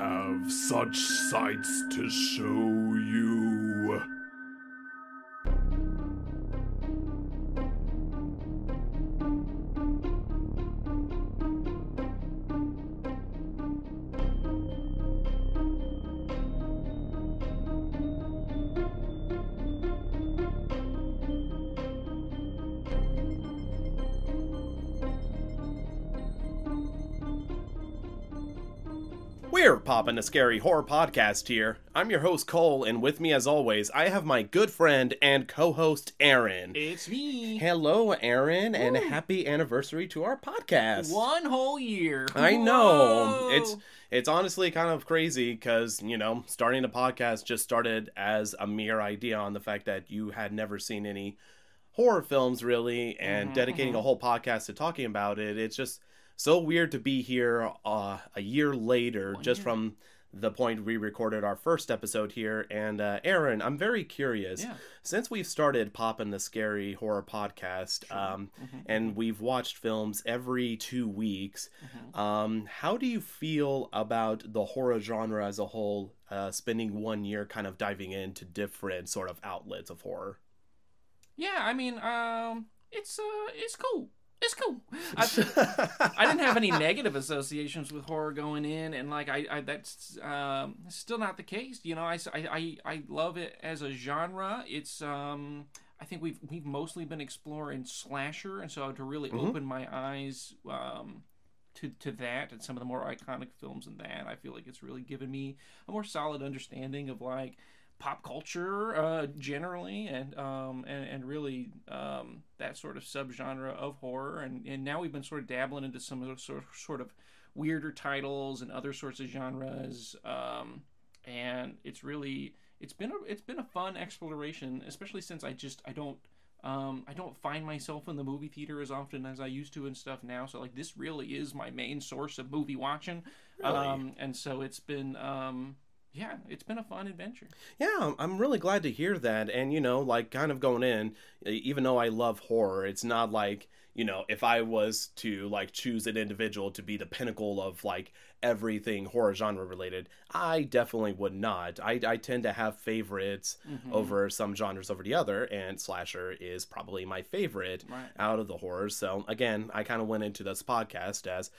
have such sights to show you. We're Poppin the Scary horror podcast here. I'm your host Coale, and with me as always, I have my good friend and co-host Aaron. It's me. Hello, Aaron, and happy anniversary to our podcast. 1 whole year. I know. Whoa. It's honestly kind of crazy because, starting a podcast just started as a mere idea on the fact that you had never seen any horror films really, and dedicating a whole podcast to talking about it. It's just so weird to be here a year later, from the point we recorded our first episode here. And Aaron, I'm very curious. Yeah. Since we've started Poppin the Scary horror podcast, and we've watched films every 2 weeks, how do you feel about the horror genre as a whole, spending 1 year kind of diving into different sort of outlets of horror? Yeah, I mean, it's cool. It's cool. I didn't have any negative associations with horror going in, and that's still not the case. I love it as a genre. It's I think we've mostly been exploring slasher, and so to really open my eyes to that and some of the more iconic films in that, I feel like it's really given me a more solid understanding of pop culture generally, and really that sort of subgenre of horror, and now we've been sort of dabbling into some of those sort of weirder titles and other sorts of genres, and it's been a fun exploration, especially since I don't find myself in the movie theater as often as I used to and stuff now, so this really is my main source of movie watching. Really? And so it's been yeah, it's been a fun adventure. Yeah, I'm really glad to hear that. And, kind of going in, even though I love horror, it's not like, if I was to, choose an individual to be the pinnacle of, everything horror genre related, I definitely would not. I tend to have favorites over some genres over the other, and slasher is probably my favorite out of the horrors. So, again, I kind of went into this podcast as,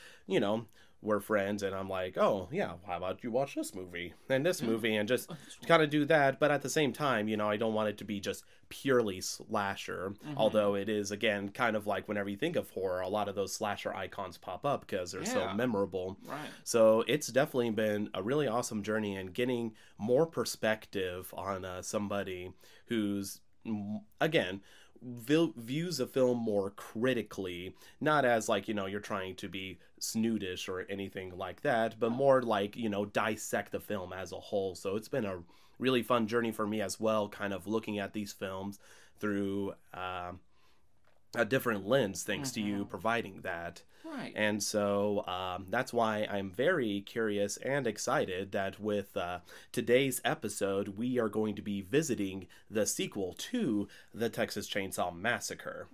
we're friends, and I'm like, oh yeah, how about you watch this movie and this movie, and just kind of do that. But at the same time, I don't want it to be just purely slasher, although it is, again, kind of like whenever you think of horror, a lot of those slasher icons pop up because they're so memorable. So it's definitely been a really awesome journey, and getting more perspective on somebody who's, again, views a film more critically, not as you're trying to be snootish or anything like that, but more dissect the film as a whole. So it's been a really fun journey for me as well, kind of looking at these films through a different lens, thanks to you providing that. And so that's why I'm very curious and excited that with today's episode, we are going to be visiting the sequel to the Texas Chainsaw Massacre.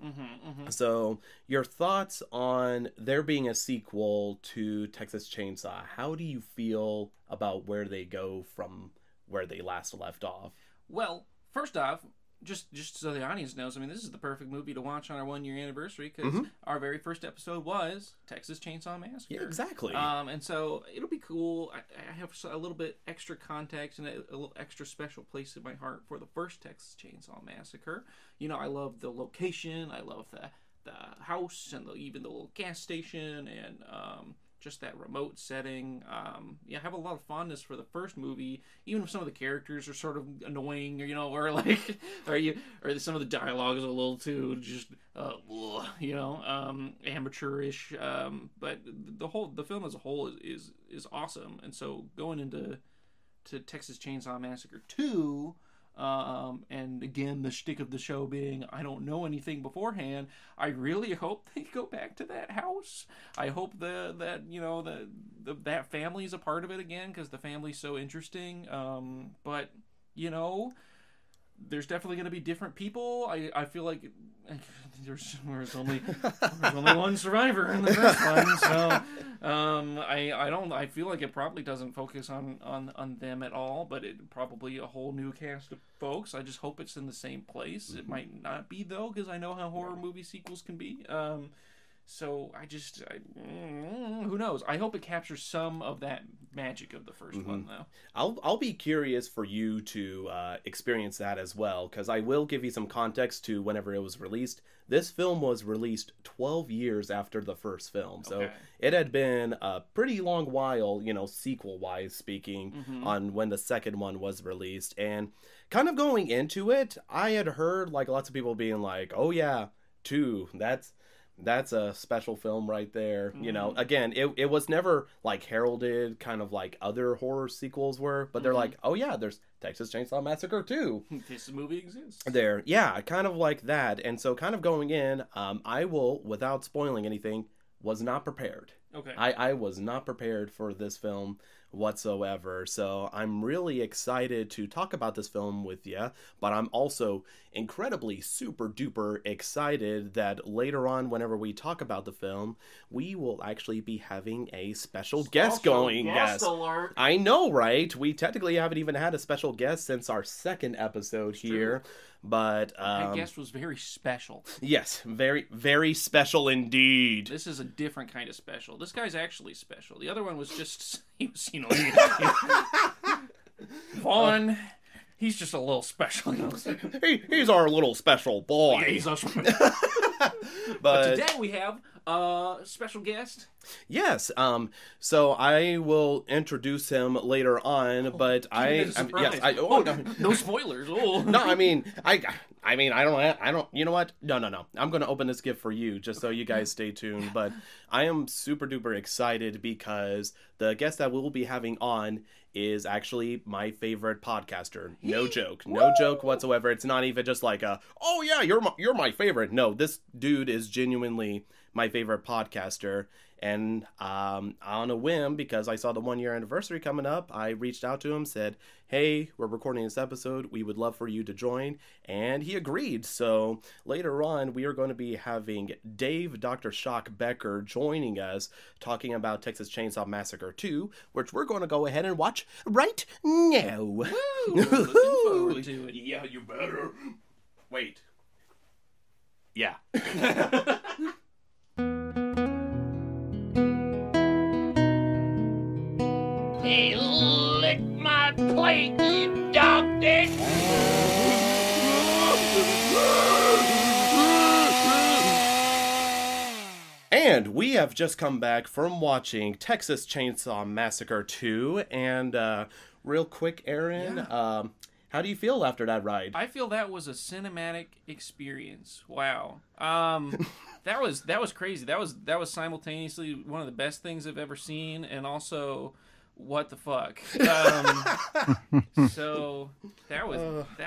So your thoughts on there being a sequel to Texas Chainsaw? How do you feel about where they go from where they last left off? Well, first off, just so the audience knows, this is the perfect movie to watch on our 1 year anniversary, because our very first episode was Texas Chainsaw Massacre. Yeah, exactly. And so it'll be cool. I have a little bit extra context and a little extra special place in my heart for the first Texas Chainsaw Massacre. I love the location. I love the house and even the little gas station, and just that remote setting. I have a lot of fondness for the first amateur, even if some of the characters are sort of annoying, or some of the dialogue is a little too just, amateurish. But the film as a whole is awesome. And so going into Texas Chainsaw Massacre 2, and again, the shtick of the show being I don't know anything beforehand, I really hope they go back to that house. I hope that family is a part of it again, because the family's so interesting. But there's definitely going to be different people. I feel like there's only one survivor in the first one, so I feel like it probably doesn't focus on them at all, but it probably a whole new cast of folks. I just hope it's in the same place. It might not be though, because I know how horror movie sequels can be. So who knows? I hope it captures some of that magic of the first one, though. I'll be curious for you to experience that as well, because I will give you some context to whenever it was released. This film was released 12 years after the first film, so it had been a pretty long while, sequel-wise speaking, on when the second one was released. And kind of going into it, I had heard like lots of people being like, "Oh yeah, 2, that's a special film right there." Again, it was never like heralded kind of like other horror sequels were, but they're like, "Oh yeah, there's Texas Chainsaw Massacre 2. This movie exists. There. Yeah, kind of like that. And so kind of going in, I will, without spoiling anything, was not prepared. Okay. I was not prepared for this film whatsoever. So I'm really excited to talk about this film with you, but I'm also incredibly super duper excited that later on, whenever we talk about the film, we will actually be having a special guest going. Guest alert. I know, right? We technically haven't even had a special guest since our second episode here. True. But that guest was very special. Yes, very, very special indeed. This is a different kind of special. This guy's actually special. The other one was just, he was, Vaughn. He's just a little special. He's our little special boy. Yeah, he's our but today we have a special guest. Yes. So I will introduce him later on, but no spoilers. Oh. No, I mean, I don't, you know what? No. I'm going to open this gift for you just so you guys stay tuned. But I am super duper excited because the guest that we'll be having on is actually my favorite podcaster. No joke. No joke whatsoever. It's not even just like oh yeah, you're my favorite. No, this dude is genuinely my favorite podcaster. And on a whim, because I saw the 1-year anniversary coming up, I reached out to him, said, "Hey, we're recording this episode. We would love for you to join." And he agreed. So later on, we are going to be having Dave Dr. Shock Becker joining us, talking about Texas Chainsaw Massacre 2, which we're going to go ahead and watch right now. Woo! Looking forward to it. Yeah, you better. Wait. Yeah. Hey, lick my plate, you dog dick! And we have just come back from watching Texas Chainsaw Massacre 2. And real quick, Aaron, how do you feel after that ride? I feel that was a cinematic experience. Wow. That was crazy. That was simultaneously one of the best things I've ever seen, and also, what the fuck? So that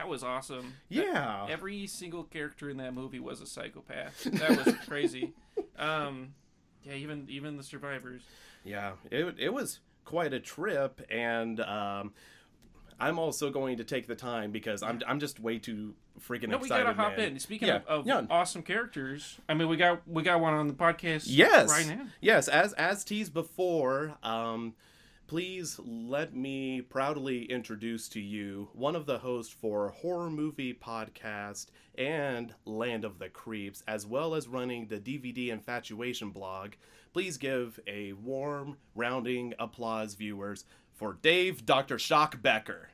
was awesome. Yeah. Every single character in that movie was a psychopath. That was crazy. Yeah, even the survivors. Yeah, it was quite a trip, and I'm also going to take the time because I'm just way too freaking excited. We gotta hop in. Speaking of awesome characters, I mean, we got one on the podcast. Yes, right now. Yes, as teased before. Please let me proudly introduce to you one of the hosts for Horror Movie Podcast and Land of the Creeps, as well as running the DVD Infatuation blog. Please give a warm, rounding applause, viewers, for Dave Dr. Shock Becker.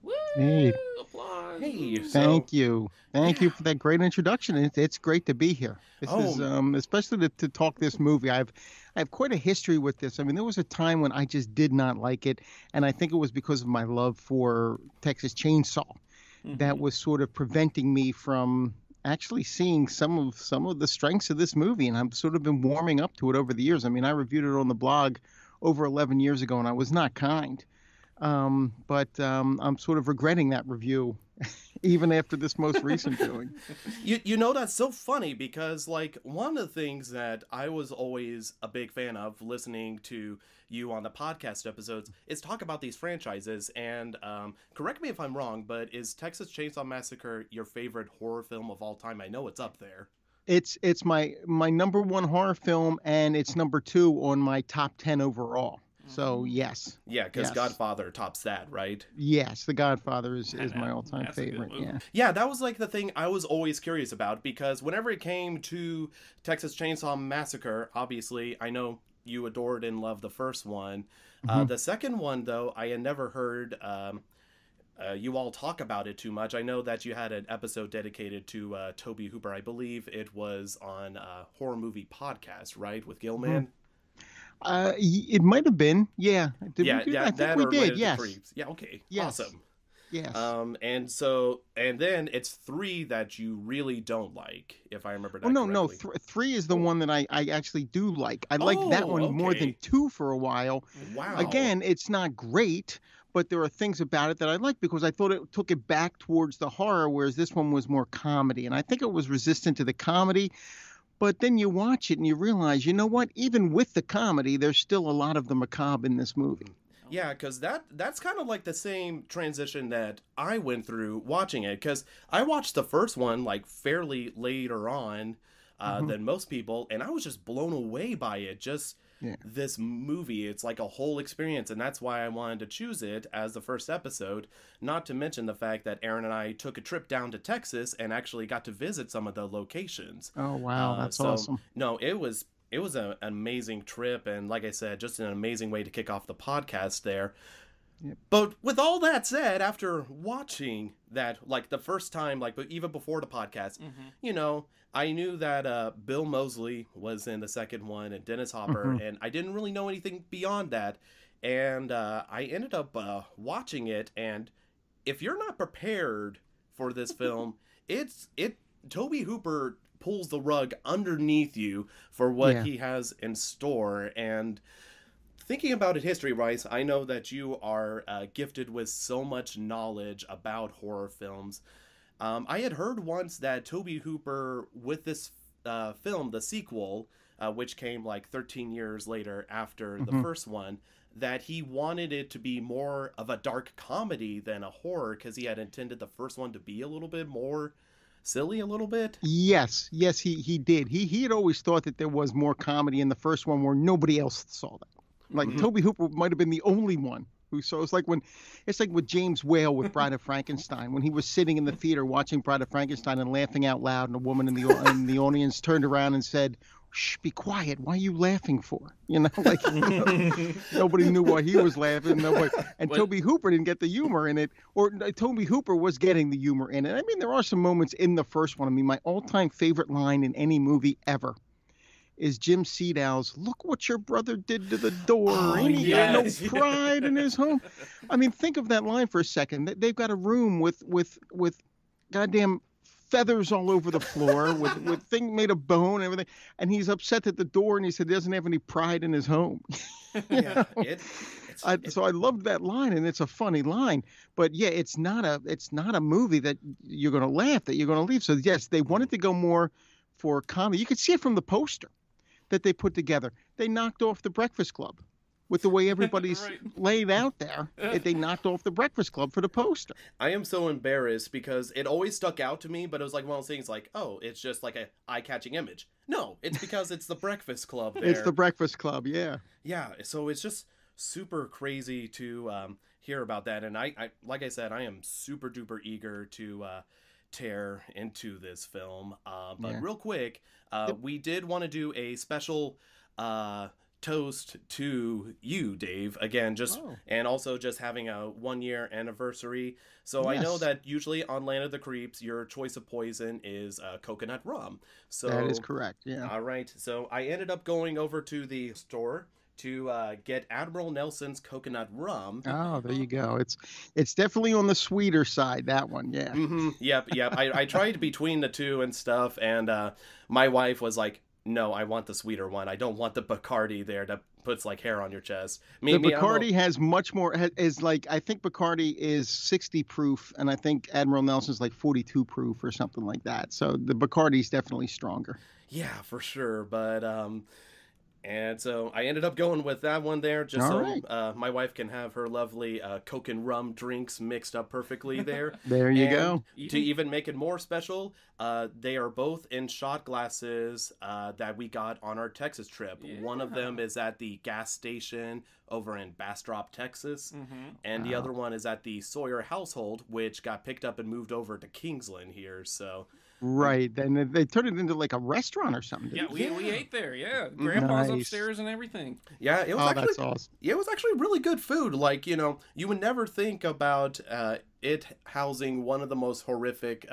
Woo! Hey. Applause. Hey, Thank you for that great introduction. It's great to be here. This is especially to talk this movie. I have quite a history with this. I mean, there was a time when I just did not like it, and I think it was because of my love for Texas Chainsaw that was sort of preventing me from actually seeing some of the strengths of this movie. And I've sort of been warming up to it over the years. I mean, I reviewed it on the blog over 11 years ago, and I was not kind. But I'm sort of regretting that review even after this most recent viewing. You know, that's so funny because, like, one of the things that I was always a big fan of listening to you on the podcast episodes is talk about these franchises. And correct me if I'm wrong, but is Texas Chainsaw Massacre your favorite horror film of all time? I know it's up there. It's my number one horror film, and it's number 2 on my top 10 overall. So yes. Yeah, because Yes. Godfather tops that, right? Yes, The Godfather is my all-time That's a good favorite. movie. Yeah. Yeah, that was like the thing I was always curious about, because whenever it came to Texas Chainsaw Massacre, obviously, I know you adored and loved the first one. The second one, though, I had never heard you all talk about it too much. I know that you had an episode dedicated to Tobe Hooper. I believe it was on Horror Movie Podcast, right, with Gilman? It might have been. Yeah. Did Yeah, we do yeah, that? I think that we or did. Related to Yes. Creeps. Yeah, okay. Yes. Awesome. Yes. And then it's 3 that you really don't like, if I remember that Well, no. correctly. 3 is the one that I actually do like. I like that one more than okay. 2 for a while. Wow. Again, it's not great, but there are things about it that I like because I thought it took it back towards the horror, whereas this one was more comedy. And I think it was resistant to the comedy. But then you watch it and you realize, you know what? Even with the comedy, there's still a lot of the macabre in this movie. Yeah, because that's kind of like the same transition that I went through watching it, because I watched the first one like fairly later on than most people, and I was just blown away by it. Just this movie, it's like a whole experience, and that's why I wanted to choose it as the first episode. Not to mention the fact that Aaron and I took a trip down to Texas and actually got to visit some of the locations. Oh, wow. That's awesome. No, it was an amazing trip, and like I said, just an amazing way to kick off the podcast there. Yep. But with all that said, after watching that, like the first time, like but even before the podcast, you know, I knew that Bill Moseley was in the second one and Dennis Hopper, and I didn't really know anything beyond that. And I ended up watching it, and if you're not prepared for this film, Tobe Hooper pulls the rug underneath you for what he has in store. And thinking about it history-wise, I know that you are gifted with so much knowledge about horror films. I had heard once that Tobe Hooper, with this film, the sequel, which came like 13 years later after the first one, that he wanted it to be more of a dark comedy than a horror, because he had intended the first one to be a little bit more silly, a little bit. Yes, he did. He had always thought that there was more comedy in the first one where nobody else saw that. Like Tobe Hooper might have been the only one who saw. It's like with James Whale with Bride of Frankenstein, when he was sitting in the theater watching Bride of Frankenstein and laughing out loud, and a woman in the audience turned around and said, "Shh, be quiet. Why are you laughing for?" You know, like nobody knew why he was laughing. And Tobe Hooper didn't get the humor in it, or Tobe Hooper was getting the humor in it. I mean, there are some moments in the first one. I mean, my all-time favorite line in any movie ever is Jim Sedow's, "Look what your brother did to the door. Ain't he got no pride in his home?" I mean, think of that line for a second. They've got a room with goddamn feathers all over the floor, with thing made of bone and everything, and he's upset at the door, and he said he doesn't have any pride in his home. So I loved that line, and it's a funny line. But yeah, it's not a movie that you're going to laugh, that you're going to leave. So yes, they wanted to go more for comedy. You could see it from the poster that they put together. They knocked off The Breakfast Club with the way everybody's laid out there. They knocked off The Breakfast Club for the poster. I am so embarrassed because it always stuck out to me, but it was like one of those things like, oh, it's just like a eye-catching image. No, it's because it's The Breakfast Club there. It's The Breakfast Club, yeah. Yeah, so it's just super crazy to hear about that. And I like I said, I am super duper eager to tear into this film. But real quick, we did want to do a special toast to you, Dave, again, and also just having a 1-year anniversary. So I know that usually on Land of the Creeps, your choice of poison is coconut rum. So that is correct. Yeah. All right. So I ended up going over to the store to get Admiral Nelson's coconut rum. Oh, there you go. It's definitely on the sweeter side, that one. Yeah. Yep. I tried between the two and stuff, and my wife was like, "No, I want the sweeter one. I don't want the Bacardi there that puts like hair on your chest." The Bacardi has much more. Is like, I think Bacardi is 60 proof, and I think Admiral Nelson's like 42 proof or something like that. So the Bacardi's definitely stronger. Yeah, for sure. But And so I ended up going with that one there, just All so right. my wife can have her lovely Coke and rum drinks mixed up perfectly there. There you And go. to even make it more special, they are both in shot glasses that we got on our Texas trip. Yeah. One of them is at the gas station over in Bastrop, Texas, and the other one is at the Sawyer household, which got picked up and moved over to Kingsland here. So. Right. Then they turned it into like a restaurant or something. Yeah, Didn't we ate there. Yeah, Grandpa's Nice. upstairs and everything. Yeah, it was Oh, actually that's awesome. yeah, it was actually really good food. Like, you would never think about it housing one of the most horrific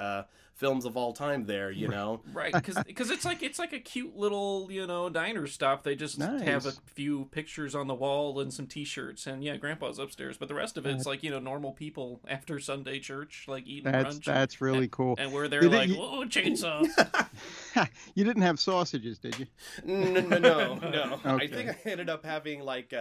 films of all time there, you know. Right, because it's like a cute little diner stop. They just have a Nice. few pictures on the wall and some T-shirts, and yeah, Grandpa's upstairs. But the rest of it's like normal people after Sunday church, like eating brunch. That's really cool. And we're there Did like, you- whoa, chainsaw. You didn't have sausages, did you? No. I Okay. think I ended up having like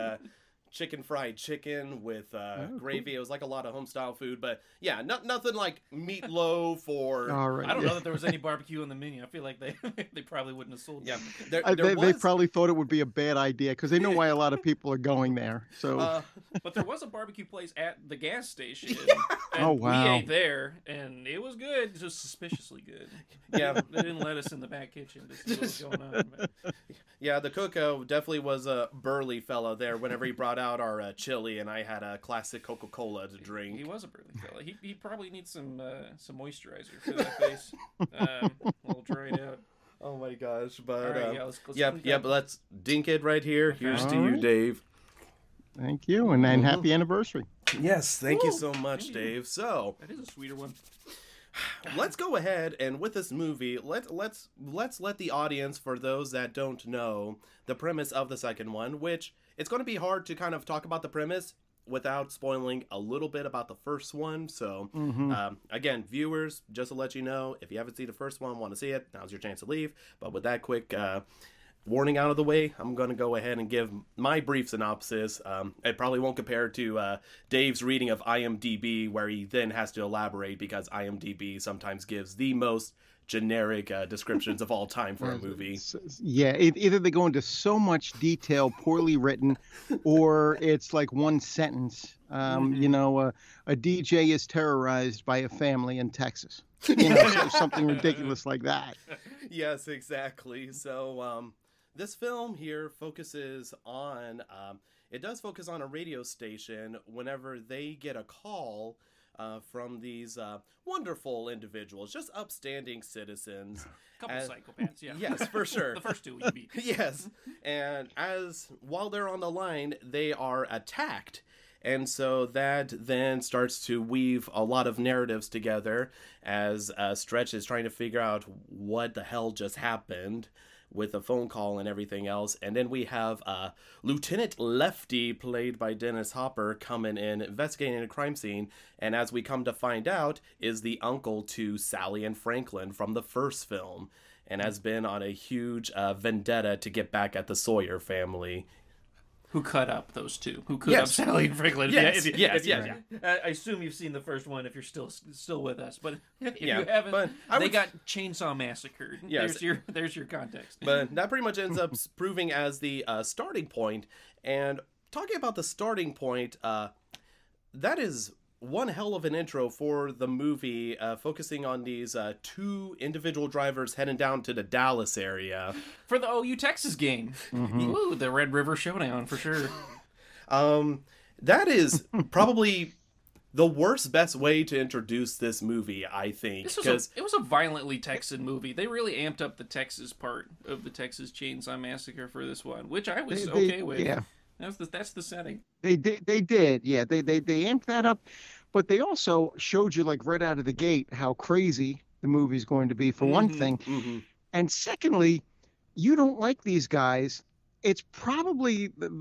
chicken fried chicken with gravy. It was like a lot of home style food, but yeah, nothing like meatloaf or All right. I don't know that there was any barbecue on the menu. I feel like they probably wouldn't have sold. yeah. It. They probably thought it would be a bad idea because they know why a lot of people are going there. So But there was a barbecue place at the gas station. And Oh, wow. We ate there, and it was good, just suspiciously good. Yeah. They didn't let us in the back kitchen to see what was going on. But Yeah, the cook definitely was a burly fellow there whenever he brought out our chili, and I had a classic Coca-Cola to drink. he was a burly fella. He probably needs some moisturizer for that face. A little dried out. Oh my gosh, but All right, let's yep, let's dink it right here. Here's to All you, right. Dave. thank you, and then happy anniversary. Yes, thank you Woo, so much, thank you. Dave. So, That is a sweeter one. let's go ahead and with this movie, let's let the audience, for those that don't know the premise of the second one, which it's going to be hard to kind of talk about the premise without spoiling a little bit about the first one. So again, viewers, just to let you know, if you haven't seen the first one, want to see it, now's your chance to leave. But with that quick warning out of the way, I'm going to go ahead and give my brief synopsis. It probably won't compare to Dave's reading of IMDb, where he then has to elaborate because IMDb sometimes gives the most generic descriptions of all time for a movie. Yeah, either they go into so much detail, poorly written, or it's like one sentence. A DJ is terrorized by a family in Texas. So something ridiculous like that. Yes, exactly. So this film here focuses on it does focus on a radio station whenever they get a call from these wonderful individuals, just upstanding citizens. Couple psychopaths, yeah. Yes, for sure. The first two we beat. Yes, and while they're on the line, they are attacked. And so that then starts to weave a lot of narratives together as Stretch is trying to figure out what the hell just happened with a phone call and everything else. And then we have Lieutenant Lefty, played by Dennis Hopper, coming in, investigating a crime scene. And as we come to find out, is the uncle to Sally and Franklin from the first film, and has been on a huge vendetta to get back at the Sawyer family. Who cut up those two? Who cut up Sally and Franklin? Yes, yes. I assume you've seen the first one if you're still with us, but if Yeah, you haven't, but they got chainsaw massacred. Yes. There's your context. But that pretty much ends up proving as the starting point. And talking about the starting point, that is one hell of an intro for the movie, focusing on these two individual drivers heading down to the Dallas area For the OU Texas game. Ooh, the Red River Showdown for sure. That is probably the best way to introduce this movie, I think, because It was a violently Texan movie. They really amped up the Texas part of the Texas Chainsaw Massacre for this one, which I was okay with. Yeah. That's the setting. They did. Yeah, they amped that up, but they also showed you like right out of the gate how crazy the movie's going to be, for one thing. And secondly, you don't like these guys. It's probably, with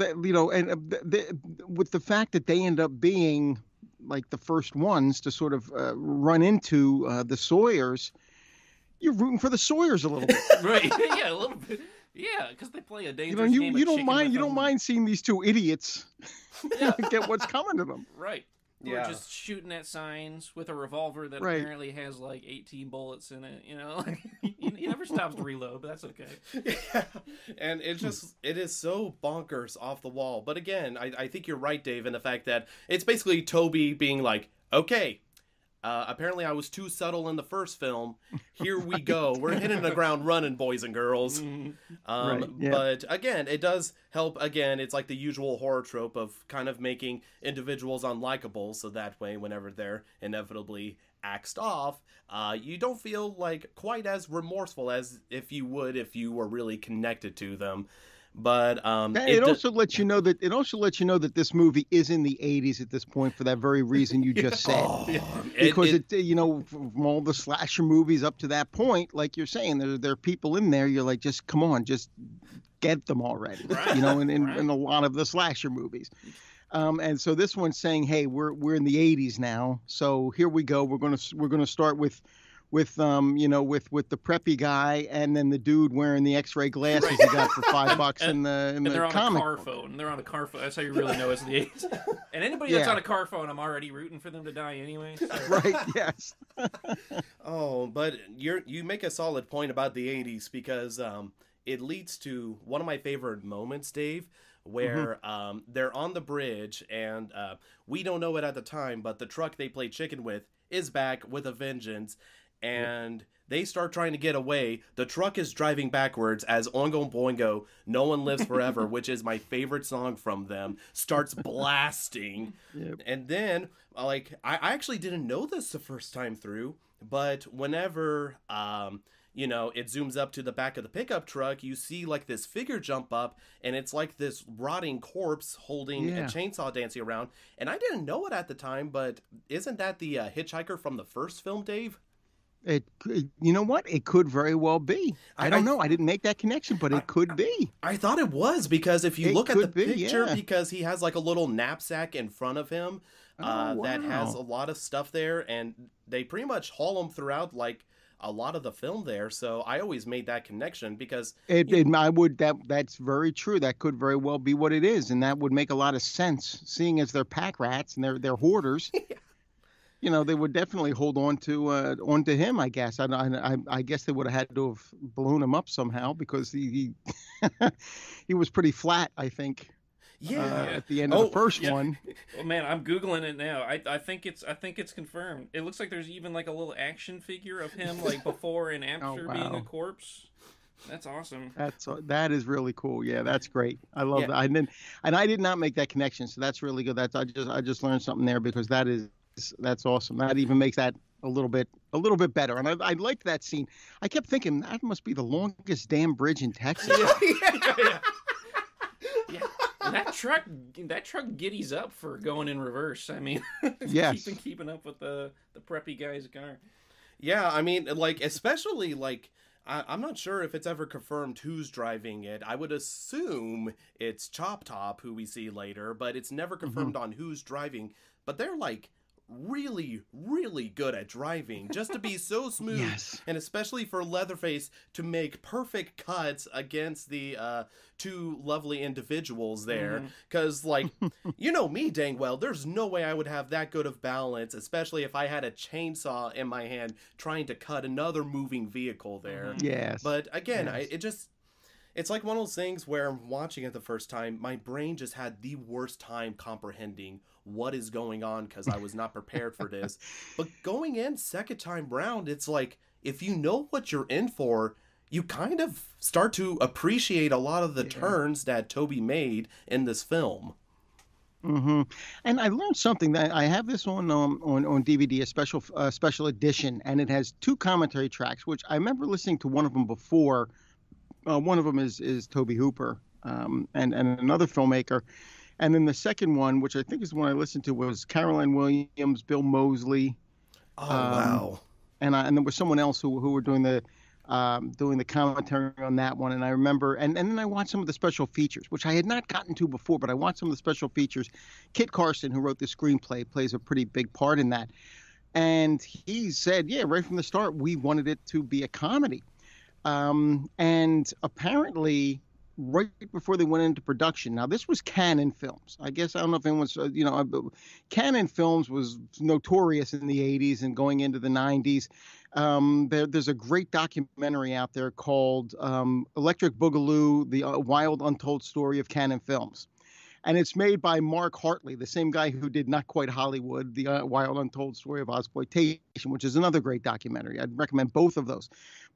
the fact that they end up being like the first ones to sort of run into the Sawyers, you're rooting for the Sawyers a little bit. Right. Yeah, a little bit. Yeah, because they play a dangerous game of you don't chicken mind with you don't them. mind seeing these two idiots get what's coming to them. Right. who are just shooting at signs with a revolver that apparently has like 18 bullets in it. You know, he never stops to reload, but that's okay. Yeah, and it is so bonkers off the wall. But again, I think you're right, Dave, in the fact that it's basically Toby being like, okay. Apparently I was too subtle in the first film. Here we go. We're hitting the ground running, boys and girls. But again, it does help. Again, it's like the usual horror trope of kind of making individuals unlikable, so that way whenever they're inevitably axed off, you don't feel like quite as remorseful as if you would if you were really connected to them. But it also lets you know that this movie is in the 80s at this point for that very reason you just said. Because from all the slasher movies up to that point, like you're saying, there are people in there. You're like, just come on, just get them already. Right. In a lot of the slasher movies. And so this one's saying, hey, we're in the 80s now, so here we go. We're gonna start with the preppy guy, and then the dude wearing the X-ray glasses he got for $5 in the comic. They're on a car phone. That's how you really know it's the 80s. And anybody that's on a car phone, I'm already rooting for them to die anyway. So. Right? Yes. Oh, but you make a solid point about the 80s because it leads to one of my favorite moments, Dave, where they're on the bridge, and we don't know it at the time, but the truck they play chicken with is back with a vengeance. And they start trying to get away. The truck is driving backwards as Oingo Boingo, No One Lives Forever, which is my favorite song from them, starts blasting. And then, I actually didn't know this the first time through, but whenever, it zooms up to the back of the pickup truck, you see, like, this figure jump up, and it's like this rotting corpse holding a chainsaw dancing around. And I didn't know it at the time, but isn't that the hitchhiker from the first film, Dave? You know what? It could very well be. I don't know. I didn't make that connection, but it could be. I thought it was because if you look at the picture, because he has like a little knapsack in front of him that has a lot of stuff there, and they pretty much haul him throughout like a lot of the film there. So I always made that connection because that's very true. That could very well be what it is, and that would make a lot of sense, seeing as they're pack rats and they're hoarders. They would definitely hold on to him, I guess. I guess they would have had to have ballooned him up somehow because he he was pretty flat, I think. At the end of the first one. Well, man, I'm Googling it now. I think it's confirmed. It looks like there's even like a little action figure of him like before and after being a corpse. That's awesome. That is really cool. Yeah, that's great. I love that. I did not make that connection, so that's really good. I just learned something there because that's awesome. That even makes that a little bit better. And I liked that scene. I kept thinking that must be the longest damn bridge in Texas. Yeah. And that truck giddies up for going in reverse. I mean, keeping up with the preppy guy's car. Yeah, I mean, like especially like I'm not sure if it's ever confirmed who's driving it. I would assume it's Chop Top, who we see later, but it's never confirmed on who's driving. But they're like really, really good at driving, just to be so smooth, and especially for Leatherface to make perfect cuts against the two lovely individuals there, because like me dang well, there's no way I would have that good of balance, especially if I had a chainsaw in my hand trying to cut another moving vehicle there. But again, it's like one of those things where watching it the first time, my brain just had the worst time comprehending what is going on because I was not prepared for this. But going in second time round, it's like, if you know what you're in for, you kind of start to appreciate a lot of the turns that Toby made in this film. And I learned something that I have this on DVD, a special edition, and it has two commentary tracks, which I remember listening to one of them before. One of them is Tobe Hooper and another filmmaker. And then the second one, which I think is the one I listened to, was Caroline Williams, Bill Moseley. Oh, wow. And there was someone else who were doing the commentary on that one. And I remember, and then I watched some of the special features, which I had not gotten to before, but I watched some of the special features. Kit Carson, who wrote the screenplay, plays a pretty big part in that. And he said, right from the start, we wanted it to be a comedy. And apparently right before they went into production. Now, this was Canon Films. I guess I don't know if anyone's, Canon Films was notorious in the 80s and going into the 90s. There's a great documentary out there called Electric Boogaloo, The Wild Untold Story of Canon Films. And it's made by Mark Hartley, the same guy who did Not Quite Hollywood, The Wild Untold Story of Ozploitation, which is another great documentary. I'd recommend both of those.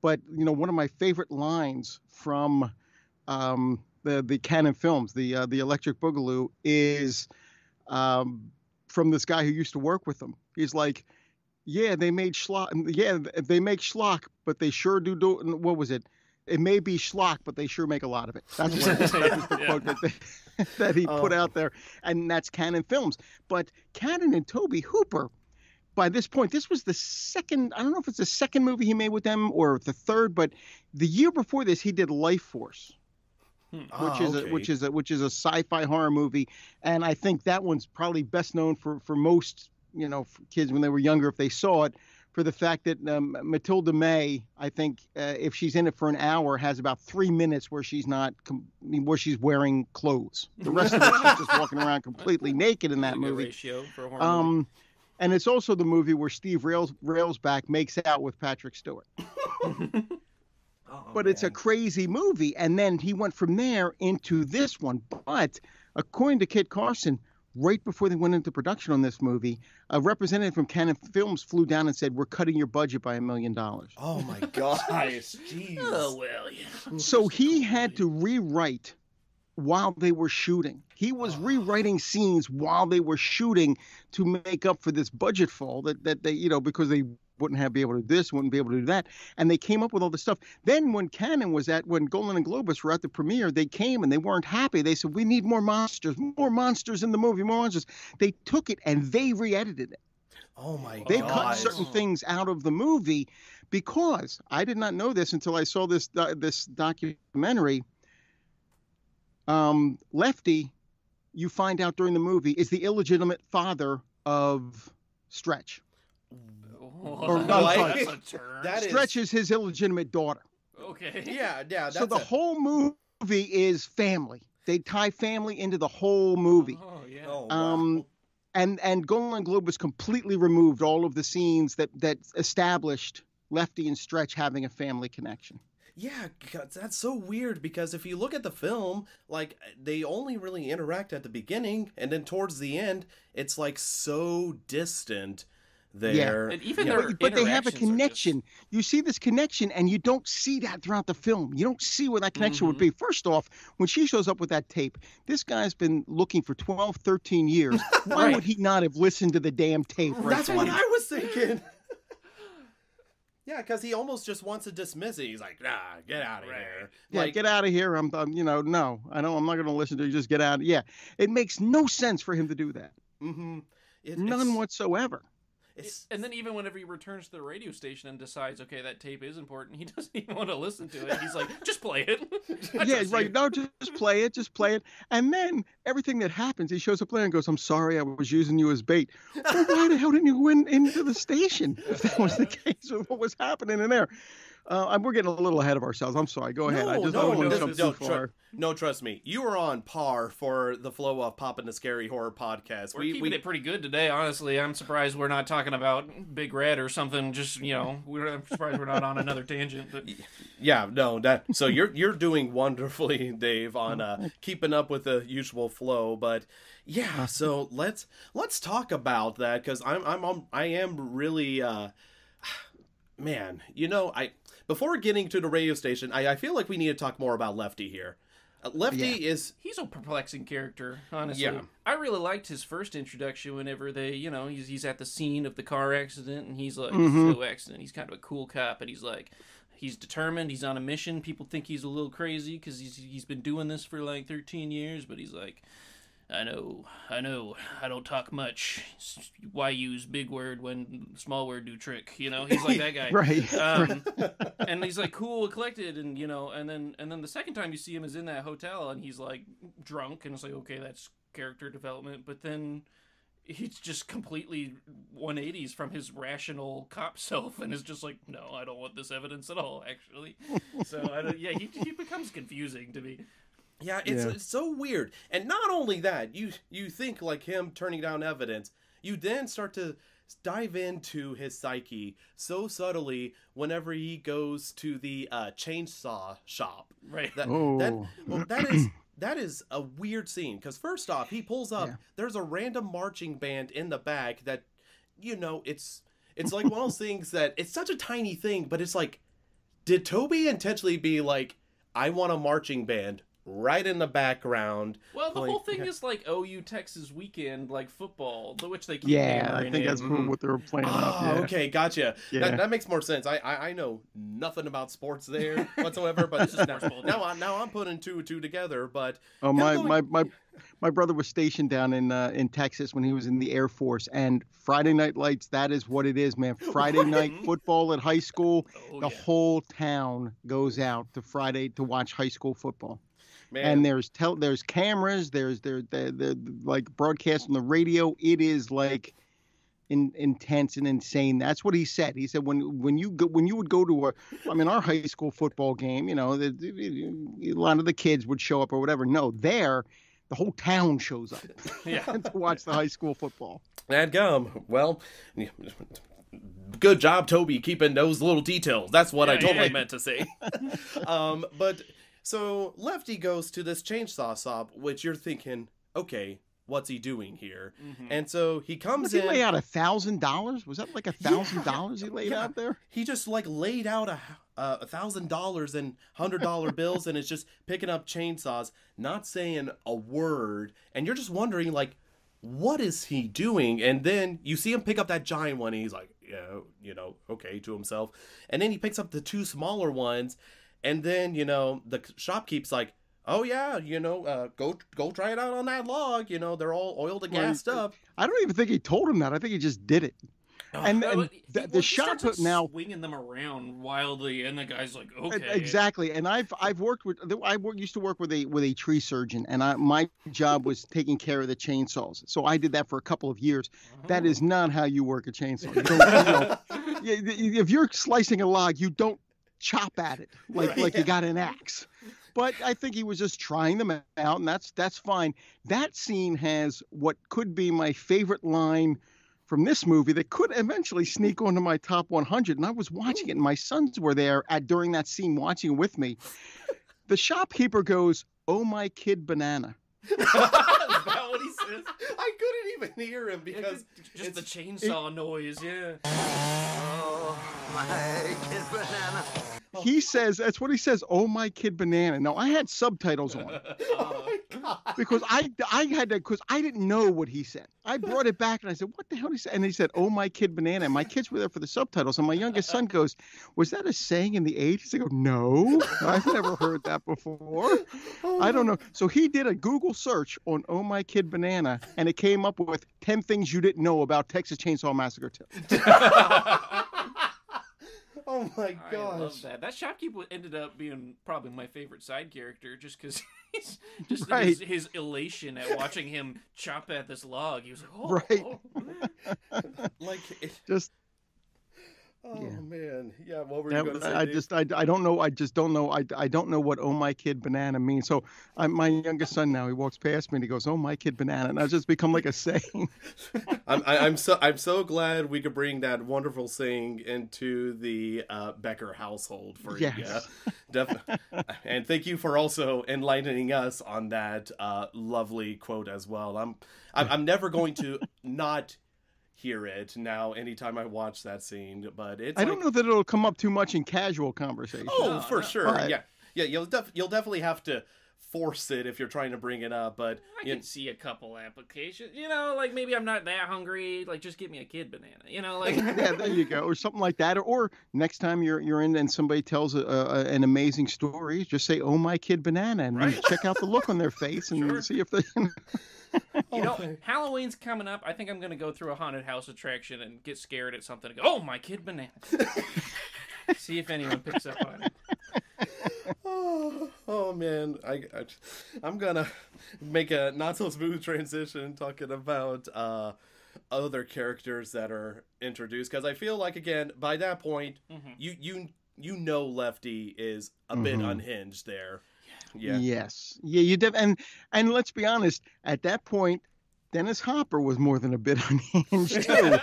But, one of my favorite lines from the Canon Films, the Electric Boogaloo, is from this guy who used to work with them. He's like, yeah, they made schlock. Yeah, they make schlock, but they sure do. What was it? It may be schlock, but they sure make a lot of it. That's what the quote that he put out there, and that's Canon Films. But Canon and Tobe Hooper, by this point, this was the second. I don't know if it's the second movie he made with them or the third, but the year before this, he did Life Force. Which is a sci-fi horror movie, and I think that one's probably best known for most for kids when they were younger if they saw it, for the fact that Matilda May, I think if she's in it for an hour, has about 3 minutes where she's wearing clothes. The rest of it, she's just walking around completely naked in that movie. Ratio for a horror movie. And it's also the movie where Steve Railsback makes out with Patrick Stewart. But it's a crazy movie. And then he went from there into this one. But according to Kit Carson, right before they went into production on this movie, a representative from Canon Films flew down and said, "We're cutting your budget by $1 million." Oh, my gosh. Jeez. Oh, well, yeah. So he had to rewrite while they were shooting. He was rewriting scenes while they were shooting to make up for this budget fall that they, because they wouldn't be able to do this, wouldn't be able to do that. And they came up with all this stuff. Then when when Golan and Globus were at the premiere, they came and they weren't happy. They said, "We need more monsters in the movie, more monsters." They took it and they re-edited it. Oh my god. They cut certain things out of the movie because I did not know this until I saw this documentary. Lefty, you find out during the movie, is the illegitimate father of Stretch. That's a term. Stretch is his illegitimate daughter. Okay. Yeah. So the whole movie is family. They tie family into the whole movie. Oh yeah. Oh, wow. And Golan Globus completely removed all of the scenes that established Lefty and Stretch having a family connection. Yeah, that's so weird because if you look at the film, like, they only really interact at the beginning, and then towards the end, it's like so distant there. Yeah. And even but they have a connection. You see this connection, and you don't see that throughout the film. You don't see where that connection would be. First off, when she shows up with that tape, this guy's been looking for 12, 13 years. Why would he not have listened to the damn tape? That's what I was thinking. Yeah, because he almost just wants to dismiss it. He's like, "Nah, get out of here." Yeah, like, get out of here. I'm no, I'm not going to listen to you. Just get out. Yeah, it makes no sense for him to do that. Mm-hmm. None whatsoever. And then even whenever he returns to the radio station and decides, okay, that tape is important, he doesn't even want to listen to it. He's like, just play it. Yeah, right. No, just play it. Just play it. And then everything that happens, he shows up later and goes, "I'm sorry, I was using you as bait." Well, why the hell didn't you go into the station if that was the case of what was happening in there? We're getting a little ahead of ourselves. I'm sorry. Go ahead. Trust me. You are on par for the flow of Poppin the Scary horror podcast. We're keeping it pretty good today, honestly. I'm surprised we're not talking about Big Red or something. Just, I'm surprised we're not on another tangent. But... Yeah, no, so you're doing wonderfully, Dave, on keeping up with the usual flow. But yeah, so let's talk about that, because I am really man, before getting to the radio station, I feel like we need to talk more about Lefty here. He's a perplexing character, honestly. Yeah. I really liked his first introduction whenever they, he's at the scene of the car accident, and he's like, no accident. He's kind of a cool cop, and he's like, he's determined, he's on a mission. People think he's a little crazy because he's been doing this for like 13 years, but he's like, I know, I don't talk much. Why use big word when small word do trick? He's like that guy. Right. And he's like cool and collected, and and then the second time you see him is in that hotel, and he's like drunk, and it's like, okay, that's character development. But then he's just completely 180s from his rational cop self, and is just like, no, I don't want this evidence at all, actually. So he becomes confusing to me. Yeah, it's so weird. And not only that, you think like him turning down evidence, you then start to dive into his psyche so subtly whenever he goes to the chainsaw shop. Right. That is a weird scene because first off, he pulls up. Yeah. There's a random marching band in the back that, it's like one of those things that it's such a tiny thing, but it's like, did Toby intentionally be like, I want a marching band right in the background? Well, the whole thing is like OU Texas weekend, like football, which they keep I think that's what they were playing up. Yeah. Okay, gotcha. Yeah. That makes more sense. I know nothing about sports there whatsoever, but it's just now I'm putting two and two together. But my brother was stationed down in Texas when he was in the Air Force, and Friday Night Lights, that is what it is, man. Friday night football at high school, whole town goes out to watch high school football. Man. And there's cameras, there's like broadcast on the radio. It is like intense and insane. That's what he said. He said when you would go to our high school football game, a lot of the kids would show up or whatever. No, the whole town shows up to watch the high school football. And well, good job, Toby, keeping those little details. That's what I totally meant to say. But so Lefty goes to this chainsaw shop, which you're thinking, okay, what's he doing here? Mm-hmm. And so he comes in. He lay out $1,000? Was that like $1,000 he laid out there? He just like laid out $1,000 in $100 bills, and it's just picking up chainsaws, not saying a word, and you're just wondering like, what is he doing? And then you see him pick up that giant one, and he's like, okay, to himself, and then he picks up the two smaller ones. And then, the shopkeep's like, oh, yeah, go try it out on that log. They're all oiled and gassed up. I don't even think he told him that. I think he just did it. And the shop now swinging them around wildly, and the guy's like, okay. Exactly. And I used to work with a tree surgeon, and my job was taking care of the chainsaws. So I did that for a couple of years. Oh. That is not how you work a chainsaw. You don't, if you're slicing a log, you don't chop at it like you got an axe. But I think he was just trying them out, and that's fine. That scene has what could be my favorite line from this movie that could eventually sneak onto my top 100. And I was watching it, and my sons were there during that scene watching it with me. The shopkeeper goes, "Oh, my kid banana." Is that what he says? I couldn't even hear him because just the chainsaw noise. Yeah. Oh, my kid banana. He says, that's what he says, "Oh, my kid banana." Now, I had subtitles on. Oh, my God. Because I had to, because I didn't know what he said. I brought it back and I said, "What the hell did he say?" And he said, "Oh, my kid banana." And my kids were there for the subtitles. And my youngest son goes, "Was that a saying in the 80s?" I go, "No, I've never heard that before." I don't know. So he did a Google search on "Oh, my kid banana," and it came up with 10 things you didn't know about Texas Chainsaw Massacre 2. Oh my gosh. I love that. That shopkeeper ended up being probably my favorite side character just because he's just right. his elation at watching him chop at this log. He was like, oh. Right. Like, just. Oh, yeah. Man. Yeah, what were you going to say, I don't know. I just don't know. I don't know what "Oh, my kid banana" means. So my youngest son now, he walks past me and he goes, "Oh, my kid banana." And I just become like a saying. I'm so glad we could bring that wonderful saying into the Becker household for you. Definitely. And thank you for also enlightening us on that lovely quote as well. I'm never going to not hear it now anytime I watch that scene, but it's I don't know that it'll come up too much in casual conversation. Oh, for sure. But... Yeah, you'll definitely have to force it if you're trying to bring it up, but I can see a couple applications. Like maybe I'm not that hungry, like just give me a kid banana, like yeah, there you go, or something like that. Or next time you're in and somebody tells an amazing story, just say, "Oh, my kid banana," and right. Check out the look on their face and sure. See if they Halloween's coming up. I think I'm going to go through a haunted house attraction and get scared at something and go, "Oh, my kid banana." See if anyone picks up on it. Oh man, I'm gonna make a not so smooth transition talking about other characters that are introduced, because I feel like, again, by that point, mm-hmm. you know Lefty is a bit unhinged there. Yeah. Yes. Yeah, and let's be honest, at that point, Dennis Hopper was more than a bit unhinged too.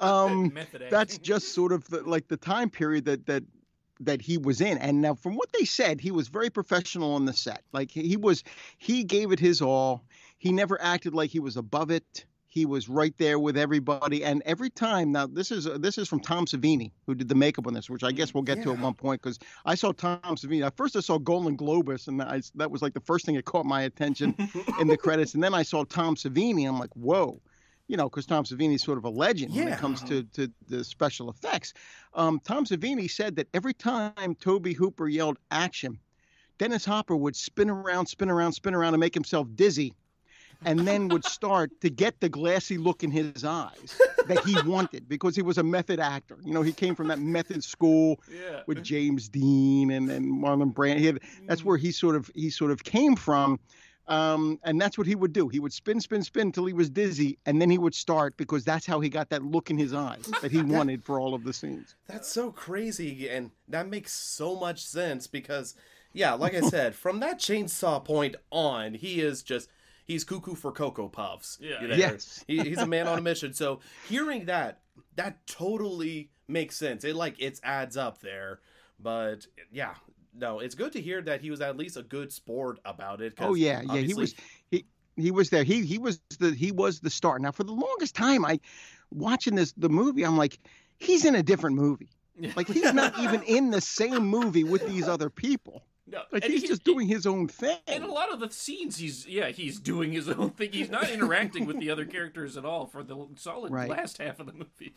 Method That's acting. just sort of like the time period that he was in. And now from what they said, he was very professional on the set. Like he gave it his all. He never acted like he was above it. He was right there with everybody. And every time, now this is from Tom Savini, who did the makeup on this, which I guess we'll get to at one point, because I saw Tom Savini. At first I saw Golden Globus, and that was like the first thing that caught my attention in the credits. And then I saw Tom Savini, and I'm like, whoa. Because Tom Savini is sort of a legend when it comes to the special effects. Tom Savini said that every time Tobe Hooper yelled action, Dennis Hopper would spin around, and make himself dizzy, and then would start to get the glassy look in his eyes that he wanted, because he was a method actor. He came from that method school with James Dean and Marlon Brando. That's where he sort of came from. And that's what he would do. He would spin till he was dizzy, and then he would start, because that's how he got that look in his eyes that he wanted for all of the scenes. That's so crazy, and that makes so much sense because, yeah, like I said, from that chainsaw point on, he's cuckoo for Cocoa Puffs. Yeah. Yes. He's a man on a mission. So hearing that totally makes sense. It adds up there. But yeah, no, it's good to hear that he was at least a good sport about it. Oh yeah, he was there. He was the star. Now for the longest time, watching the movie, I'm like, he's in a different movie. Like he's not even in the same movie with these other people. No, like he's just doing his own thing. In a lot of the scenes, he's doing his own thing. He's not interacting with the other characters at all for the solid last half of the movie.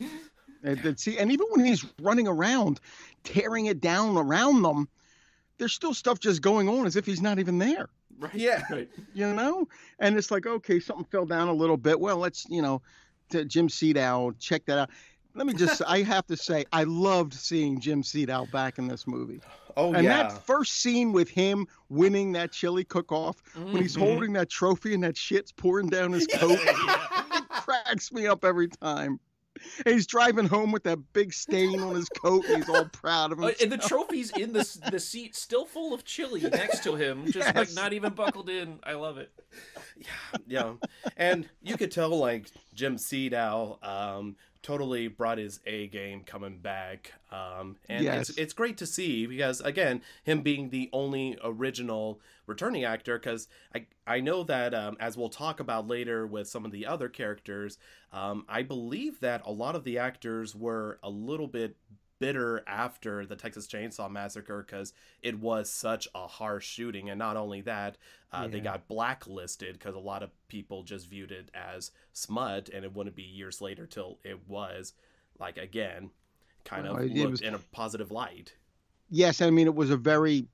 And even when he's running around, tearing it down around them, there's still stuff just going on as if he's not even there. Right. Yeah. Right. And it's like, okay, something fell down a little bit. Well, let's, to Jim Seedow, check that out. Let me just, I have to say, I loved seeing Jim Seedow back in this movie. Oh, and yeah. that first scene with him winning that chili cook-off, when he's holding that trophy and that shit's pouring down his coat, it cracks me up every time. And he's driving home with that big stain on his coat, and he's all proud of himself. And the trophy's in the seat, still full of chili next to him, just like not even buckled in. I love it. Yeah. And you could tell, like, Jim Seedow totally brought his A game coming back. And it's great to see because, again, him being the only original returning actor, because I know that, as we'll talk about later with some of the other characters, I believe that a lot of the actors were a little bit bitter after the Texas Chainsaw Massacre because it was such a harsh shooting. And not only that, they got blacklisted because a lot of people just viewed it as smut, and it wouldn't be years later till it was, like, again, kind of looked in a positive light. Yes, I mean, it was a very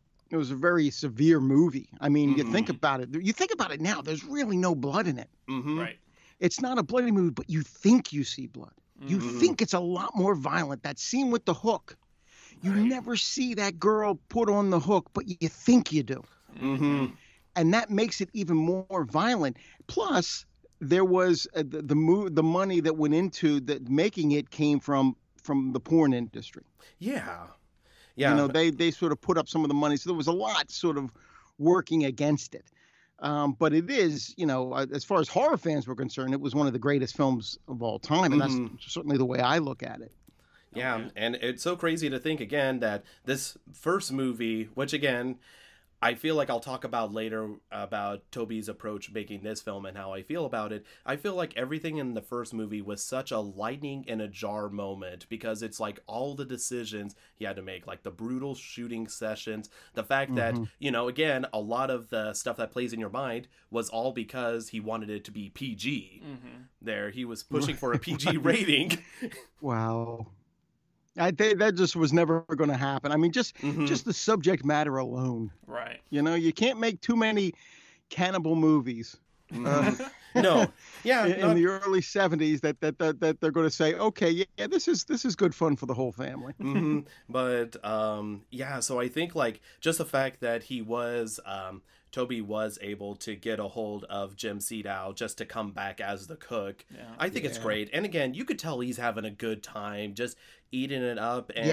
severe movie. I mean, you think about it now, there's really no blood in it. Mm-hmm. Right. It's not a bloody movie, but you think you see blood. You think it's a lot more violent. That scene with the hook, you never see that girl put on the hook, but you think you do. Mm-hmm. And that makes it even more violent. Plus, there was the money that went into making it came from the porn industry. Yeah. Yeah. You know, they sort of put up some of the money, so there was a lot sort of working against it. But it is, you know, as far as horror fans were concerned, it was one of the greatest films of all time, and that's certainly the way I look at it. Yeah, and it's so crazy to think, again, that this first movie, which, again, I feel like I'll talk about later about Toby's approach making this film and how I feel about it. I feel like everything in the first movie was such a lightning in a jar moment because it's like all the decisions he had to make, like the brutal shooting sessions, the fact that, you know, again, a lot of the stuff that plays in your mind was all because he wanted it to be PG. There, he was pushing for a PG rating. Wow. That just was never going to happen. I mean, just the subject matter alone. Right. You know, you can't make too many cannibal movies. No. Yeah. In the early 70s that they're going to say, okay, yeah, this is good fun for the whole family. But yeah, so I think like just the fact that Toby was able to get a hold of Jim Seedow just to come back as the cook. Yeah. I think it's great. And again, you could tell he's having a good time, just eating it up. And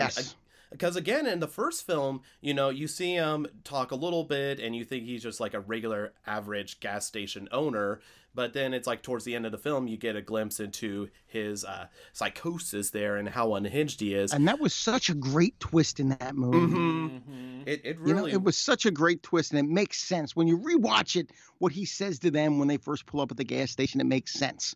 Because again, in the first film, you know, you see him talk a little bit and you think he's just like a regular average gas station owner. But then it's like towards the end of the film, you get a glimpse into his psychosis there and how unhinged he is. And that was such a great twist in that movie. Mm-hmm. It really... it was such a great twist, and it makes sense. When you rewatch it, what he says to them when they first pull up at the gas station, it makes sense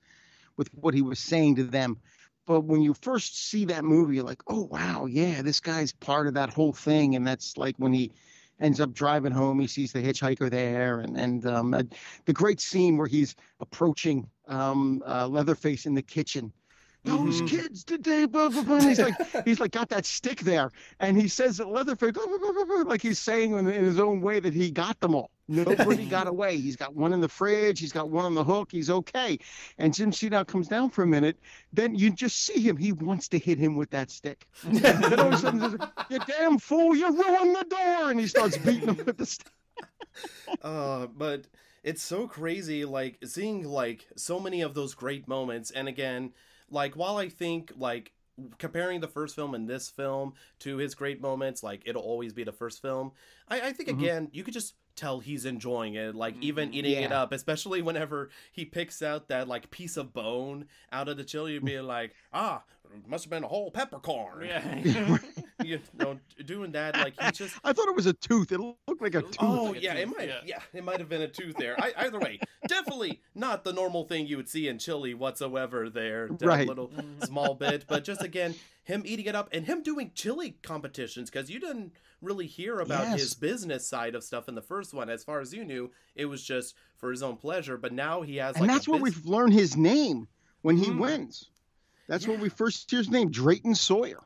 with what he was saying to them. But when you first see that movie, you're like, oh, wow, yeah, this guy's part of that whole thing. And that's like when he ends up driving home, he sees the hitchhiker there. And the great scene where he's approaching Leatherface in the kitchen. Those kids today, blah, blah, blah. And he's like got that stick there. And he says that Leatherface, blah, blah, blah, blah, like he's saying in his own way that he got them all. Nobody got away. He's got one in the fridge. He's got one on the hook. He's okay. And Jim Senow comes down for a minute. Then you just see him. He wants to hit him with that stick. Then all of a sudden, says, you damn fool, you ruined the door. And he starts beating him with the stick. But it's so crazy, like, seeing, like, so many of those great moments. And again, like, while I think, like, comparing the first film and this film to his great moments, like, it'll always be the first film. I think, again, you could just tell he's enjoying it, like, even eating it up, especially whenever he picks out that, like, piece of bone out of the chili, you'd be like, must have been a whole peppercorn. Yeah. You know, doing that, like, he just... I thought it was a tooth. It looked like a tooth. Oh, like a yeah, tooth. it might have been a tooth there. Either way, definitely not the normal thing you would see in chili whatsoever there. That Right. little small bit. But just, again, him eating it up and him doing chili competitions, because you didn't really hear about his business side of stuff in the first one. As far as you knew, it was just for his own pleasure. But now he has, and like, that's where we've learned his name when he wins. That's where we first hear his name, Drayton Sawyer.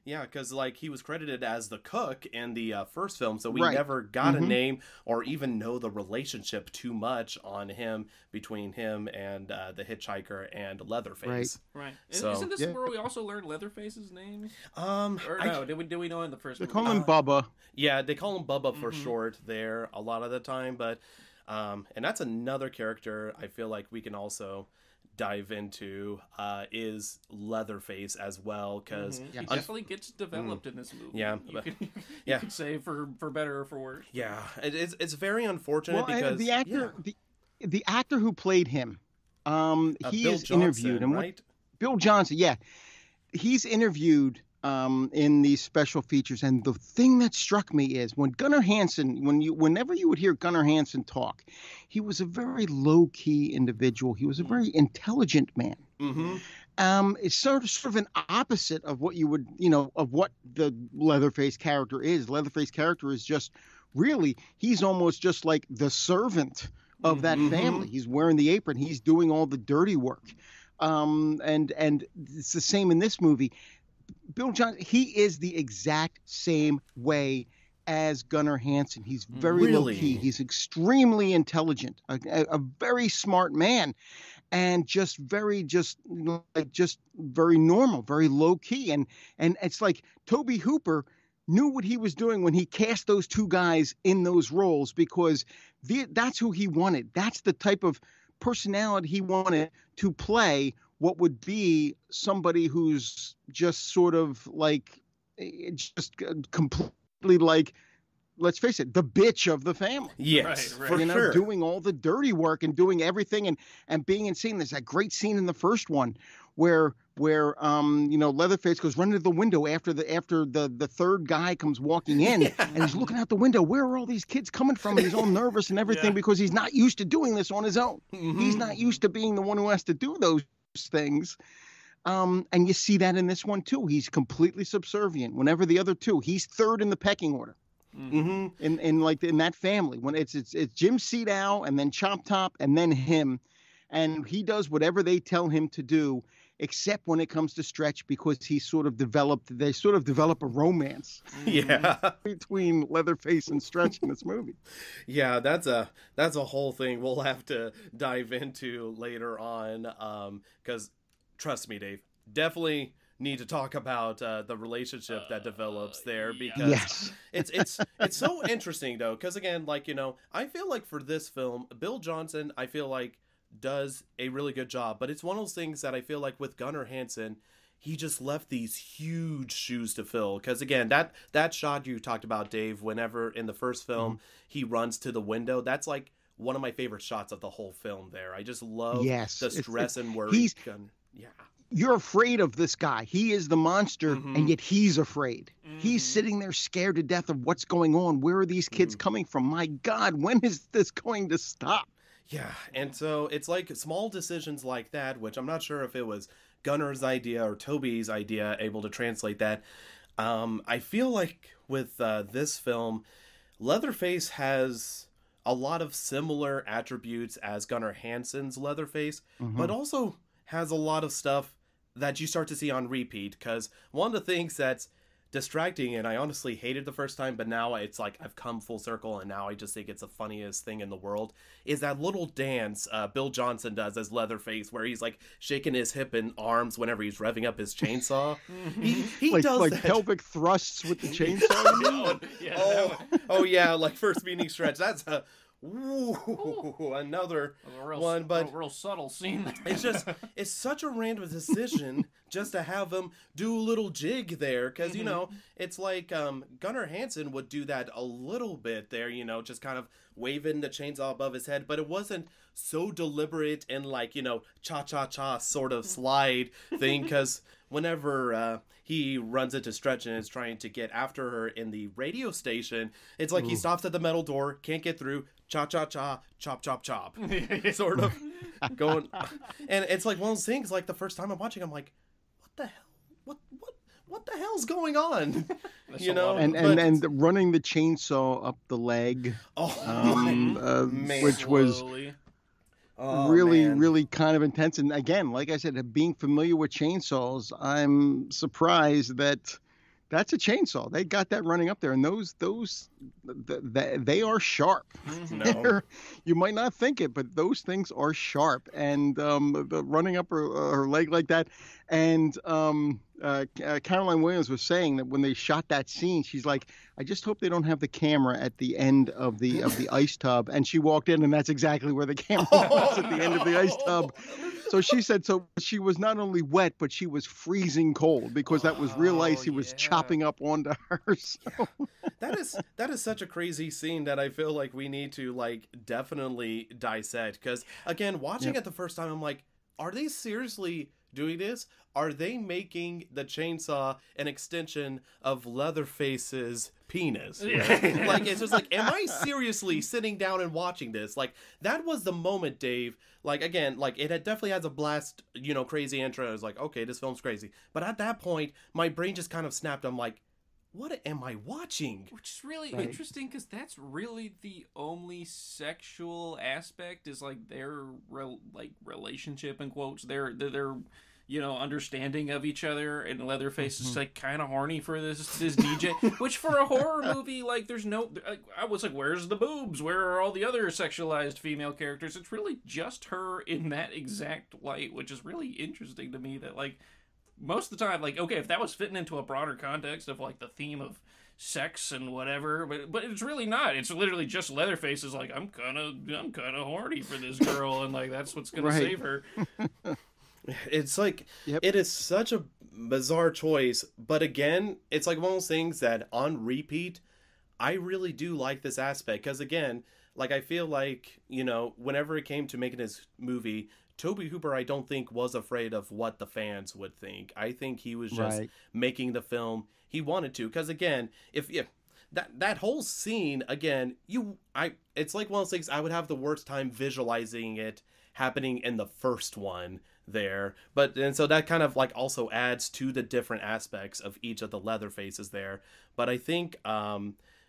Yeah, because, like, he was credited as the cook in the first film, so we Right. never got a name or even know the relationship too much on him, between him and the hitchhiker and Leatherface. Right. So- Isn't this Yeah. where we also learned Leatherface's name? Um, Or no, did we know in the first They movie? call him Bubba. Yeah, they call him Bubba for short there a lot of the time, but and that's another character I feel like we can also dive into is Leatherface as well, because He definitely gets developed in this movie. Yeah, You but- could, yeah. you could say for better or for worse. it's very unfortunate Well, because the actor, the actor who played him, he Bill is Johnson, interviewed, and right? Bill Johnson, he's interviewed in these special features, and the thing that struck me is when Gunnar Hansen, whenever you would hear Gunnar Hansen talk, he was a very low key individual. He was a very intelligent man. It's sort of an opposite of what you would, of what the Leatherface character is. Leatherface character is just really, he's almost just like the servant of that family. He's wearing the apron. He's doing all the dirty work. And it's the same in this movie. Bill Johnson, he is the exact same way as Gunnar Hansen. He's very low key. He's extremely intelligent, a very smart man, and just very normal, very low key. And it's like Tobe Hooper knew what he was doing when he cast those two guys in those roles, because that's who he wanted. That's the type of personality he wanted to play what would be somebody who's just sort of like, just completely like, let's face it, the bitch of the family. Yes, Right, for sure. Doing all the dirty work and doing everything and being insane. There's that great scene in the first one where Leatherface goes running to the window after the third guy comes walking in, and he's looking out the window. Where are all these kids coming from? And he's all nervous and everything because he's not used to doing this on his own. He's not used to being the one who has to do those things. And you see that in this one too. He's completely subservient. Whenever the other two, he's third in the pecking order. In that family, when it's Jim Senow and then Chop Top and then him, and he does whatever they tell him to do, except when it comes to Stretch, because they sort of develop a romance between Leatherface and Stretch in this movie. Yeah, that's a whole thing we'll have to dive into later on, because trust me, Dave, definitely need to talk about the relationship that develops there, because it's so interesting though, because again, like, I feel like for this film, Bill Johnson, I feel like does a really good job, but it's one of those things that I feel like with Gunnar Hansen, he just left these huge shoes to fill. Because again, that shot you talked about, Dave, whenever in the first film he runs to the window, that's like one of my favorite shots of the whole film there. I just love the stress and worry. You're afraid of this guy. He is the monster, and yet he's afraid. He's sitting there scared to death of what's going on. Where are these kids coming from? My God, when is this going to stop? Yeah, and so it's like small decisions like that, which I'm not sure if it was Gunner's idea or Toby's idea, able to translate that. I feel like with this film, Leatherface has a lot of similar attributes as Gunnar Hansen's Leatherface, but also has a lot of stuff that you start to see on repeat. Because one of the things that's distracting, and I honestly hated the first time, but now it's like I've come full circle and now I just think it's the funniest thing in the world, is that little dance Bill Johnson does as Leatherface, where he's like shaking his hip and arms whenever he's revving up his chainsaw. He like, does like that. Pelvic thrusts with the chainsaw. Oh yeah, like first meaning stretch. That's a another one, but a real subtle scene there. it's such a random decision just to have him do a little jig there, because you know, it's like Gunnar Hansen would do that a little bit there, you know, just kind of waving the chainsaw above his head, but it wasn't so deliberate and like, you know, cha-cha-cha sort of slide thing, because whenever he runs into Stretch and is trying to get after her in the radio station, it's like he stops at the metal door, can't get through, cha-cha-cha, chop-chop-chop, sort of going. And it's like one of those things, like the first time I'm watching, I'm like, what the hell? What the hell's going on? You know? And running the chainsaw up the leg, which was really kind of intense. And again, like I said, being familiar with chainsaws, I'm surprised that that's a chainsaw. They got that running up there, and those they are sharp. No. You might not think it, but those things are sharp. And the running up her leg like that, and Caroline Williams was saying that when they shot that scene, she's like, I just hope they don't have the camera at the end of the ice tub. And she walked in, and that's exactly where the camera was, at the end of the ice tub. So she said, so she was not only wet, but she was freezing cold, because that was real ice he was chopping up onto her. So. That is such a crazy scene that I feel like we need to like definitely dissect, because again, watching it the first time, I'm like, are they seriously doing this? Are they making the chainsaw an extension of Leatherface's penis? Like, it's just like, am I seriously sitting down and watching this? Like, that was the moment, Dave. Like, again, like, it definitely has a blast, you know, crazy intro. I was like, okay, this film's crazy. But at that point, my brain just kind of snapped. I'm like, what am I watching? Which is really Interesting, because that's really the only sexual aspect, is like their relationship in quotes. Their you know, understanding of each other, and Leatherface is like kind of horny for this DJ, which for a horror movie, like, there's no, I was like, where's the boobs? Where are all the other sexualized female characters? It's really just her in that exact light, which is really interesting to me, that like most of the time, like, okay, if that was fitting into a broader context of like the theme of sex and whatever, but it's really not. It's literally just Leatherface is like, I'm kind of horny for this girl, and like that's what's gonna save her. It's like, it is such a bizarre choice, but again, it's like one of those things that on repeat, I really do like this aspect, because again, like, I feel like, you know, whenever it came to making this movie, Tobe Hooper, I don't think was afraid of what the fans would think. I think he was just making the film he wanted to, because again, if that whole scene, again, it's like one of those things, I would have the worst time visualizing it happening in the first one there, and so that kind of like also adds to the different aspects of each of the Leatherfaces there. But I think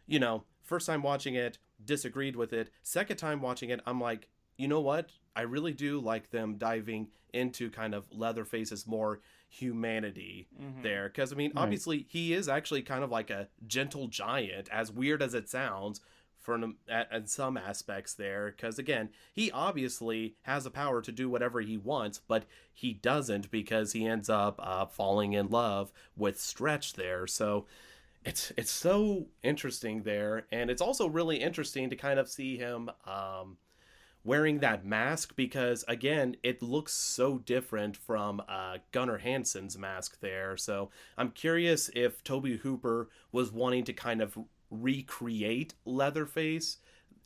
you know, first time watching it, disagreed with it. Second time watching it, I'm like, you know what, I really do like them diving into kind of Leatherface's more humanity there, because I mean, obviously he is actually kind of like a gentle giant, as weird as it sounds in some aspects there, because again, he obviously has the power to do whatever he wants, but he doesn't, because he ends up falling in love with Stretch there. So it's so interesting there, and it's also really interesting to kind of see him wearing that mask, because again, it looks so different from Gunnar Hansen's mask there. So I'm curious if Tobe Hooper was wanting to kind of recreate Leatherface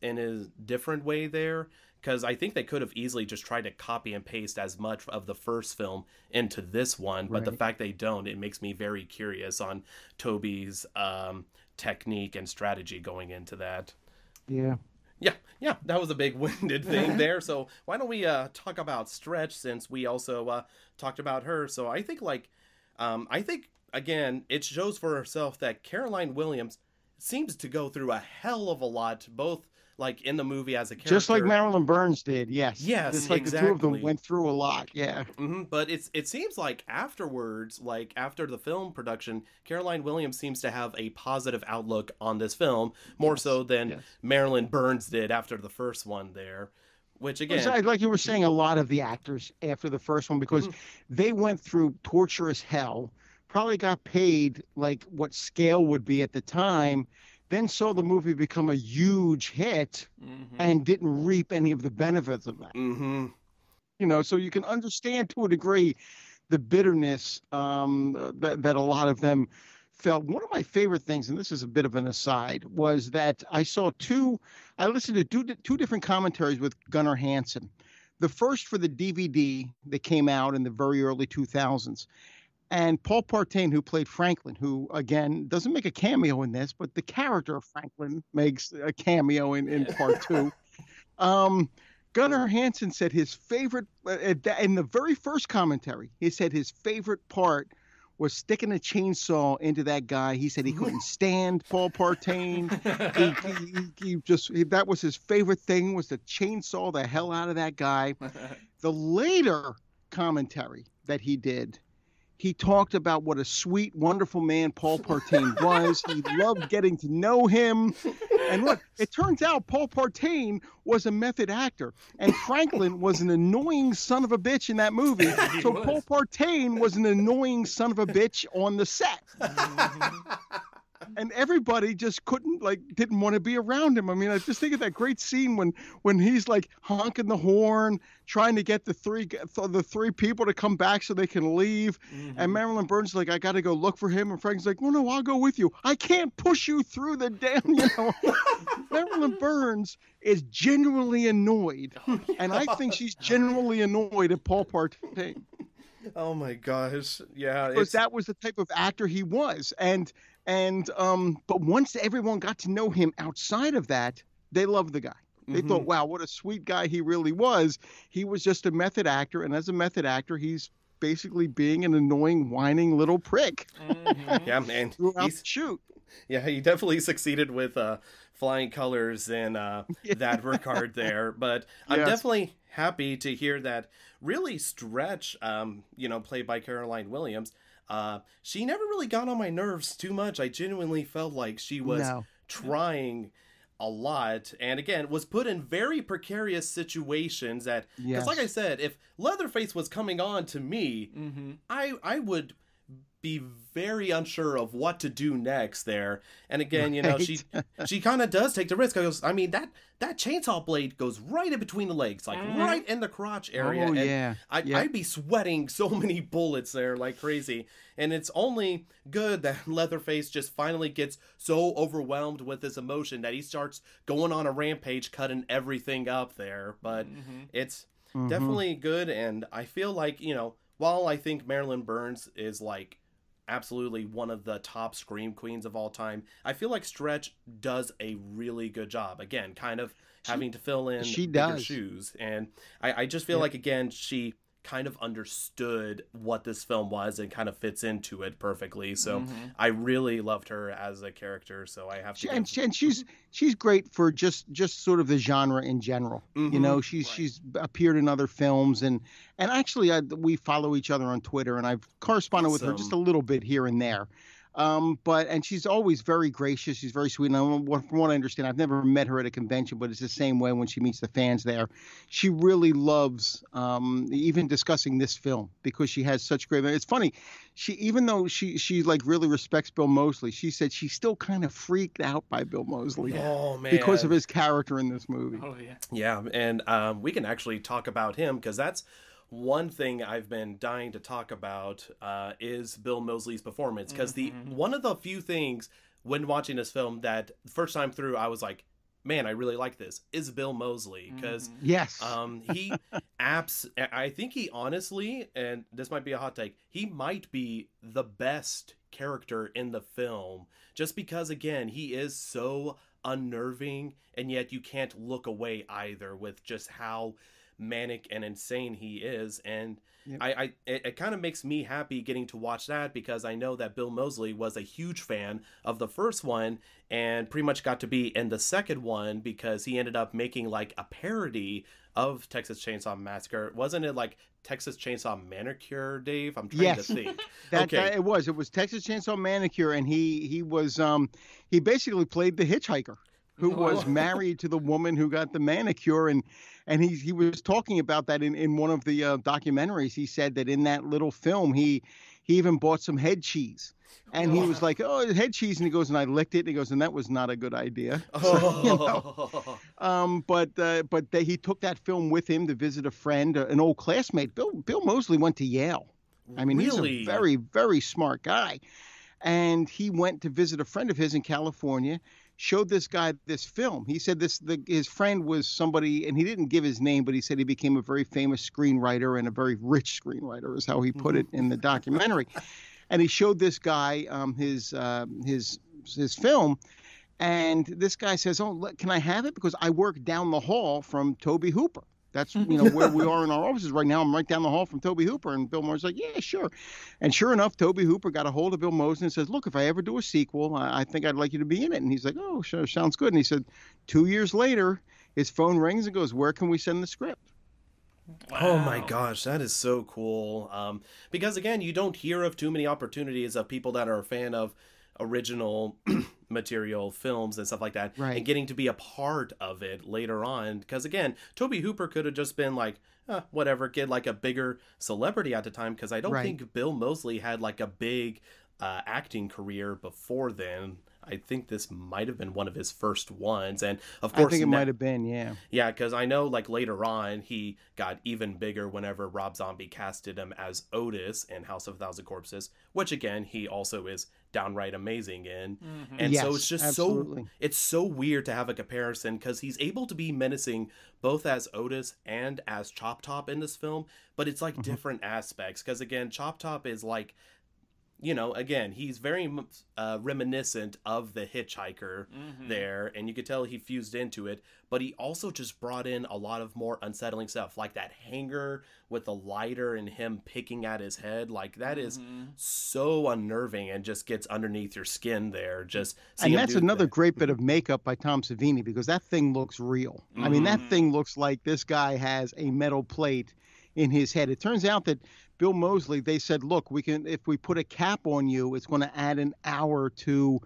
in a different way there, because I think they could have easily just tried to copy and paste as much of the first film into this one, but the fact they don't, it makes me very curious on Toby's technique and strategy going into that. Yeah, that was a big winded thing there. So why don't we talk about Stretch, since we also talked about her. So I think again, it shows for herself that Caroline Williams seems to go through a hell of a lot, both like in the movie as a character, just like Marilyn Burns did. Yes, just like exactly. The two of them went through a lot. Yeah. But it seems like afterwards, like after the film production, Caroline Williams seems to have a positive outlook on this film, more so than Marilyn Burns did after the first one there. Which again, like you were saying, a lot of the actors after the first one, because they went through torturous hell, probably got paid like what scale would be at the time, then saw the movie become a huge hit and didn't reap any of the benefits of that. You know, so you can understand to a degree the bitterness that a lot of them felt. One of my favorite things, and this is a bit of an aside, was that I listened to two different commentaries with Gunnar Hansen. The first for the DVD that came out in the very early 2000s. And Paul Partain, who played Franklin, who, again, doesn't make a cameo in this, but the character of Franklin makes a cameo in part two. Gunnar Hansen said his favorite, in the very first commentary, he said his favorite part was sticking a chainsaw into that guy. He said he couldn't stand Paul Partain. That was his favorite thing, was to chainsaw the hell out of that guy. The later commentary that he did, he talked about what a sweet, wonderful man Paul Partain was. He loved getting to know him. And look, it turns out Paul Partain was a method actor, and Franklin was an annoying son of a bitch in that movie. So Paul Partain was an annoying son of a bitch on the set. And everybody just didn't want to be around him. I mean, I just think of that great scene when he's like honking the horn, trying to get the three people to come back so they can leave. And Marilyn Burns is like, I got to go look for him. And Frank's like, well, no, I'll go with you. I can't push you through the damn, Marilyn Burns is genuinely annoyed. And I think she's genuinely annoyed at Paul Partain. Oh my gosh. Yeah. Because that was the type of actor he was. But once everyone got to know him outside of that, they loved the guy. They thought, wow, what a sweet guy he really was. He was just a method actor, and as a method actor, he's basically being an annoying, whining little prick. Yeah, man. Throughout the shoot. Yeah, he definitely succeeded with flying colors in that regard there. But I'm definitely happy to hear that really Stretch, played by Caroline Williams, she never really got on my nerves too much. I genuinely felt like she was trying a lot, and again was put in very precarious situations that, because like I said, if Leatherface was coming on to me, I would be very unsure of what to do next there. And again, she kind of does take the risk. I mean, that chainsaw blade goes right in between the legs, like right in the crotch area. Oh, and I'd be sweating so many bullets there like crazy. And it's only good that Leatherface just finally gets so overwhelmed with his emotion that he starts going on a rampage, cutting everything up there. But it's definitely good. And I feel like, while I think Marilyn Burns is like absolutely one of the top scream queens of all time, I feel like Stretch does a really good job. Again, kind of having to fill in bigger shoes. And I just feel like, again, she kind of understood what this film was and kind of fits into it perfectly. So I really loved her as a character. So I have to. And she's great for just sort of the genre in general. She's appeared in other films, and actually we follow each other on Twitter, and I've corresponded with her just a little bit here and there. And she's always very gracious. She's very sweet. And from what I understand, I've never met her at a convention, but it's the same way when she meets the fans there. She really loves even discussing this film because she has such great. It's funny. Even though she like really respects Bill Moseley, she said she's still kind of freaked out by Bill Moseley. Oh man, because of his character in this movie. Oh yeah. Yeah, and we can actually talk about him because that's one thing I've been dying to talk about is Bill Moseley's performance, because one of the few things when watching this film that first time through I was like, man, I really like this, is Bill Moseley, because yes, I think he honestly, and this might be a hot take, he might be the best character in the film, just because again he is so unnerving, and yet you can't look away either with just how manic and insane he is. And yep. It kind of makes me happy getting to watch that, because I know that Bill Moseley was a huge fan of the first one and pretty much got to be in the second one because he ended up making like a parody of Texas Chainsaw Massacre. Wasn't it like Texas Chainsaw Manicure, Dave? I'm trying to think. It was Texas Chainsaw Manicure, and he was he basically played the hitchhiker who was married to the woman who got the manicure, and he was talking about that in one of the documentaries. He said that in that little film he even bought some head cheese, and he was like, "Oh, head cheese," and he goes, "And I licked it," and he goes, "And that was not a good idea." So, you know. But he took that film with him to visit a friend, an old classmate. Bill Moseley went to Yale. I mean, really? He's a very, very smart guy, and he went to visit a friend of his in California. Showed this guy this film. He said his friend was somebody, and he didn't give his name, but he said he became a very famous screenwriter and a very rich screenwriter, is how he put it in the documentary. And he showed this guy his film, and this guy says, "Oh, can I have it? Because I work down the hall from Tobe Hooper." That's where we are in our offices right now. I'm right down the hall from Tobe Hooper. And Bill Moseley's like, "Yeah, sure." And sure enough, Tobe Hooper got a hold of Bill Moseley and says, "Look, if I ever do a sequel, I think I'd like you to be in it." And he's like, "Oh, sure, sounds good." And he said 2 years later, his phone rings and goes, "Where can we send the script?" Wow. Oh my gosh, that is so cool. Because again, you don't hear of too many opportunities of people that are a fan of original material films and stuff like that, right, and getting to be a part of it later on. Because again, Tobe Hooper could have just been like, whatever, get like a bigger celebrity at the time, because I don't think Bill Moseley had like a big acting career before then. I think this might have been one of his first ones, and of course, I think it might have been, yeah, because I know like later on he got even bigger whenever Rob Zombie casted him as Otis in House of a Thousand Corpses, which again he also is downright amazing in. And so it's just it's so weird to have a comparison, because he's able to be menacing both as Otis and as Chop Top in this film, but it's like different aspects, because again, Chop Top is like, again, he's very reminiscent of the hitchhiker there, and you could tell he fused into it, but he also just brought in a lot of more unsettling stuff, like that hanger with the lighter and him picking at his head. Like, that is so unnerving and just gets underneath your skin there. And that's another great bit of makeup by Tom Savini, because that thing looks real. I mean, that thing looks like this guy has a metal plate in his head. It turns out that Bill Moseley, they said, "Look, if we put a cap on you, it's going to add an hour to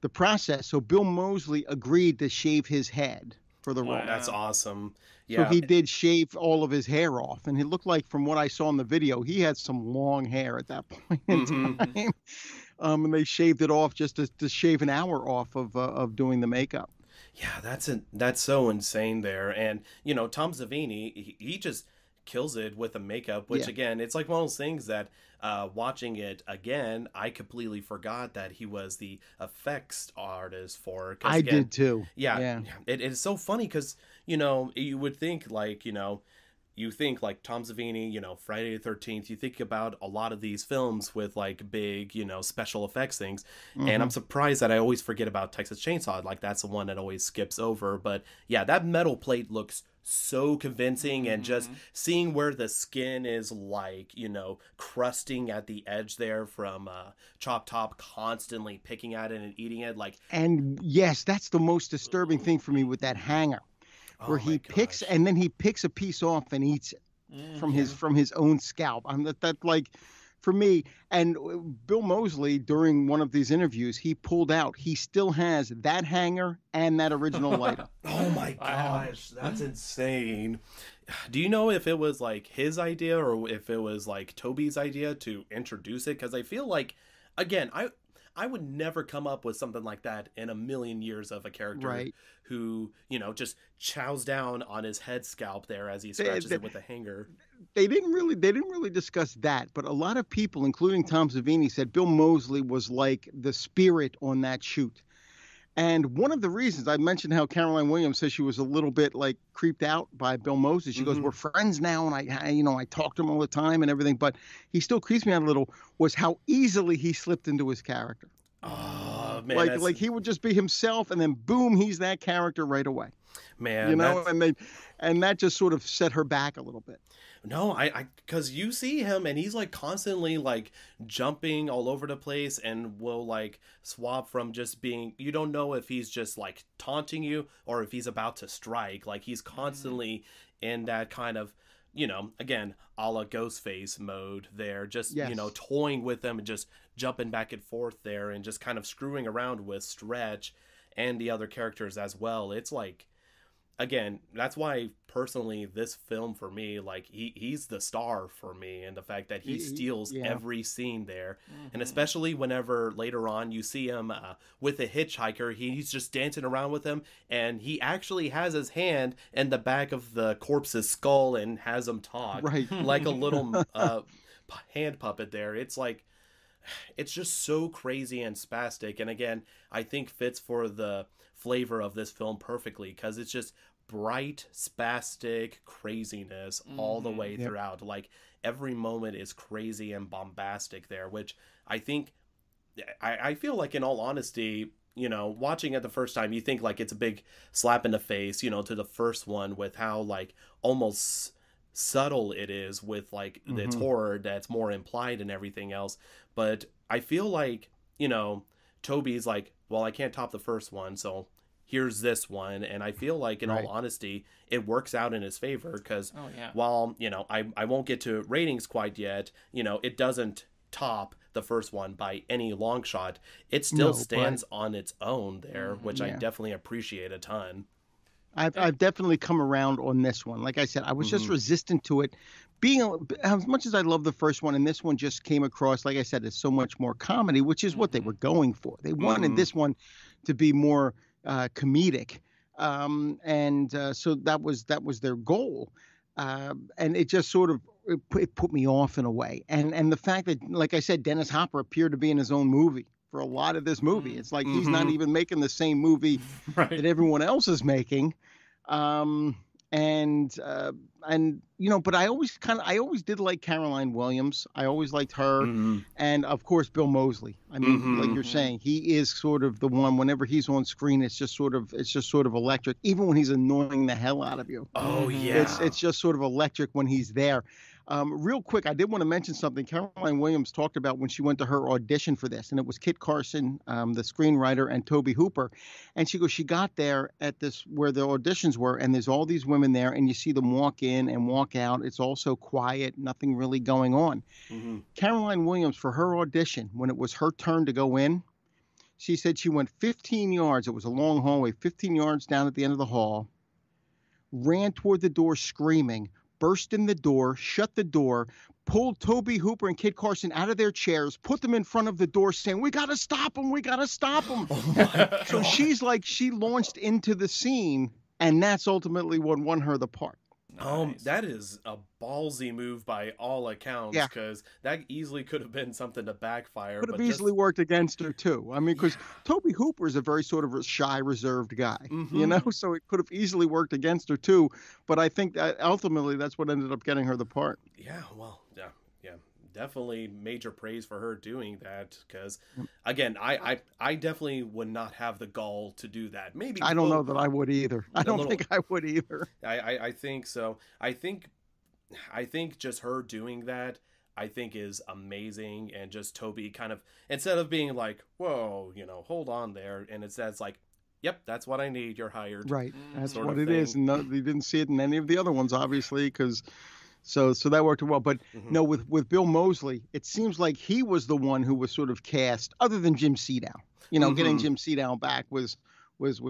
the process." So Bill Moseley agreed to shave his head for the role. That's awesome. Yeah. So he did shave all of his hair off, and it looked like, from what I saw in the video, he had some long hair at that point in time. And they shaved it off just to shave an hour off of doing the makeup. Yeah, that's so insane there. And Tom Savini, he just kills it with the makeup, which again, it's like one of those things that watching it again, I completely forgot that he was the effects artist for. I did too. Yeah. It is so funny because you would think like you think like Tom Savini, Friday the 13th, you think about a lot of these films with like big, special effects things. And I'm surprised that I always forget about Texas Chainsaw. Like, that's the one that always skips over. But yeah, that metal plate looks so convincing, and just seeing where the skin is like, crusting at the edge there from Chop Top constantly picking at it and eating it. Like, and yes, that's the most disturbing thing for me with that hanger. Where he picks, and then he picks a piece off and eats it from his own scalp. for me. And Bill Moseley, during one of these interviews, he pulled out, he still has that hanger and that original lighter. Oh my gosh, that's insane. Do you know if it was like his idea or if it was like Toby's idea to introduce it? Because I feel like, again, I would never come up with something like that in a million years of a character who, you know, just chows down on his head scalp there as he scratches it with a hanger. They didn't really discuss that, but a lot of people, including Tom Savini, said Bill Moseley was like the spirit on that shoot. And one of the reasons I mentioned how Caroline Williams says she was a little bit like creeped out by Bill Moseley. She goes, "We're friends now, and I talk to him all the time and everything, but he still creeps me out a little." Was how easily he slipped into his character. Oh man, like he would just be himself, and then boom, he's that character right away. Man, you know, and that just sort of set her back a little bit. No, because you see him and he's like constantly like jumping all over the place and will like swap from just being, you don't know if he's just like taunting you or if he's about to strike. Like he's constantly in that kind of, you know, again, a la Ghostface mode there, just, you know, toying with them and just jumping back and forth there and just kind of screwing around with Stretch and the other characters as well. It's like, again, that's why personally this film for me, like he's the star for me, and the fact that he steals every scene there. And especially whenever later on you see him with a hitchhiker, he's just dancing around with him, and he actually has his hand in the back of the corpse's skull and has him talk like a little hand puppet there. It's like, it's just so crazy and spastic, and again, I think fits for the flavor of this film perfectly, because it's just bright spastic craziness all the way throughout. Like every moment is crazy and bombastic there, which I think I feel like, in all honesty, you know, watching it the first time, you think like it's a big slap in the face, you know, to the first one, with how like almost subtle it is with like its horror that's more implied and everything else. But I feel like, you know, Toby's like, well, I can't top the first one, so here's this one. And I feel like, in all honesty, it works out in his favor, because while, you know, I won't get to ratings quite yet, you know, it doesn't top the first one by any long shot. It still stands on its own there, which I definitely appreciate a ton. I've definitely come around on this one. Like I said, I was just resistant to it. Being as much as I love the first one, and this one just came across, like I said, as so much more comedy, which is what they were going for. They wanted this one to be more comedic, so that was their goal, and it just sort of it put me off in a way. And the fact that, like I said, Dennis Hopper appeared to be in his own movie for a lot of this movie. It's like he's not even making the same movie that everyone else is making. And you know, but I always did like Caroline Williams. I always liked her, and of course Bill Moseley. I mean, like you're saying, he is sort of the one. Whenever he's on screen, it's just sort of electric. Even when he's annoying the hell out of you. Oh yeah, it's just sort of electric when he's there. Real quick, I did want to mention something Caroline Williams talked about when she went to her audition for this, and it was Kit Carson, the screenwriter, and Tobe Hooper. And she goes, she got there at this where the auditions were, and there's all these women there, and you see them walk in and walk out. It's all so quiet, nothing really going on. Caroline Williams, for her audition, when it was her turn to go in, she said she went 15 yards. It was a long hallway, 15 yards down at the end of the hall, ran toward the door screaming, burst in the door, shut the door, pulled Tobe Hooper and Kit Carson out of their chairs, put them in front of the door saying, "We got to stop him. We got to stop him." Oh so she's like, she launched into the scene, and that's ultimately what won her the part. Nice. That is a ballsy move by all accounts, because that easily could have been something to backfire. Could have easily worked against her too. I mean, because Tobe Hooper is a very sort of shy, reserved guy, you know, so it could have easily worked against her too. But I think that ultimately that's what ended up getting her the part. Yeah, well, yeah. Definitely major praise for her doing that, because again, I definitely would not have the gall to do that. Maybe I don't know that I would either. I don't think I would either. I think so. I think just her doing that, I think, is amazing. And just Toby kind of, instead of being like, "Whoa, you know, hold on there," and it says like, "Yep, that's what I need. You're hired." Right. That's what it is. And you didn't see it in any of the other ones, obviously, because So that worked well. But no, with Bill Moseley, it seems like he was the one who was sort of cast, other than Jim Sedow. Getting Jim Sedow back was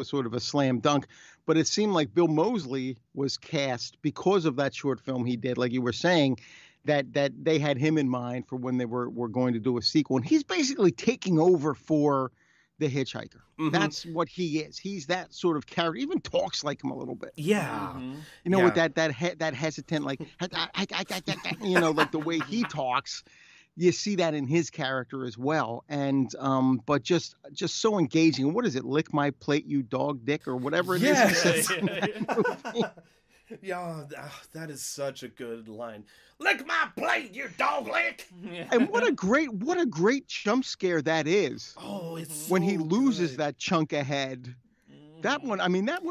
sort of a slam dunk. But it seemed like Bill Moseley was cast because of that short film he did, like you were saying, that they had him in mind for when they were going to do a sequel. And he's basically taking over for the hitchhiker. That's what he is. He's that sort of character. Even talks like him a little bit. Yeah. With that hesitant, like, like the way he talks. You see that in his character as well, and but just so engaging. What is it? Lick my plate, you dog dick, or whatever it is. Yeah, that is such a good line. Lick my plate, you dog lick. And what a great jump scare that is. Oh, it's when so he loses good. that chunk of head. That one,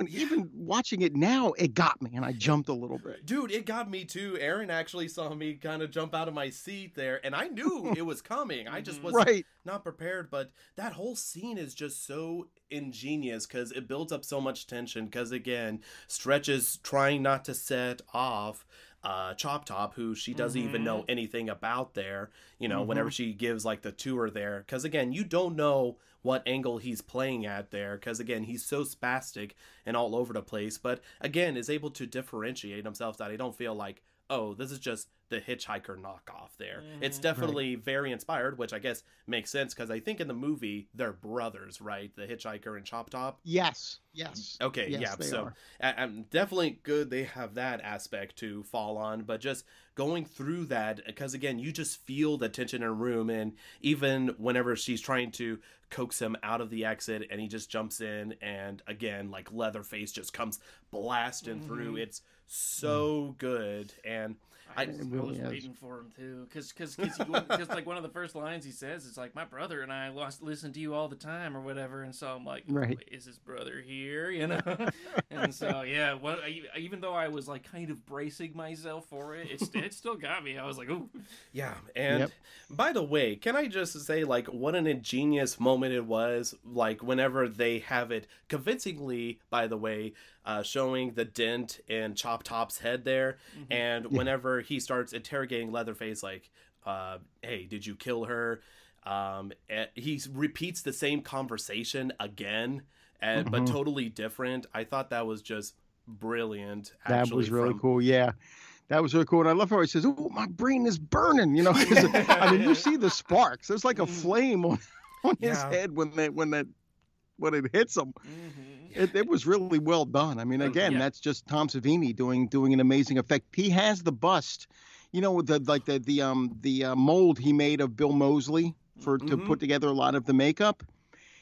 even watching it now, it got me, and I jumped a little bit. Dude, it got me too. Aaron actually saw me kind of jump out of my seat there, and I knew it was coming. I just was not prepared, but that whole scene is just so ingenious because it builds up so much tension because, again, Stretch is trying not to set off Chop Top, who she doesn't even know anything about there, whenever she gives like the tour there. Because, again, you don't know what angle he's playing at there, because again, he's so spastic and all over the place, but again is able to differentiate himself that I don't feel like, oh, this is just the hitchhiker knockoff there. It's definitely very inspired, which I guess makes sense because I think in the movie they're brothers, right? The hitchhiker and Chop Top. Yes. Okay, yes, yeah. So I'm definitely good they have that aspect to fall on, but just going through that, because again, you just feel the tension in a room, and even whenever she's trying to coax him out of the exit and he just jumps in, and again, like Leatherface just comes blasting through. It's so good, and I was waiting for him too, because like one of the first lines he says is like, my brother and I listen to you all the time or whatever, and so I'm like, wait, is his brother here, and so yeah, even though I was like kind of bracing myself for it, it still got me. I was like, ooh, yeah. And by the way, can I just say, like, what an ingenious moment it was, like whenever they have it convincingly, by the way, showing the dent in Chop Top's head there, and whenever he starts interrogating Leatherface, like, hey, did you kill her? He repeats the same conversation again, but totally different. I thought that was just brilliant. Actually, that was really cool. Yeah. That was really cool. And I love how he says, oh, my brain is burning, 'cause, I mean, you see the sparks. There's like a flame on his head when it hits him. It was really well done. I mean, again, that's just Tom Savini doing an amazing effect. He has the bust, with the mold he made of Bill Moseley to put together a lot of the makeup.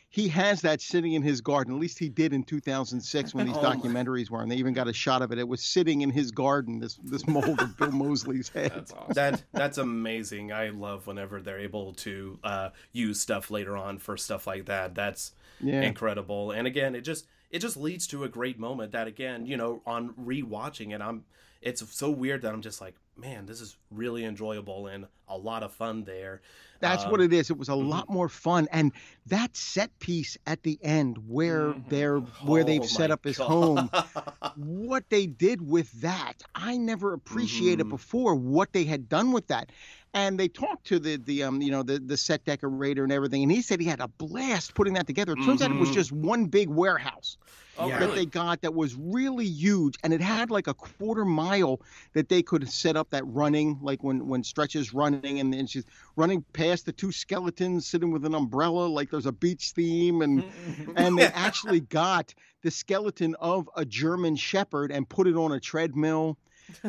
He has that sitting in his garden. At least he did in 2006 when these documentaries were, and they even got a shot of it. It was sitting in his garden, this mold of Bill Moseley's head. That's awesome. That's amazing. I love whenever they're able to use stuff later on for stuff like that. That's incredible. And again, it just leads to a great moment that, again, on rewatching it, it's so weird that I'm just like, man, this is really enjoyable and a lot of fun there. That's what it is. It was a lot more fun, and that set piece at the end where they've set up his home, what they did with that, I never appreciated before what they had done with that. And they talked to the set decorator and everything, and he said he had a blast putting that together. It turns out it was just one big warehouse that they got that was really huge, and it had like a quarter mile that they could set up that running, like when Stretch is running and then she's running past the two skeletons sitting with an umbrella, like there's a beach theme, and they actually got the skeleton of a German Shepherd and put it on a treadmill.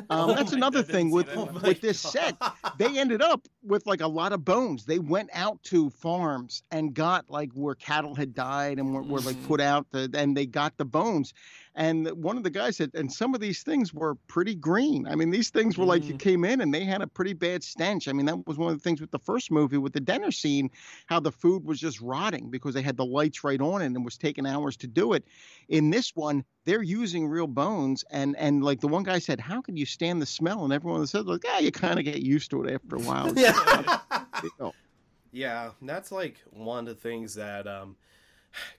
That's another thing with this set. They ended up with like a lot of bones. They went out to farms and got like where cattle had died and were like put out, and they got the bones. And one of the guys said, and some of these things were pretty green. I mean, these things were like you came in and they had a pretty bad stench. I mean, that was one of the things with the first movie with the dinner scene, how the food was just rotting because they had the lights right on it and it was taking hours to do it. In this one, they're using real bones, and like the one guy said, how can you stand the smell? And everyone said, like, you kind of get used to it after a while. Yeah, that's like one of the things that,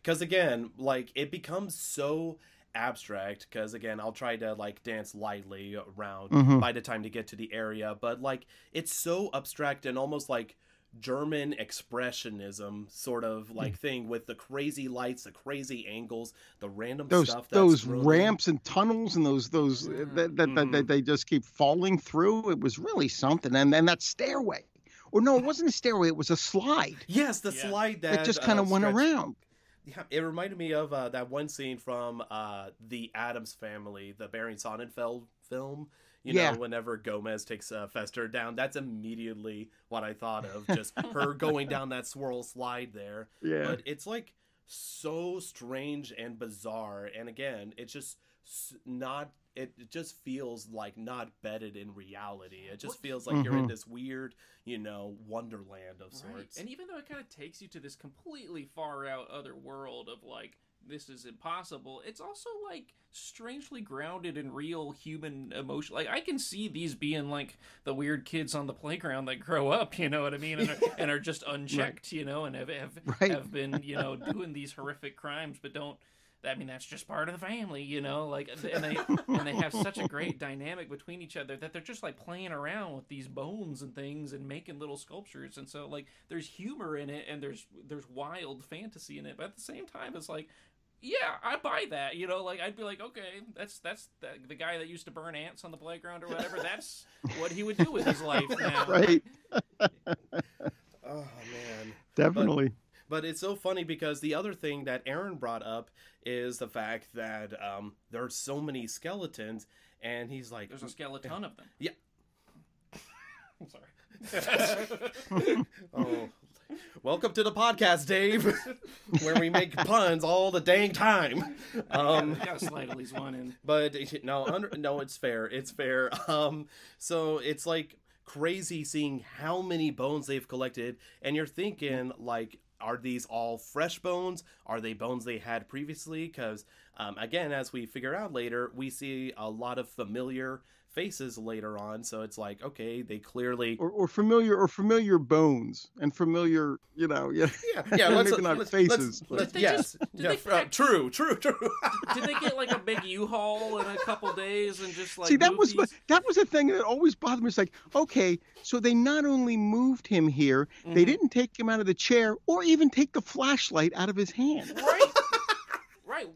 because again, like it becomes so abstract because again I'll try to like dance lightly around by the time to get to the area, but like it's so abstract and almost like German expressionism sort of like thing with the crazy lights, the crazy angles, the random stuff. Those ramps and tunnels and those that they just keep falling through. It was really something. And then that stairway. Or no, it wasn't a stairway. It was a slide. Yes, the slide that just kind of went around. Yeah, it reminded me of that one scene from the Addams Family, the Barry Sonnenfeld film. You know, whenever Gomez takes Fester down, that's immediately what I thought of. Just her going down that swirl slide there. Yeah. But it's like so strange and bizarre. And again, it's just not, it just feels like not bedded in reality. It just feels like you're in this weird, you know, wonderland of sorts. And even though it kind of takes you to this completely far out other world of like, this is impossible, it's also like strangely grounded in real human emotion. Like I can see these being like the weird kids on the playground that grow up, you know what I mean, and are just unchecked, you know, and have been, you know, doing these horrific crimes, but don't. I mean, that's just part of the family, you know, like, and they have such a great dynamic between each other that they're just like playing around with these bones and things and making little sculptures. And so like there's humor in it and there's wild fantasy in it, but at the same time it's like, yeah, I buy that, you know, like I'd be like, okay, that's the guy that used to burn ants on the playground or whatever. That's what he would do with his life now. Right. Oh man, definitely. But it's so funny because the other thing that Aaron brought up is the fact that there are so many skeletons, and he's like, there's a skeleton of them. Yeah. I'm sorry. Oh. Welcome to the podcast, Dave, where we make puns all the dang time. Gotta slide at least one in. But no, it's fair. It's fair. So it's like crazy seeing how many bones they've collected, and you're thinking like, are these all fresh bones? Are they bones they had previously? Because again, as we figure out later, we see a lot of familiar faces later on, so it's like, okay, they clearly or familiar bones and familiar, you know, maybe not faces. True. Did they get like a big U-Haul in a couple days and just like? See, that was the thing that always bothered me. It's like, okay, so they not only moved him here, they didn't take him out of the chair or even take the flashlight out of his hand. Right,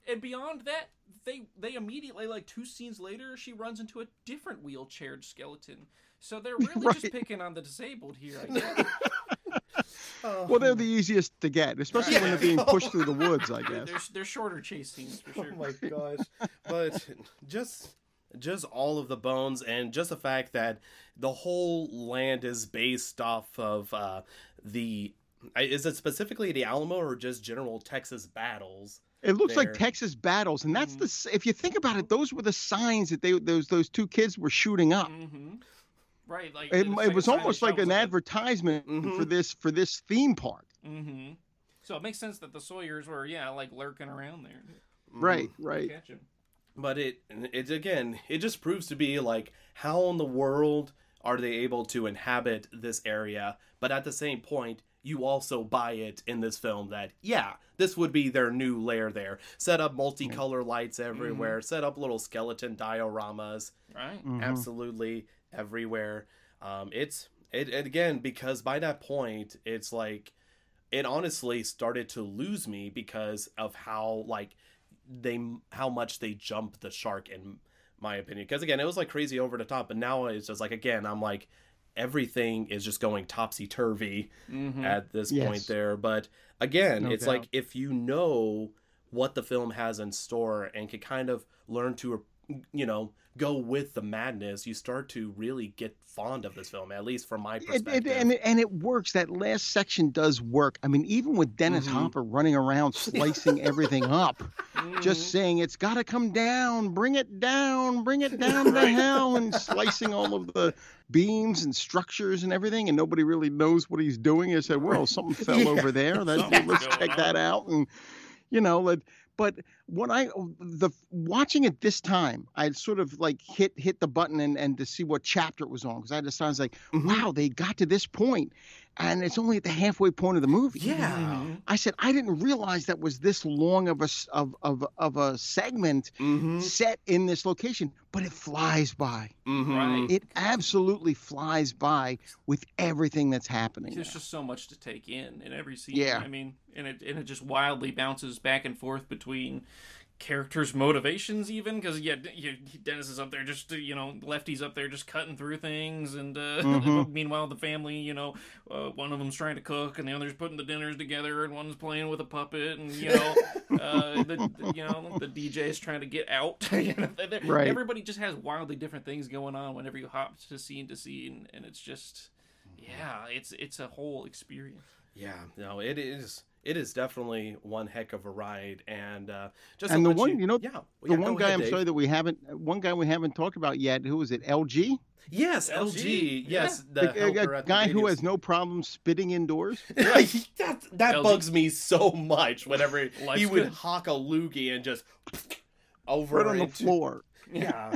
and beyond that. They immediately, like 2 scenes later, she runs into a different wheelchaired skeleton. So they're really just picking on the disabled here, I guess. Well, they're the easiest to get, especially when they're being pushed through the woods, I guess. They're shorter chase scenes, for sure. Oh my gosh. But just all of the bones and just the fact that the whole land is based off of is it specifically the Alamo or just general Texas battles? It looks like Texas battles, and that's if you think about it, those were the signs that those 2 kids were shooting up. Right, like it was almost like an advertisement for this theme park. So it makes sense that the Sawyers were like lurking around there. Right. Catch him. But it just proves to be like, how in the world are they able to inhabit this area? But at the same point, you also buy it in this film that, this would be their new lair there. Set up multicolor lights everywhere. Set up little skeleton dioramas. Right. Absolutely everywhere. It again, because by that point, it's like, it honestly started to lose me because of how much they jump the shark, in my opinion. Because again, it was like crazy over the top. But now it's just like, again, I'm like, everything is just going topsy-turvy at this point there. But again, it's like, if you know what the film has in store and can kind of learn to, you know, go with the madness, you start to really get fond of this film, at least from my perspective. And it works. That last section does work. I mean, even with Dennis Hopper running around slicing everything up, just saying, it's got to come down, bring it down to hell, and slicing all of the beams and structures and everything, and nobody really knows what he's doing. He said, well, something fell over there. Let's check that out. And, you know, but When watching it this time, I sort of like hit the button and to see what chapter it was on, because I just, I was like, wow, they got to this point, and it's only at the halfway point of the movie. Yeah. I said, I didn't realize that was this long of a segment set in this location, but it flies by. Right. It absolutely flies by with everything that's happening. There's just so much to take in every scene. Yeah. I mean, and it just wildly bounces back and forth between characters' motivations, even, because Dennis is up there just Lefty's up there just cutting through things, and meanwhile the family, one of them's trying to cook and the other's putting the dinners together, and one's playing with a puppet, and the DJ's trying to get out. Right. Everybody just has wildly different things going on whenever you hop to scene, and it's just it's a whole experience. Yeah, no, it is. It is definitely one heck of a ride, and the one guy Dave. I'm sorry that we haven't talked about yet. Who was it? LG. Yes, LG. Yes, a guy who has no problem spitting indoors. that bugs me so much. Whenever he would hawk a loogie and just over right on the floor. Yeah,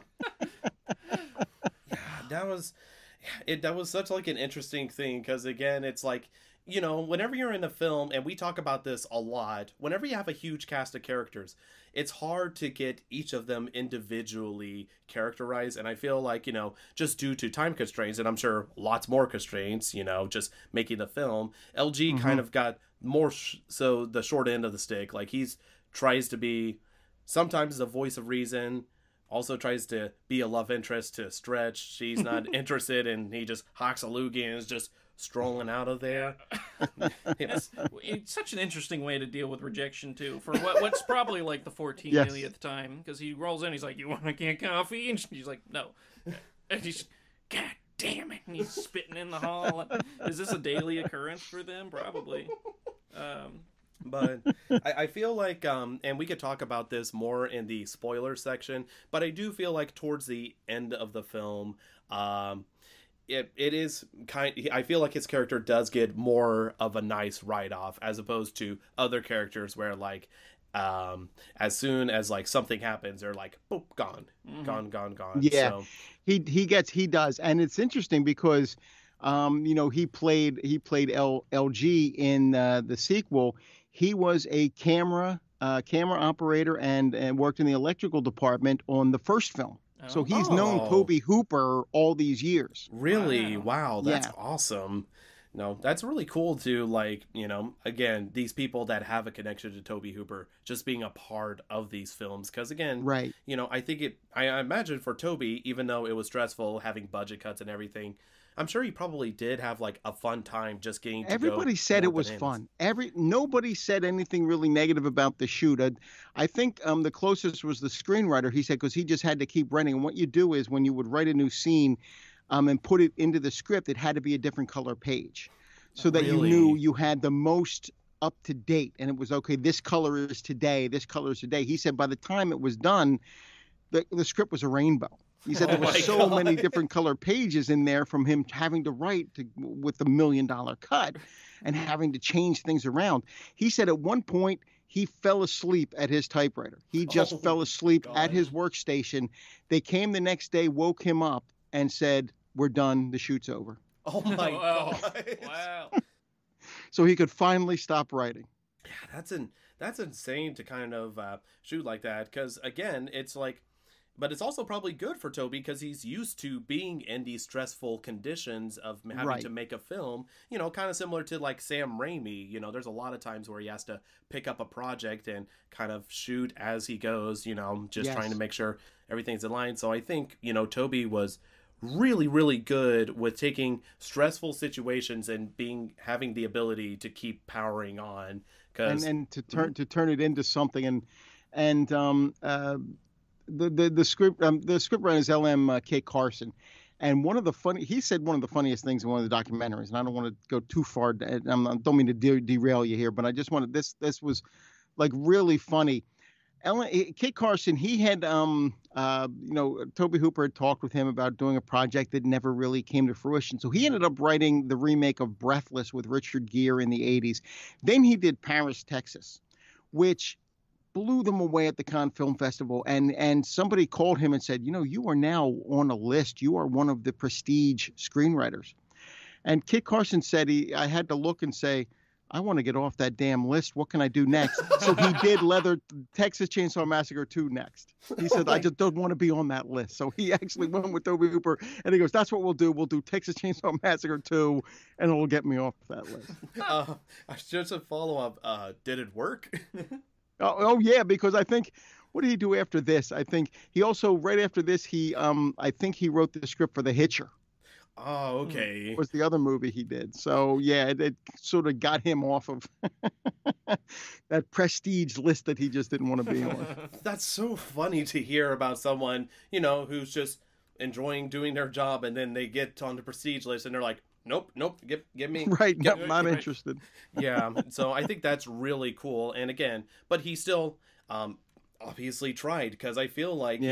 that was such like an interesting thing, because again, it's like, whenever you're in a film, and we talk about this a lot, whenever you have a huge cast of characters, it's hard to get each of them individually characterized. And I feel like, just due to time constraints, and I'm sure lots more constraints, just making the film, LG kind of got more so the short end of the stick. Like, he's tries to be sometimes the voice of reason, also tries to be a love interest to Stretch. She's not interested, and he just hawks a loogie and is just strolling out of there. It's such an interesting way to deal with rejection too, for what's probably like the 14 millionth time, because he rolls in, he's like, "You want a can of coffee?" And she's like, "No," and he's, "God damn it," and he's spitting in the hall. Is this a daily occurrence for them? Probably. But I feel like, and we could talk about this more in the spoiler section, but I do feel like towards the end of the film, it is I feel like his character does get more of a nice write-off, as opposed to other characters where, like, as soon as like something happens, they're like, boop, gone. Yeah, so, he does. And it's interesting because he played LG in the sequel. He was a camera operator and worked in the electrical department on the first film. So he's known Tobe Hooper all these years. Really? Wow, that's awesome. No, that's really cool to, like, again, these people that have a connection to Tobe Hooper just being a part of these films. Because, again, right. I think I imagine for Tobe, even though it was stressful having budget cuts and everything, I'm sure he probably did have like a fun time just getting to Everybody said it was fun. Nobody said anything really negative about the shoot. I think the closest was the screenwriter. He said, because he just had to keep writing. And what you do is when you would write a new scene and put it into the script, it had to be a different color page so that you knew you had the most up to date. And it was, okay, this color is today, this color is today. He said by the time it was done, the script was a rainbow. He said there were so many different color pages in there from him having to write with the $1 million cut and having to change things around. He said at one point he fell asleep at his typewriter. He just fell asleep at his workstation. They came the next day, woke him up, and said, "We're done. The shoot's over." Oh my God! Wow. So he could finally stop writing. Yeah, that's insane to kind of shoot like that. Because again, it's like. But it's also probably good for Tobe because he's used to being in these stressful conditions of having to make a film, kind of similar to like Sam Raimi. There's a lot of times where he has to pick up a project and kind of shoot as he goes, just trying to make sure everything's in line. So I think, Tobe was really, really good with taking stressful situations and having the ability to keep powering on. And to turn it into something. The scriptwriter is L.M. Kit Carson, and he said one of the funniest things in one of the documentaries, and I don't want to go too far. I don't mean to derail you here, but I just wanted this was like really funny. Kit Carson, he had Tobe Hooper had talked with him about doing a project that never really came to fruition, so he ended up writing the remake of Breathless with Richard Gere in the 80s. Then he did Paris, Texas, which blew them away at the Cannes Film Festival. And somebody called him and said, you are now on a list. You are one of the prestige screenwriters. And Kit Carson said, I had to look and say, I want to get off that damn list. What can I do next? So he did Texas Chainsaw Massacre 2 next. He said, I just don't want to be on that list. So he actually went with Tobe Hooper, and he goes, that's what we'll do. We'll do Texas Chainsaw Massacre 2, and it'll get me off that list. Just a follow-up. Did it work? Oh, yeah, because I think, what did he do after this? I think he also, right after this, I think he wrote the script for The Hitcher. Oh, okay. Was the other movie he did. So, yeah, it sort of got him off of that prestige list that he just didn't want to be on. That's so funny to hear about someone, who's just enjoying doing their job, and then they get on the prestige list and they're like, nope, give me. Right, not interested. Yeah, so I think that's really cool. And again, but he still obviously tried, because I feel like,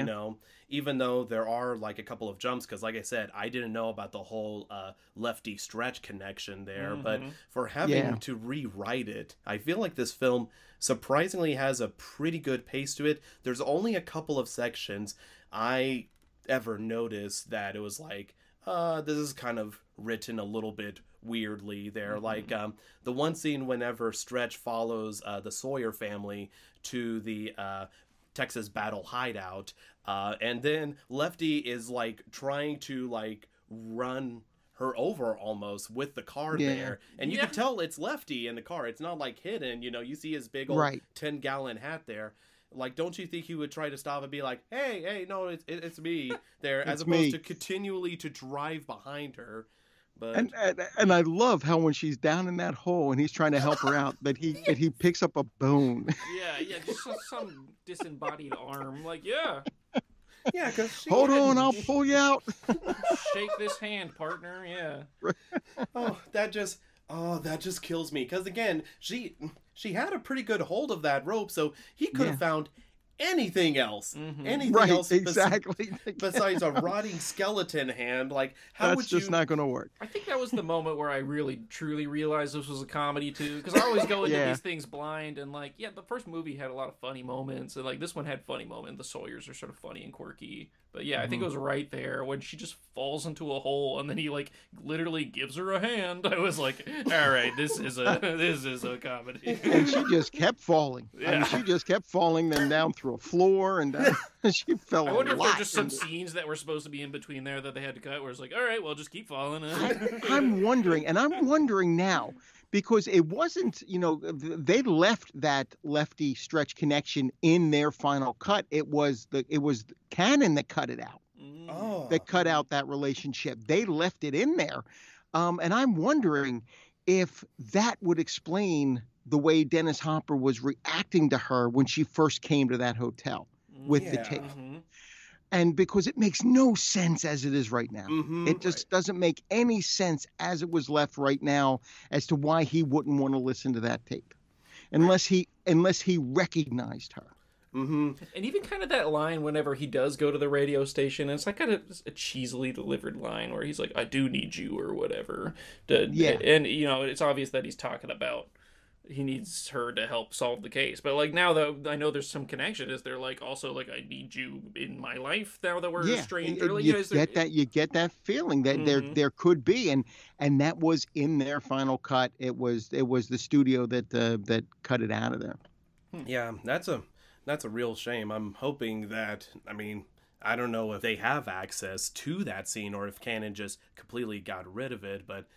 even though there are like a couple of jumps, because like I said, I didn't know about the whole Lefty Stretch connection there, but for having to rewrite it, I feel like this film surprisingly has a pretty good pace to it. There's only a couple of sections I ever noticed that it was like, this is kind of written a little bit weirdly there. Like the one scene whenever Stretch follows the Sawyer family to the Texas battle hideout, and then Lefty is like trying to like run her over almost with the car there, and you can tell it's Lefty in the car. It's not like hidden, you see his big old 10-gallon hat there. Like, don't you think he would try to stop and be like, hey, no, it's me there, as opposed to continually to drive behind her. But and I love how when she's down in that hole and he's trying to help her out, that he picks up a bone. Yeah, just some disembodied arm. Like, because hold on, I'll pull you out. Shake this hand, partner. Yeah. That just kills me, because again, she had a pretty good hold of that rope, so he could have found anything else. Anything else exactly. besides a rotting skeleton hand. Like, That's just not going to work. I think that was the moment where I really truly realized this was a comedy too, because I always go into these things blind, and like, the first movie had a lot of funny moments, and like this one had funny moments. The Sawyers are sort of funny and quirky, but I think it was right there when she just falls into a hole and then he like literally gives her a hand. I was like, all right, this is a comedy. And she just kept falling. I mean, she just kept falling, then down through a floor, and down. She fell. I wonder if there's just some scenes that were supposed to be in between there that they had to cut, where it's like, all right, well, just keep falling. I'm wondering now, because it wasn't, they left that Lefty Stretch connection in their final cut. It was Cannon that cut it out. That cut out that relationship. They left it in there. And I'm wondering if that would explain the way Dennis Hopper was reacting to her when she first came to that hotel with the tape. And because it makes no sense as it is right now. It just doesn't make any sense as it was left right now as to why he wouldn't want to listen to that tape unless he recognized her. And even kind of that line whenever he does go to the radio station, it's like kind of a cheesily delivered line where he's like, I do need you, or whatever. And, it's obvious that he's talking about he needs her to help solve the case. But like now that I know there's some connection, is there like also like, I need you in my life now that we're estranged? Like, you get that feeling that there could be, and that was in their final cut. It was the studio that cut it out of there. Yeah, that's a real shame. I'm hoping that, I don't know if they have access to that scene or if Cannon just completely got rid of it, but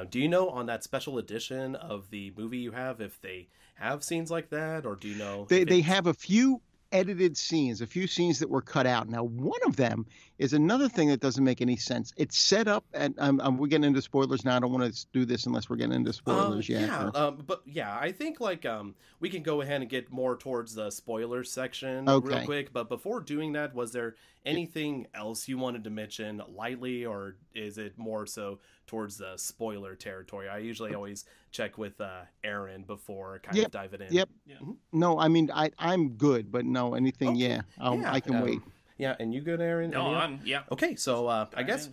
do you know on that special edition of the movie you have if they have scenes like that, or do you know? They have a few edited scenes, a few scenes that were cut out. Now, one of them is another thing that doesn't make any sense. It's set up, and we're getting into spoilers now. I don't want to do this unless we're getting into spoilers yet. I think we can go ahead and get more towards the spoilers section real quick. But before doing that, was there anything else you wanted to mention lightly, or is it more so towards the spoiler territory? I usually always check with Aaron before kind of diving in. No, I'm good, but no, anything, I can wait. Yeah, and you good, Aaron? No, yeah. Okay, so I guess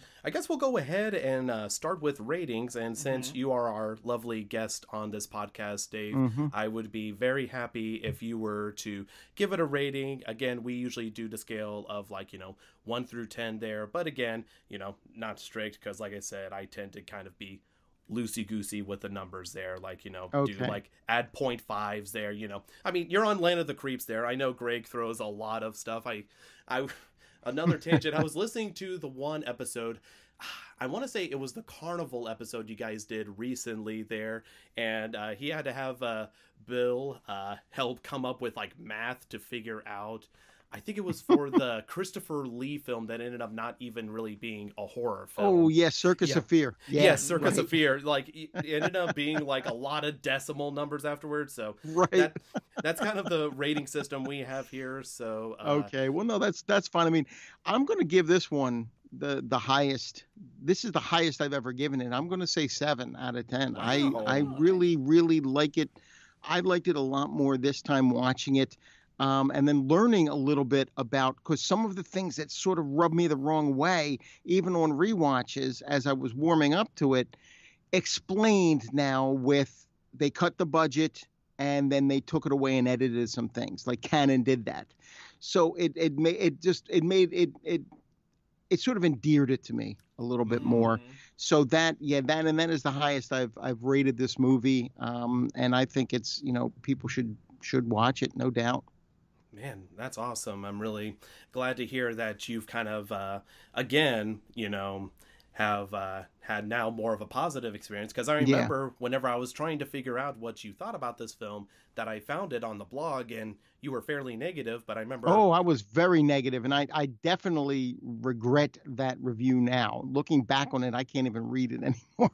we'll go ahead and start with ratings. And since you are our lovely guest on this podcast, Dave, I would be very happy if you were to give it a rating. Again, we usually do the scale of 1 through 10 there, but again, not strict because, like I said, I tend to kind of be loosey-goosey with the numbers there, do add 0.5s there, I mean, you're on Land of the Creeps there. I know Greg throws a lot of stuff. I another tangent, I was listening to the one episode, I want to say it was the carnival episode you guys did recently there, and he had to have Bill help come up with math to figure out, I think it was for the Christopher Lee film that ended up not even really being a horror film. Oh, yes, Circus of Fear. Yeah, yes, Circus of Fear. It ended up being a lot of decimal numbers afterwards. So that's kind of the rating system we have here. So okay, well, no, that's fine. I mean, I'm going to give this one the highest. This is the highest I've ever given it. I'm going to say 7 out of 10. Wow. I really, really like it. I liked it a lot more this time watching it. And then learning a little bit about, because some of the things that sort of rubbed me the wrong way, even on rewatches as I was warming up to it, explained now with they cut the budget and then they took it away and edited some things, like Canon did that. So it sort of endeared it to me a little bit more. So that is the highest I've rated this movie. And I think it's, people should watch it, no doubt. Man, that's awesome. I'm really glad to hear that you've kind of, again, have had now more of a positive experience. Because I remember whenever I was trying to figure out what you thought about this film, that I found it on the blog and you were fairly negative, but I remember... Oh, I was very negative, and I definitely regret that review now. Looking back on it, I can't even read it anymore.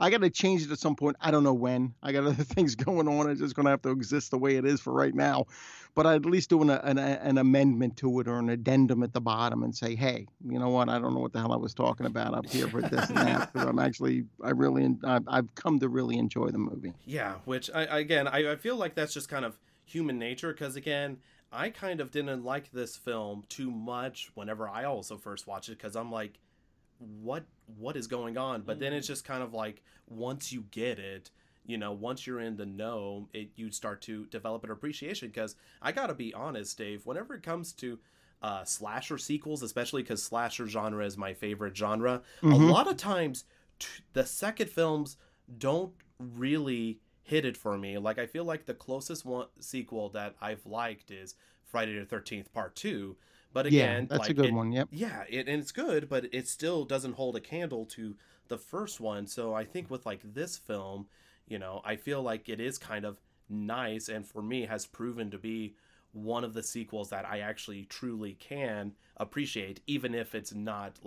I got to change it at some point. I don't know when. I got other things going on. It's just going to have to exist the way it is for right now. But I'd at least do an amendment to it or an addendum at the bottom and say, hey, you know what? I don't know what the hell I was talking about up here for this and that. Because I've come to really enjoy the movie. Yeah, which I feel like that's just kind of human nature, because again, I kind of didn't like this film too much whenever I also first watched it, because I'm like, what is going on? But then it's just kind of like, once you get it, once you're in the know, you start to develop an appreciation. Because I gotta be honest, Dave, whenever it comes to slasher sequels, especially because slasher genre is my favorite genre, a lot of times the second films don't really hit it for me. I feel like the closest sequel that I've liked is Friday the 13th Part 2. But again, that's a good one. Yep. Yeah, and it's good, but it still doesn't hold a candle to the first one. So I think with this film, I feel like it is kind of nice, and for me has proven to be one of the sequels that I actually truly can appreciate, even if it's not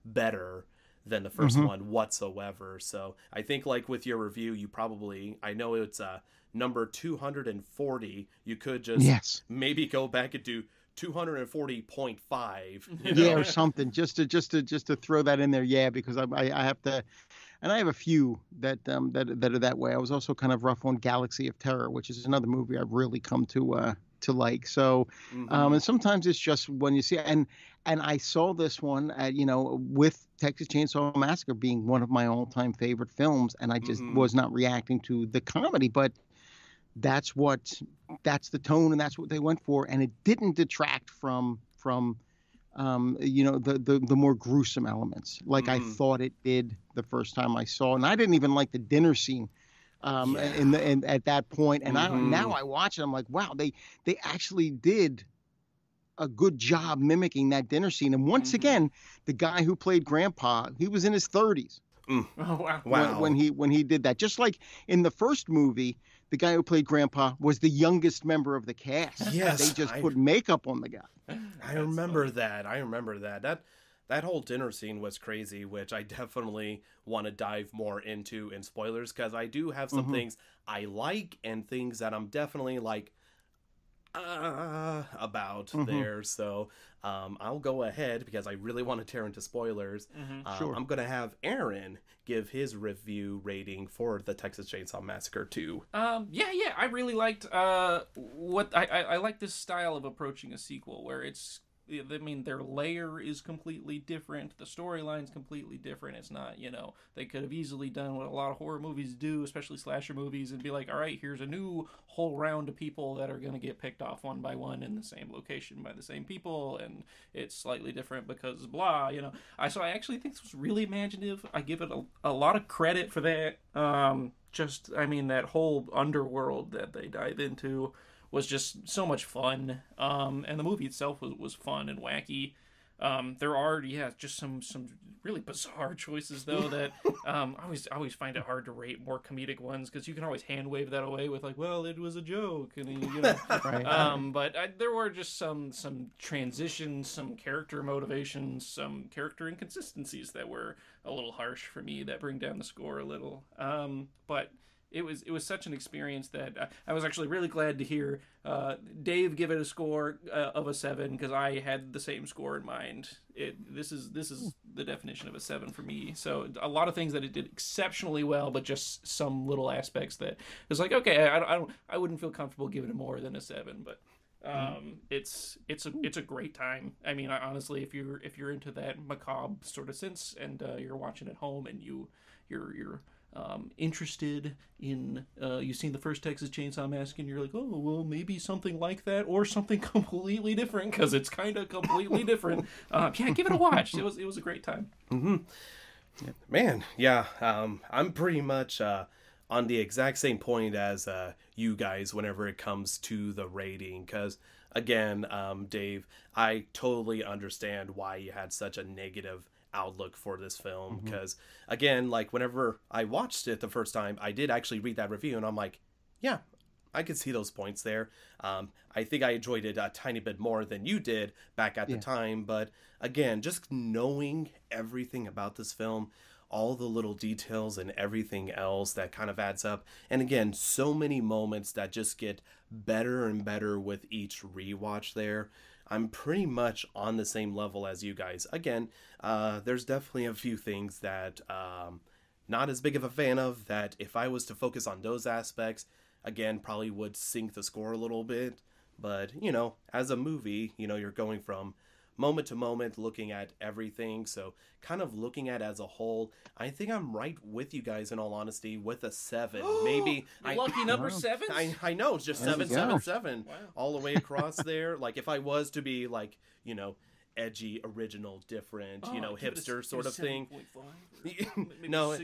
better than the first one whatsoever. So I think with your review, you probably, I know it's number 240. You could just maybe go back and do 240.5, or something, just to throw that in there. Yeah, because I have to, and I have a few that are that way. I was also kind of rough on Galaxy of Terror, which is another movie I've really come to like. So and sometimes it's just when you see it, and I saw this one at, with Texas Chainsaw Massacre being one of my all-time favorite films, and I just was not reacting to the comedy, but that's the tone, and that's what they went for, and it didn't detract from the more gruesome elements I thought it did the first time I saw. And I didn't even like the dinner scene at that point, and now I watch it, I'm like, wow, they actually did a good job mimicking that dinner scene. And once again, the guy who played Grandpa, he was in his 30s. Oh, wow. When he did that, just like in the first movie, the guy who played Grandpa was the youngest member of the cast. Yes, they just put makeup on the guy. I remember that. That whole dinner scene was crazy, which I definitely want to dive more into in spoilers, because I do have some things I like and things that I'm definitely about there. So I'll go ahead because I really want to tear into spoilers. Sure. I'm going to have Aaron give his review rating for the Texas Chainsaw Massacre 2. Yeah, I really liked what I like this style of approaching a sequel where it's, I mean, their layer is completely different. The storyline's completely different. It's not, they could have easily done what a lot of horror movies do, especially slasher movies, and be like, all right, here's a new whole round of people that are going to get picked off one by one in the same location by the same people, and it's slightly different because blah, So I actually think this was really imaginative. I give it a lot of credit for that. That whole underworld that they dive into was just so much fun, and the movie itself was fun and wacky. There are just some really bizarre choices though that I always find it hard to rate more comedic ones because you can always hand wave that away with like, well, it was a joke, and Right. But there were just some transitions, some character motivations, some character inconsistencies that were a little harsh for me that bring down the score a little. But it was such an experience that I was actually really glad to hear Dave give it a score of a 7 because I had the same score in mind. This is the definition of a 7 for me. So a lot of things that it did exceptionally well, but just some little aspects that it was like, okay, I wouldn't feel comfortable giving it more than a 7, but it's a great time. I mean, honestly, if you're into that macabre sort of sense and you're watching at home and you're interested in you've seen the first Texas Chainsaw Massacre and you're like, oh well, maybe something like that or something completely different because it's kind of completely different. Give it a watch. It was a great time. Man, yeah, I'm pretty much on the exact same point as you guys whenever it comes to the rating, because again, Dave, I totally understand why you had such a negative outlook for this film, because again, like whenever I watched it the first time, I did actually read that review and I'm like, yeah, I could see those points there. I think I enjoyed it a tiny bit more than you did back at the time, but again, just knowing everything about this film, all the little details and everything else that kind of adds up, and again, so many moments that just get better and better with each rewatch there. I'm pretty much on the same level as you guys. Again, there's definitely a few things that not as big of a fan of, that if I was to focus on those aspects, again, probably would sink the score a little bit. But, as a movie, you're going from moment to moment looking at everything. So kind of looking at it as a whole, I think I'm right with you guys in all honesty with a 7. Maybe Lucky number 7. I know it's just There 7, you 7, go. 7 Wow. all the way across there. Like if I was to be like, edgy, original, different, hipster sort of thing. No,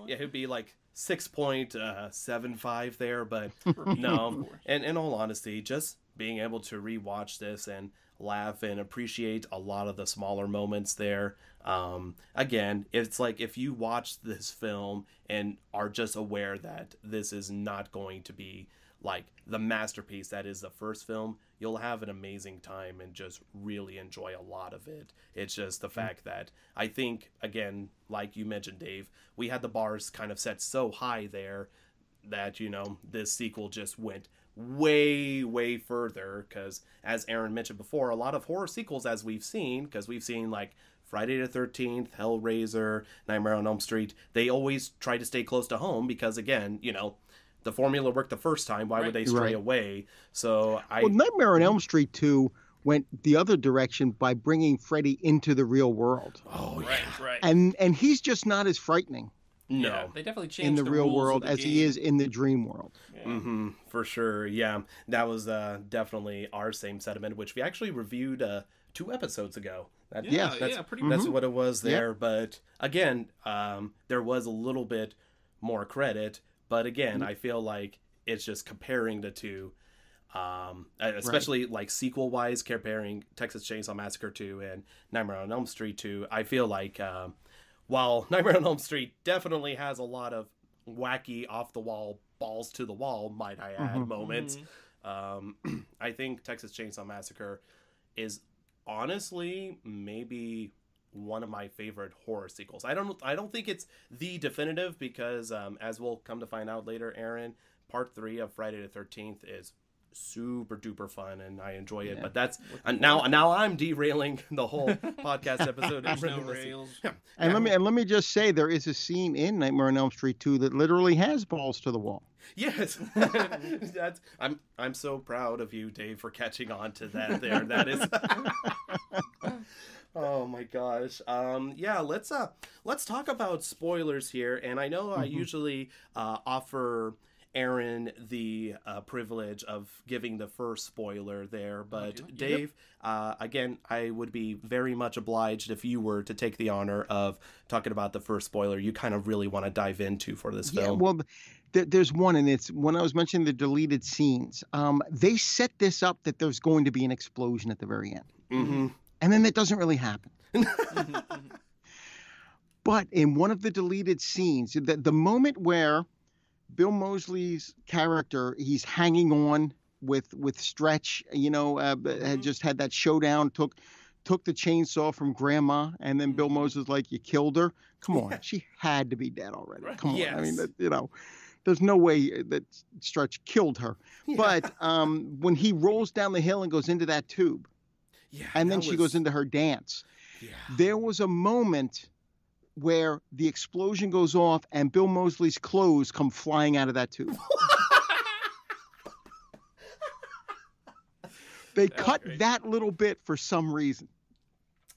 it'd be like 6.75 there, but no. And in all honesty, just being able to rewatch this and laugh and appreciate a lot of the smaller moments there. Again, it's like if you watch this film and are just aware that this is not going to be like the masterpiece that is the first film, you'll have an amazing time and just really enjoy a lot of it. It's just the fact that I think, again, like you mentioned, Dave, we had the bars kind of set so high there that, this sequel just went way further, because as Aaron mentioned before, a lot of horror sequels, as we've seen, because we've seen like Friday the 13th, Hellraiser, Nightmare on Elm Street, they always try to stay close to home because, again, the formula worked the first time. Why would they stray away? So Nightmare on Elm Street 2 went the other direction by bringing Freddy into the real world. Oh, yeah. Right. And he's just not as frightening No. Yeah, they definitely changed in the real rules world of the as game. he is in the dream world. Mm-hmm, for sure. Yeah, that was definitely our same sentiment, which we actually reviewed 2 episodes ago. That's pretty that's what it was there. But again, there was a little bit more credit. But again, I feel like it's just comparing the two, especially like sequel wise, comparing Texas Chainsaw Massacre 2 and Nightmare on Elm Street 2. I feel like while Nightmare on Elm Street definitely has a lot of wacky, off the wall, balls to the wall, might I add, moments, I think Texas Chainsaw Massacre is honestly maybe one of my favorite horror sequels. I don't think it's the definitive because as we'll come to find out later, Aaron, part 3 of Friday the 13th is super duper fun and I enjoy it. But that's now I'm derailing the whole podcast episode. There's no rails. And let me just say, there is a scene in Nightmare on Elm Street 2 that literally has balls to the wall. Yes, I'm so proud of you, Dave, for catching on to that. That is. Oh my gosh. Yeah, let's talk about spoilers here. And I know I usually offer Aaron the privilege of giving the first spoiler there, but Dave, again, I would be very much obliged if you were to take the honor of talking about the first spoiler you kind of really want to dive into for this film. Well, there's one, and it's when I was mentioning the deleted scenes. They set this up that there's going to be an explosion at the very end. Mm-hmm. And then that doesn't really happen. But in one of the deleted scenes, the moment where Bill Moseley's character, he's hanging on with Stretch, had just had that showdown, took the chainsaw from Grandma, and then Bill Moseley's like, you killed her? Come on. She had to be dead already. Come on. Yes. I mean, there's no way that Stretch killed her. Yeah. But when he rolls down the hill and goes into that tube, and then she goes into her dance, there was a moment where the explosion goes off and Bill Moseley's clothes come flying out of that tube. They cut that little bit for some reason.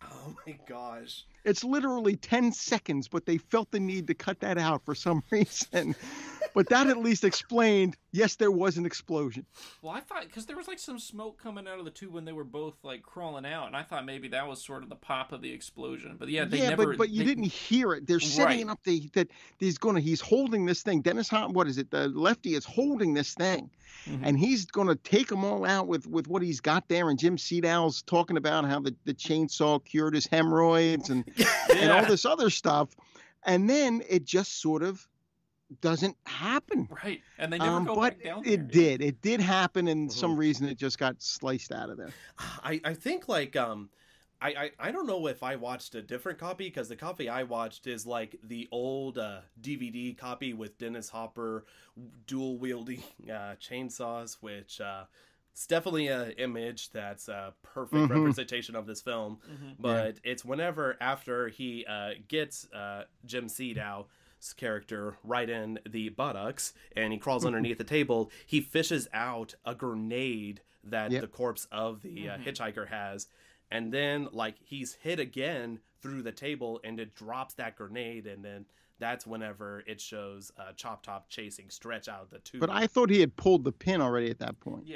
Oh my gosh. It's literally 10 seconds, but they felt the need to cut that out for some reason. But that at least explained, yes, there was an explosion. Well, I thought, because there was like some smoke coming out of the tube when they were both like crawling out, and I thought maybe that was sort of the pop of the explosion. But but you didn't hear it. They're setting up that he's holding this thing. Dennis Hopper, what is it? The lefty is holding this thing, and he's going to take them all out with what he's got there. And Jim Sedal's talking about how the chainsaw cured his hemorrhoids and all this other stuff, and then it just sort of doesn't happen. Right. And they never go back down there. It did happen, and some reason it just got sliced out of there. I think like I don't know if I watched a different copy, because the copy I watched is like the old DVD copy with Dennis Hopper dual wielding chainsaws, which it's definitely an image that's a perfect representation of this film. But it's whenever after he gets Jim Sedal's character right in the buttocks and he crawls underneath the table, he fishes out a grenade that the corpse of the hitchhiker has, and then like he's hit again through the table and it drops that grenade, and then that's whenever it shows Chop Top chasing Stretch out of the tube. But I thought he had pulled the pin already at that point.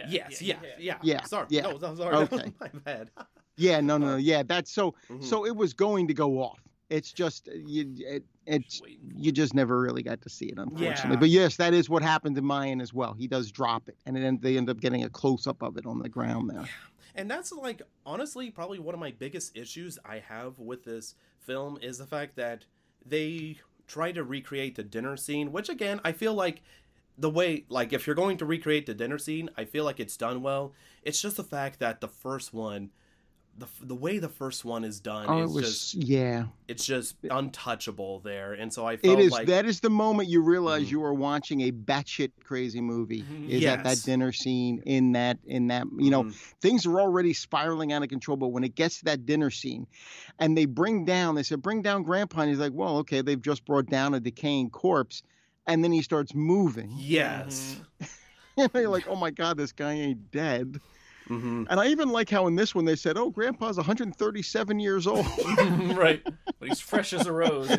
Sorry. No, sorry. Okay. My bad. No. Yeah, that's so it was going to go off. It's just you just never really got to see it, unfortunately. But yes, that is what happened to Mayan as well. He does drop it, and they end up getting a close up of it on the ground there. And that's like honestly probably one of my biggest issues I have with this film is the fact that they try to recreate the dinner scene, which again I feel like the way, like if you're going to recreate the dinner scene, I feel like it's done well. It's just the fact that the first one, the way the first one is done it's just untouchable there, and so I felt like that is the moment you realize you are watching a batshit crazy movie. Is at that dinner scene in that things are already spiraling out of control, but when it gets to that dinner scene and they said bring down Grandpa, and he's like, well, okay, they've just brought down a decaying corpse, and then he starts moving. Yes. And you're like, oh my God, this guy ain't dead. And I even like how in this one they said, oh, Grandpa's 137 years old. Right. But he's fresh as a rose.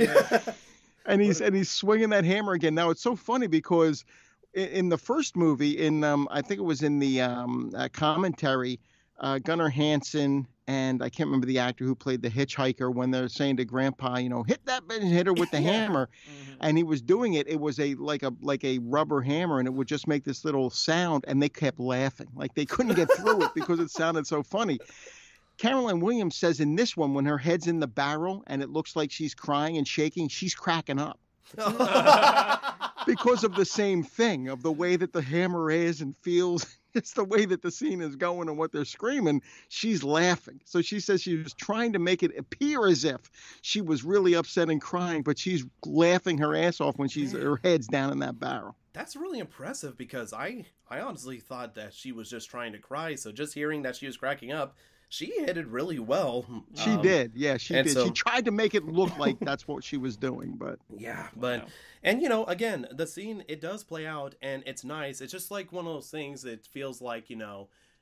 And he's swinging that hammer again. Now, it's so funny because in the first movie, I think it was in the commentary, Gunnar Hansen and I can't remember the actor who played the hitchhiker, when they're saying to Grandpa, hit that bitch and hit her with the hammer. And he was doing it. It was like a rubber hammer, and it would just make this little sound, and they kept laughing. Like they couldn't get through it because it sounded so funny. Caroline Williams says in this one, when her head's in the barrel and it looks like she's crying and shaking, she's cracking up. Because of the same thing, of the way that the hammer is and feels. It's the way that the scene is going and what they're screaming. She's laughing. So she says she was trying to make it appear as if she was really upset and crying, but she's laughing her ass off when her head's down in that barrel. That's really impressive because I honestly thought that she was just trying to cry. So just hearing that she was cracking up, she hit it really well. She did. Yeah, she did. So, she tried to make it look like that's what she was doing, but yeah, but and again, the scene, it does play out and it's nice. It's just like one of those things that feels like,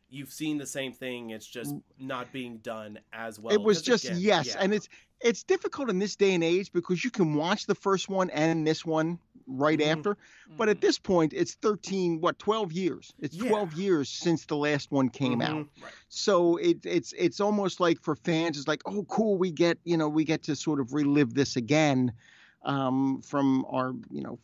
you've seen the same thing. It's just not being done as well. It was just, and it's difficult in this day and age because you can watch the first one and this one right after. But at this point, it's 12 years. It's 12 years since the last one came out. Right. So it's almost like for fans, it's like, oh, cool, we get to sort of relive this again from our,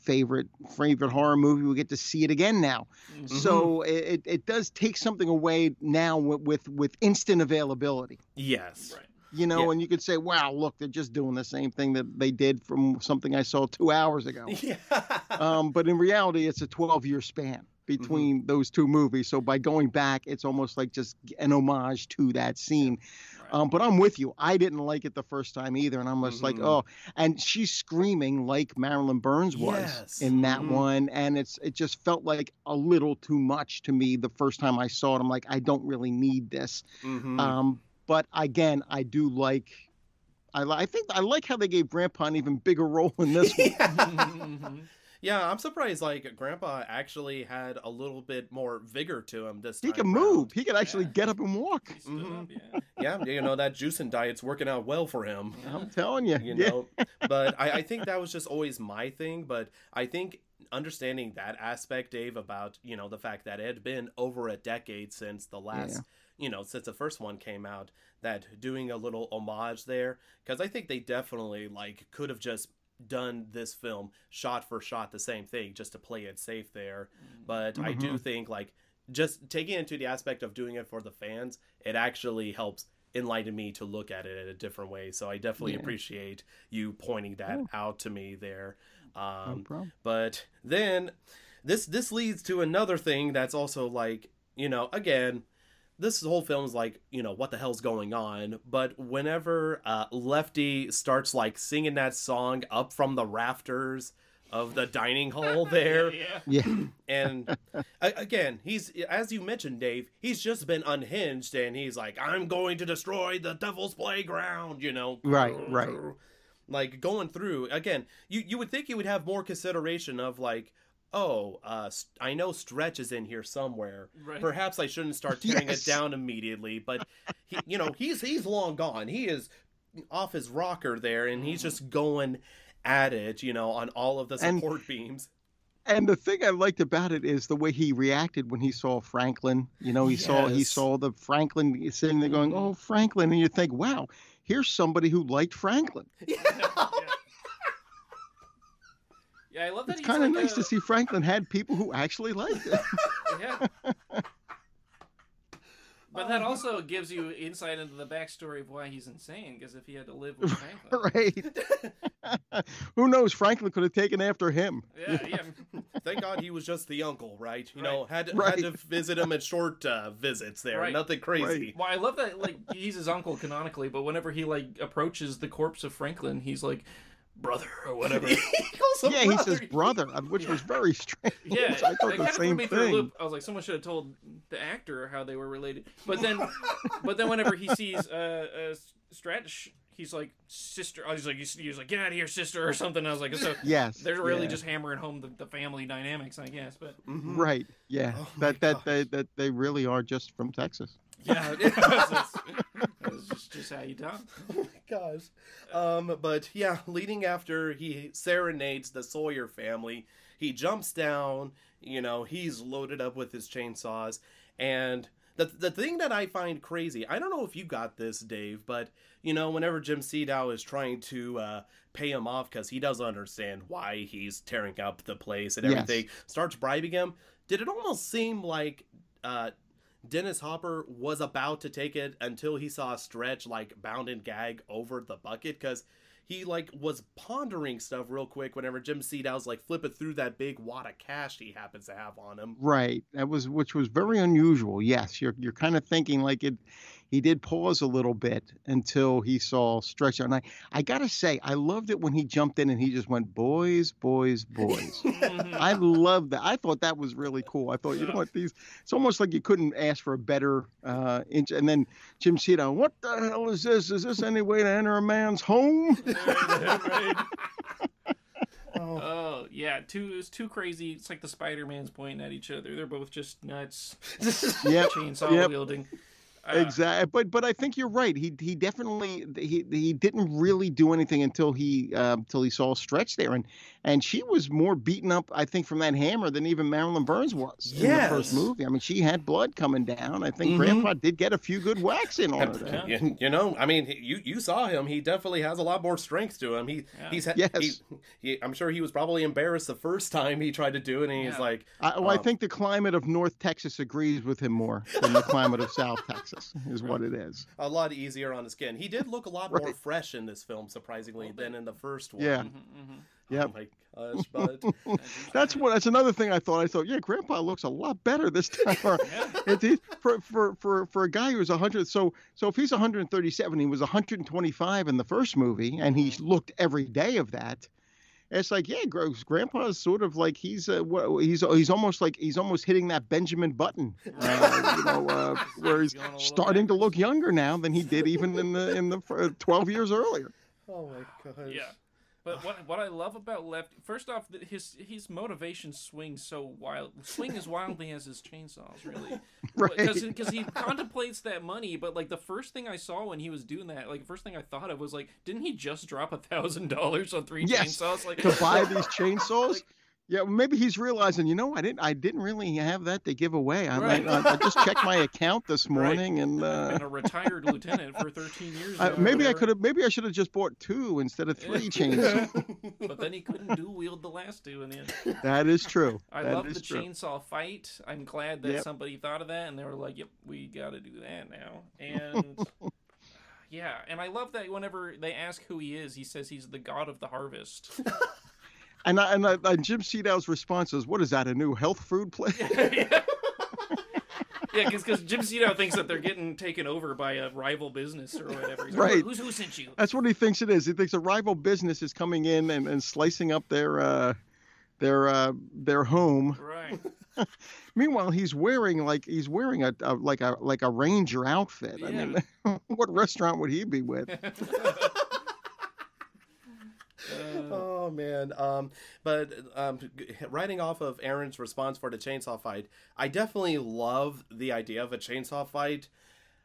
favorite horror movie. We get to see it again now. So it does take something away now with instant availability. Yes. Right. And you could say, wow, look, they're just doing the same thing that they did from something I saw 2 hours ago. Yeah. But in reality, it's a 12-year span between those two movies. So by going back, it's almost like just an homage to that scene. Right. But I'm with you. I didn't like it the first time either. And I'm just like, oh, and she's screaming like Marilyn Burns was in that one. And it just felt like a little too much to me the first time I saw it. I'm like, I don't really need this. But again, I do like. I think I like how they gave Grandpa an even bigger role in this one. Yeah, I'm surprised. Like Grandpa actually had a little bit more vigor to him this time. He can move. He can actually get up and walk. Yeah, that juicing diet's working out well for him. I'm telling you. But I think that was just always my thing. But I think understanding that aspect, Dave, about the fact that it had been over a decade since the last. Since the first one came out, that doing a little homage there, because I think they definitely could have just done this film shot for shot the same thing just to play it safe there. But I do think just taking it into the aspect of doing it for the fans, it actually helps enlighten me to look at it in a different way. So I definitely appreciate you pointing that out to me there. No problem. But then this leads to another thing that's also again, this whole film is what the hell's going on? But whenever Lefty starts singing that song up from the rafters of the dining hall there, and again, he's, as you mentioned, Dave, he's just been unhinged, and he's like, I'm going to destroy the devil's playground, right. Going through again, you would think he would have more consideration of I know Stretch is in here somewhere. Right. Perhaps I shouldn't start tearing it down immediately. But he's long gone. He is off his rocker there, and he's just going at it. On all of the support beams. And the thing I liked about it is the way he reacted when he saw Franklin. He saw the Franklin sitting there going, "Oh, Franklin," and you think, "Wow, here's somebody who liked Franklin." Yeah, I love that. It's kind of nice to see Franklin had people who actually liked it. Yeah. But that also gives you insight into the backstory of why he's insane, because if he had to live with Franklin. Right. Who knows? Franklin could have taken after him. Yeah. Thank God he was just the uncle, right? Had to visit him at short visits there. Right. Nothing crazy. Right. Well, I love that, he's his uncle canonically, but whenever he, approaches the corpse of Franklin, he's like, brother or whatever. He says brother, which was very strange. Yeah, I thought the same thing. I was like, someone should have told the actor how they were related. But then whenever he sees Stretch, he's like, sister. He's like, get out of here, sister, or something. I was like, so yes, they're really just hammering home the family dynamics, I guess. But right, yeah, that they really are just from Texas. Yeah, it's just how you talk. Oh my gosh. But yeah, leading after he serenades the Sawyer family, he jumps down, he's loaded up with his chainsaws, and the thing that I find crazy, I don't know if you got this, Dave, but whenever Jim Sedow is trying to pay him off because he doesn't understand why he's tearing up the place and everything, starts bribing him, did it almost seem like Dennis Hopper was about to take it until he saw Stretch bound and gag over the bucket, because he like was pondering stuff real quick whenever Jim Seadow's like flipping through that big wad of cash he happens to have on him. Right. Which was very unusual. Yes, you're kind of thinking like it. He did pause a little bit until he saw Stretch out. And I gotta say, I loved it when he jumped in and he just went, boys, boys, boys. I love that. I thought that was really cool. I thought, you know what, it's almost like you couldn't ask for a better inch. And then Jim Seadow, what the hell is this? Is this any way to enter a man's home? Right. Oh yeah, it's too crazy. It's like the Spider-Mans pointing at each other. They're both just nuts. Chainsaw wielding. Exactly, but I think you're right. He definitely he didn't really do anything until he saw Stretch there, and she was more beaten up, I think, from that hammer than even Marilyn Burns was in the first movie. I mean, she had blood coming down. I think Grandpa did get a few good whacks in on her there. You know, I mean, you saw him. He definitely has a lot more strength to him. I'm sure he was probably embarrassed the first time he tried to do it, and he's like, I think the climate of North Texas agrees with him more than the climate of South Texas. Is what it is. A lot easier on the skin. He did look a lot more fresh in this film, surprisingly, than in the first one. Yeah. Oh my gosh, but that's another thing I thought. Yeah, Grandpa looks a lot better this time. For a guy who's 100, so if he's 137, he was 125 in the first movie, and he looked every day of that. It's like, yeah, Grandpa's sort of like he's almost hitting that Benjamin Button, where he's starting to look younger now than he did even in the 12 years earlier. Oh my gosh. Yeah. But what I love about Lefty, first off, his motivation swings as wildly as his chainsaws, really. Right. Because he contemplates that money, but like the first thing I saw when he was doing that, like the first thing I thought of was like, didn't he just drop $1,000 on 3 chainsaws? Like to buy these chainsaws? Yeah, maybe he's realizing, I didn't really have that to give away. I just checked my account this morning, and I've been a retired lieutenant for 13 years. Maybe I should have just bought 2 instead of 3 chainsaws. But then he couldn't dual wield the last 2 in the end. That is true. I love the chainsaw fight. I'm glad that somebody thought of that, and they were like, "Yep, we got to do that now." And yeah, and I love that whenever they ask who he is, he says he's the god of the harvest. And Jim Seadow's response is, "What is that? A new health food place?" Yeah, because Jim Seadow thinks that they're getting taken over by a rival business or whatever. He's right. Like, who sent you? That's what he thinks it is. He thinks a rival business is coming in and slicing up their home. Right. Meanwhile, he's wearing a ranger outfit. Yeah. I mean, what restaurant would he be with? Oh man, but writing off of Aaron's response for the chainsaw fight, I definitely love the idea of a chainsaw fight.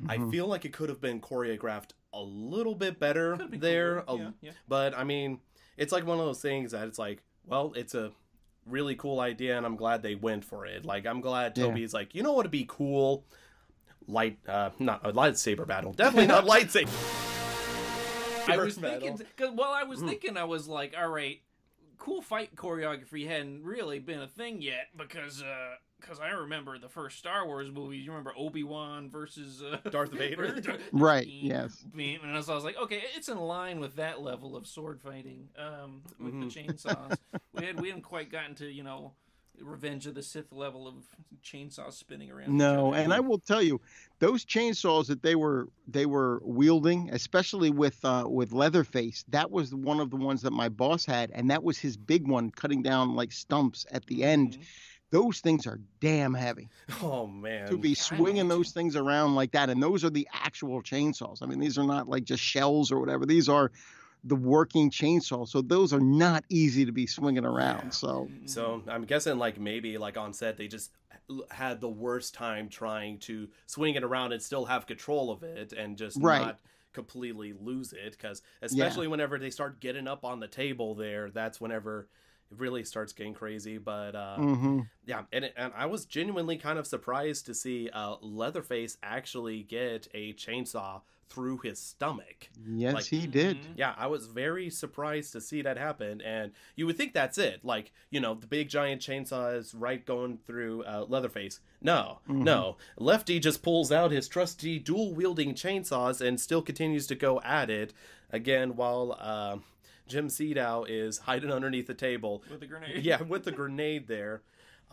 I feel like it could have been choreographed a little bit better there, yeah. But I mean, it's like one of those things that it's like, well, it's a really cool idea, and I'm glad they went for it. Like, I'm glad Toby's like, you know what would be cool? Not a lightsaber battle, definitely not lightsaber. I was thinking, I was like, all right, cool fight choreography hadn't really been a thing yet because I remember the first Star Wars movies. You remember Obi-Wan versus Darth Vader? Right, yes. And so I was like, okay, it's in line with that level of sword fighting with the chainsaws. We hadn't quite gotten to, Revenge of the Sith level of chainsaws spinning around. No, and I will tell you, those chainsaws that they were wielding, especially with Leatherface, that was one of the ones that my boss had, and that was his big one, cutting down like stumps at the end. Those things are damn heavy. Oh man, to be swinging those things around like that, and those are the actual chainsaws. I mean, these are not like just shells or whatever. These are the working chainsaw, so those are not easy to be swinging around. So I'm guessing like maybe like on set they just had the worst time trying to swing it around and still have control of it and just not completely lose it, because especially whenever they start getting up on the table there, that's whenever it really starts getting crazy. But yeah, and I was genuinely kind of surprised to see Leatherface actually get a chainsaw through his stomach. Yes, he did. Yeah, I was very surprised to see that happen, and you would think that's it. Like, the big giant chainsaw is right going through Leatherface. No. Lefty just pulls out his trusty dual-wielding chainsaws and still continues to go at it, again, while Jim Seedow is hiding underneath the table. With a grenade. Yeah, with the grenade there.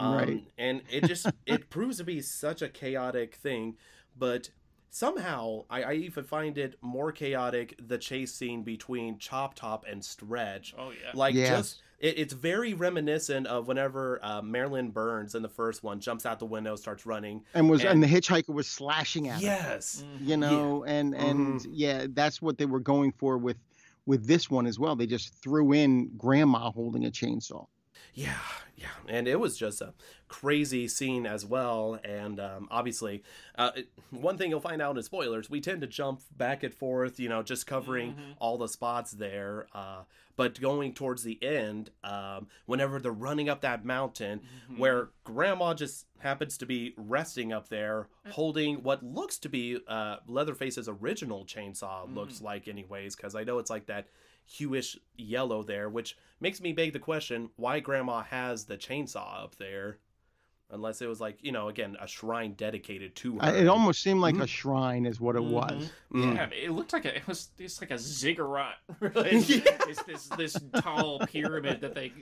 Right. And it proves to be such a chaotic thing, but somehow I even find it more chaotic, the chase scene between Chop Top and Stretch. Oh, yeah. Like, Yes. just it's very reminiscent of whenever Marilyn Burns in the first one jumps out the window, starts running, And the hitchhiker was slashing at him. yes, You know, and yeah, that's what they were going for with this one as well. They just threw in Grandma holding a chainsaw. yeah, and it was just a crazy scene as well. And obviously, one thing you'll find out in spoilers, we tend to jump back and forth, you know, just covering all the spots there. But going towards the end, whenever they're running up that mountain, where Grandma just happens to be resting up there, holding what looks to be Leatherface's original chainsaw, looks like anyways, because I know it's like that hueish yellow there, which makes me beg the question, why Grandma has the chainsaw up there? Unless it was like, you know, again, a shrine dedicated to her. It almost seemed like a shrine is what it was. Yeah, it looked like it's like a ziggurat. Really. This tall pyramid that they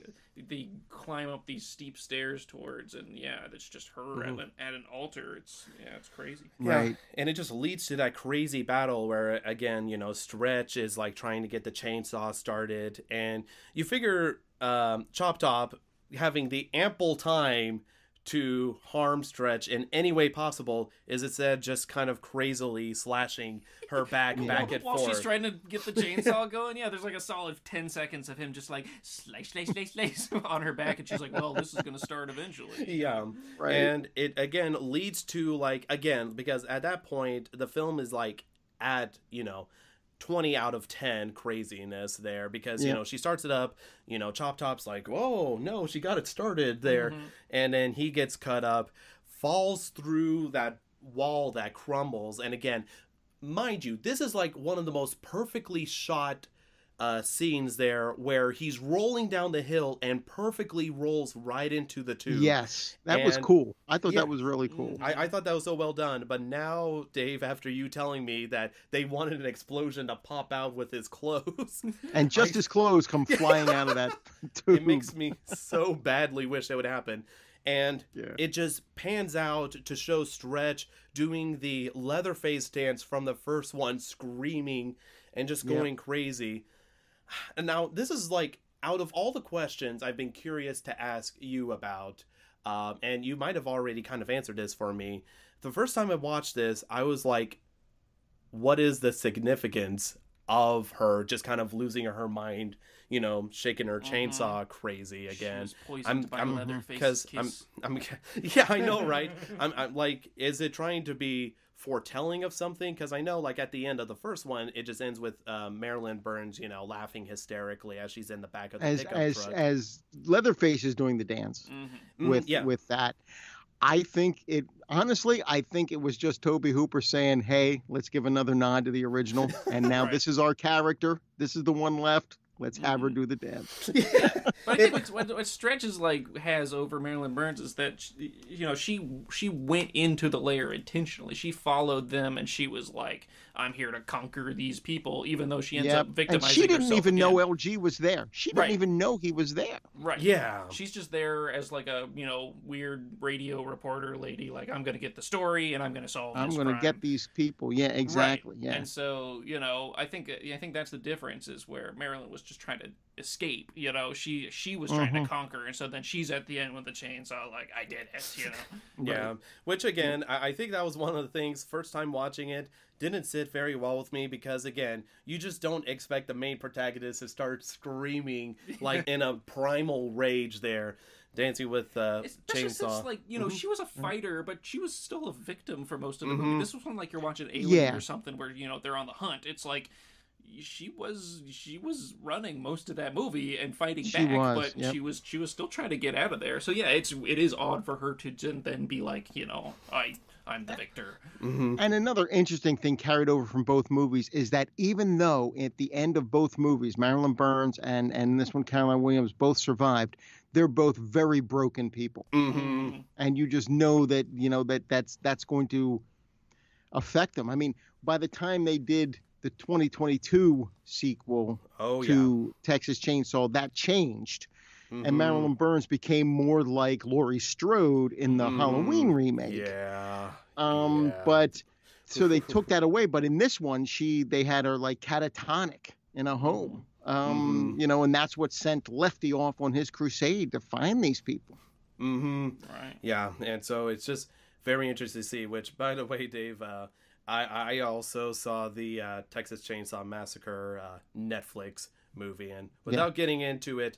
climb up these steep stairs towards, and yeah, it's just her at an altar. It's crazy. Right. And it just leads to that crazy battle where, again, you know, Stretch is like trying to get the chainsaw started, and you figure Chop Top having the ample time to harm Stretch in any way possible is instead just kind of crazily slashing her back and While forth. she's trying to get the chainsaw going, there's like a solid 10 seconds of him just like slice on her back, and she's like, well, this is going to start eventually. Yeah. Right. And it, again, leads to, like, again, because at that point, the film is, like, at, you know, 20 out of 10 craziness there, because you know, she starts it up, you know, Chop Top's like, whoa, no, she got it started there, and then he gets cut up, falls through that wall that crumbles. And again, mind you, this is like one of the most perfectly shot scenes there, where he's rolling down the hill and perfectly rolls right into the tube. Yes, that was cool. I thought that was really cool. I thought that was so well done. But now, Dave, after you telling me that they wanted an explosion to pop out with his clothes, And just his clothes come flying out of that tube. it makes me so badly wish it would happen. And it just pans out to show Stretch doing the Leatherface dance from the first one, screaming and just going crazy. And now, this is like, out of all the questions I've been curious to ask you about, and you might have already kind of answered this for me. The first time I watched this, I was like, what is the significance of her just kind of losing her mind, you know, shaking her chainsaw crazy again? She was poisoned by Leatherface's kiss. Yeah, I know, right? I'm like, is it trying to be foretelling of something? Because I know, like, at the end of the first one, it just ends with Marilyn Burns, you know, laughing hysterically as she's in the back of the pickup truck. As Leatherface is doing the dance with that. I think it was just Tobe Hooper saying, hey, let's give another nod to the original, and now this is our character, this is the one left, let's have her do the dance. But I think what Stretch is like has over Marilyn Burns is that she went into the lair intentionally. She followed them, and she was like, I'm here to conquer these people, even though she ends up victimizing herself. And she didn't even again. know LG was there. She didn't even know he was there. Right. Yeah. She's just there as like a, weird radio reporter lady, like, I'm going to get the story and I'm going to solve this I'm going to get these people. Yeah, exactly. Right. Yeah. And so, I think that's the difference, is where Marilyn was just trying to escape. She was trying to conquer, and so then she's at the end with the chainsaw, like, I did it. Yeah. Which, again, I think that was one of the things, first time watching it, didn't sit very well with me, because, again, you just don't expect the main protagonist to start screaming like in a primal rage there, dancing with chainsaw. Since, like, she was a fighter, but she was still a victim for most of the movie. This was when, like, you're watching Alien or something, where they're on the hunt. It's like she was running most of that movie and fighting back, but she was still trying to get out of there. So yeah, it is odd for her to then be like, I'm the victor. And another interesting thing carried over from both movies is that even though at the end of both movies, Marilyn Burns and this one, Caroline Williams, both survived, they're both very broken people. And you just know that, that's going to affect them. I mean, by the time they did the 2022 sequel to Texas Chainsaw, that changed. And Marilyn Burns became more like Laurie Strode in the Halloween remake. But so they took that away. But in this one, they had her like catatonic in a home. You know, and that's what sent Lefty off on his crusade to find these people. Right. Yeah, and so it's just very interesting to see. Which, by the way, Dave, I also saw the Texas Chainsaw Massacre Netflix movie, and without getting into it,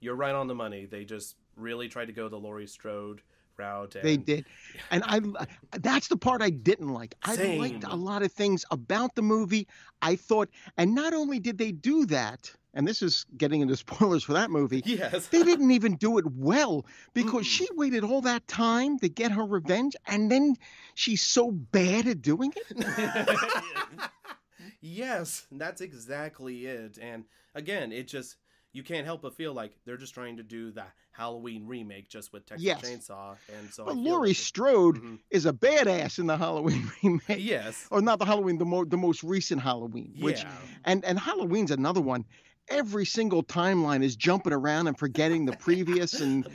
you're right on the money. They just really tried to go the Laurie Strode route. And, they did, and that's the part I didn't like. I liked a lot of things about the movie. I thought, and not only did they do that, and this is getting into spoilers for that movie. Yes. They didn't even do it well, because she waited all that time to get her revenge, and then she's so bad at doing it. Yes, that's exactly it. And again, you can't help but feel like they're just trying to do the Halloween remake just with Texas Chainsaw. And so but Laurie Strode is a badass in the Halloween remake. Yes. Or not the Halloween, the most recent Halloween. And Halloween's another one. Every single timeline is jumping around and forgetting the previous. And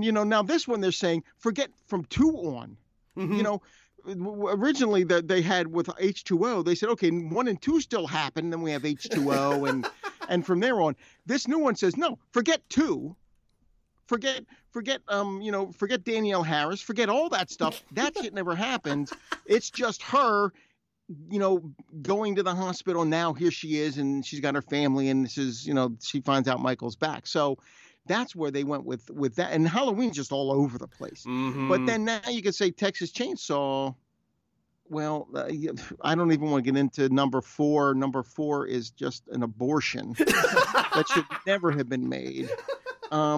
you know, now this one they're saying, forget from 2 on. You know, originally they had with H2O, they said, okay, 1 and 2 still happen, then we have H2O, and from there on. This new one says, no, forget 2. Forget Danielle Harris, forget all that stuff. That shit never happened. It's just her, you know, going to the hospital. Now here she is, and she's got her family, and this is, you know, she finds out Michael's back. So that's where they went with that. And Halloween's just all over the place. But then now you could say Texas Chainsaw. Well, I don't even want to get into number 4. Number 4 is just an abortion that should never have been made,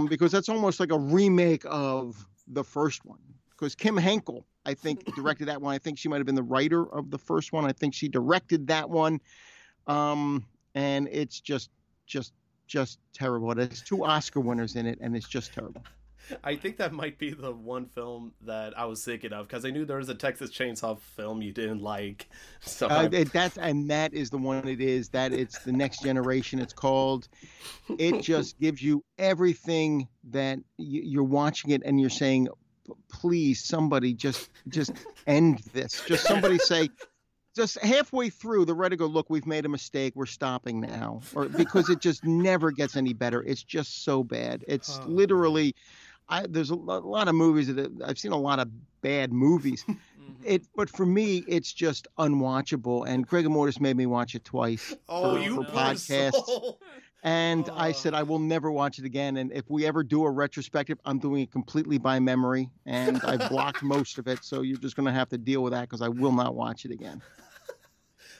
because that's almost like a remake of the first one. Because Kim Henkel, I think, directed that one. I think she might have been the writer of the first one. I think she directed that one, and it's just terrible. There's 2 Oscar winners in it, and it's just terrible. I think that might be the one film that I was thinking of, because I knew there was a Texas Chainsaw film you didn't like. So that is the one it is. That it's The Next Generation. It's called. It just gives you everything that you're watching it and you're saying, please, somebody just end this. Just somebody say. Just halfway through, they're ready to go, look, we've made a mistake. We're stopping now. Or because it just never gets any better. It's just so bad. It's literally, there's a lot of movies I've seen a lot of bad movies. But for me, it's just unwatchable. And Greg and Mortis made me watch it twice for podcasts. And I said, I will never watch it again. And if we ever do a retrospective, I'm doing it completely by memory. And I blocked most of it. So you're just going to have to deal with that, because I will not watch it again.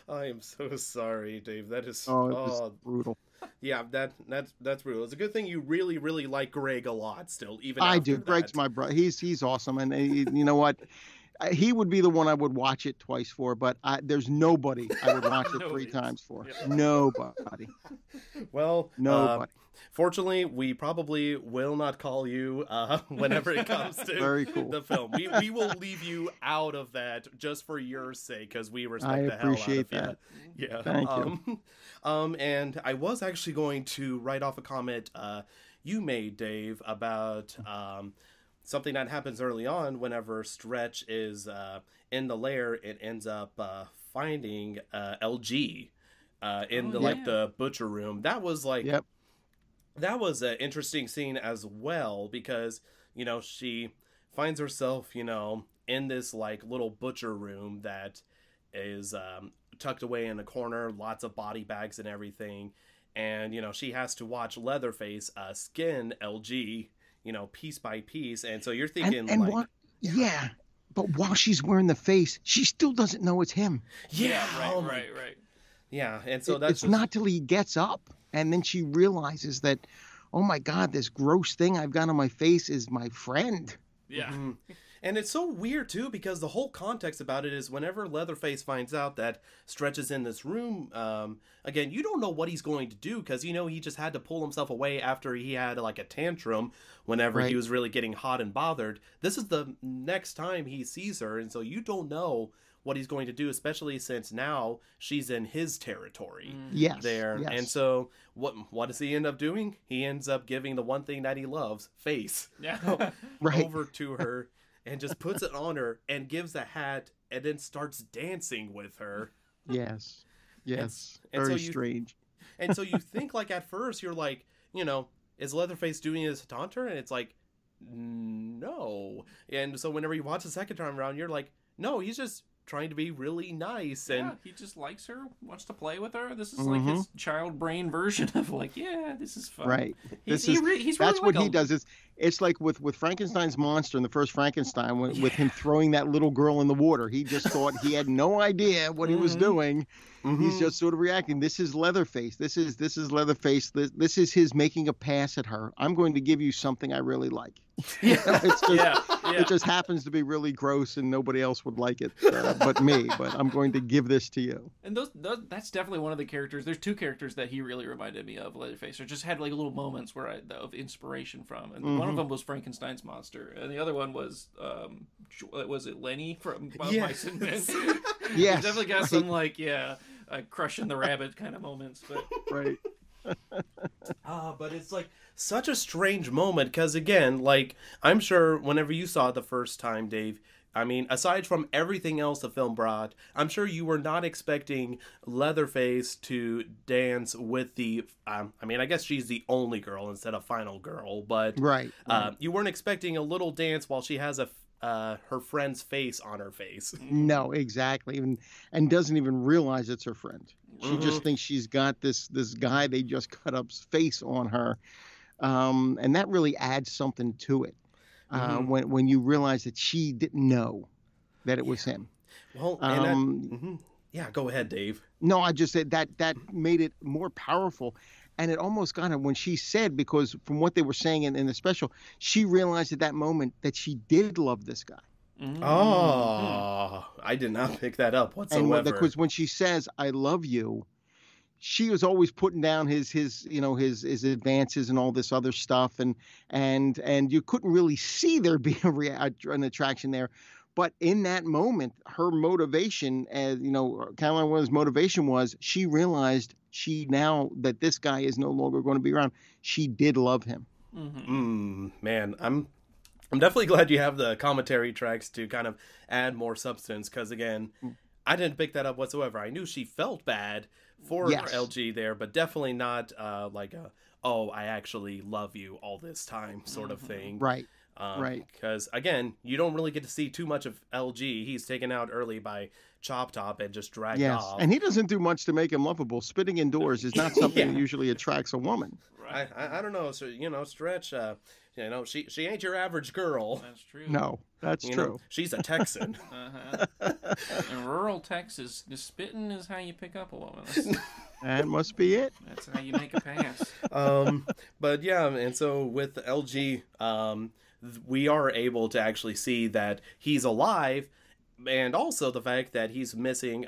I am so sorry, Dave. That is it was brutal. Yeah, that's brutal. It's a good thing you really, really like Greg a lot still. Even I do. Greg's my brother. He's awesome. And you know what? He would be the one I would watch it twice for, but there's nobody I would watch it 3 times for. Yep. Nobody. Well, nobody. Fortunately, we probably will not call you whenever it comes to Very cool. the film. We will leave you out of that just for your sake, because we respect the hell out of you. I appreciate that. Yeah. Thank you. And I was actually going to write off a comment you made, Dave, about something that happens early on. Whenever Stretch is in the lair, it ends up finding LG in the butcher room. That was like, that was an interesting scene as well, because, you know, she finds herself, you know, in this like little butcher room that is tucked away in a corner, lots of body bags and everything. And, you know, she has to watch Leatherface skin LG, you know, piece by piece. And so you're thinking, but while she's wearing the face, she still doesn't know it's him. Yeah, right. Yeah, and so it's not till he gets up, and then she realizes that, oh my God, this gross thing I've got on my face is my friend. Yeah. Mm-hmm. And it's so weird, too, because the whole context about it is whenever Leatherface finds out that Stretch is in this room, again, you don't know what he's going to do, because, you know, he just had to pull himself away after he had, like, a tantrum whenever he was really getting hot and bothered. This is the next time he sees her, and so you don't know what he's going to do, especially since now she's in his territory. Yes. There. Yes. And so what does he end up doing? He ends up giving the one thing that he loves, face, Right. over to her and just puts it on her and gives a hat and then starts dancing with her. Yes. Yes. And Very so strange. And so you think, like, at first you're like, you know, is Leatherface doing this to taunt her? And it's like, no. And so whenever you watch the second time around, you're like, no, he's just trying to be really nice. And Yeah, he just likes her, wants to play with her. This is like his child brain version of like, yeah, this is fun. Right. He's That's really what like he does. It's like with Frankenstein's monster in the first Frankenstein, with him throwing that little girl in the water. He just thought he had no idea what he was doing. He's just sort of reacting. This is Leatherface. This is Leatherface. This is his making a pass at her. I'm going to give you something I really like. It just happens to be really gross, and nobody else would like it but me. But I'm going to give this to you. And that's definitely one of the characters. There's two characters that he really reminded me of, Leatherface, or just had like little moments of inspiration from. And one of them was Frankenstein's monster, and the other one was it Lenny from Mice and Men? Yes, He's definitely got some like crushing the rabbit kind of moments, but right. But it's like such a strange moment because, again, like, I'm sure whenever you saw it the first time, Dave, I mean, aside from everything else the film brought, I'm sure you were not expecting Leatherface to dance with the, I mean, I guess she's the only girl instead of final girl, but Right. You weren't expecting a little dance while she has her friend's face on her face. No, exactly, and doesn't even realize it's her friend. She just thinks she's got this guy they just cut up's face on her, and that really adds something to it. When you realize that she didn't know that it was him. Well, and yeah, go ahead, Dave. No, I just said that made it more powerful. And it almost got her when she said, because from what they were saying in the special, she realized at that moment that she did love this guy. Oh, I did not pick that up whatsoever. And because when she says, I love you, she was always putting down his advances and all this other stuff. And you couldn't really see there being an attraction there. But in that moment, her motivation, Caroline Williams' motivation was she realized now that this guy is no longer going to be around, she did love him. Man, I'm definitely glad you have the commentary tracks to kind of add more substance, because, again, I didn't pick that up whatsoever. I knew she felt bad for LG there, but definitely not like I actually love you all this time sort of thing. Right. Right. Because, again, you don't really get to see too much of LG. He's taken out early by Chop Top and just dragged off. And he doesn't do much to make him lovable. Spitting indoors is not something that usually attracts a woman. Right. I don't know. So, Stretch, she ain't your average girl. That's true. No, that's true. She's a Texan. In rural Texas, the spitting is how you pick up a woman. That must be it. That's how you make a pass. But yeah, and so with LG, we are able to actually see that he's alive, and also the fact that he's missing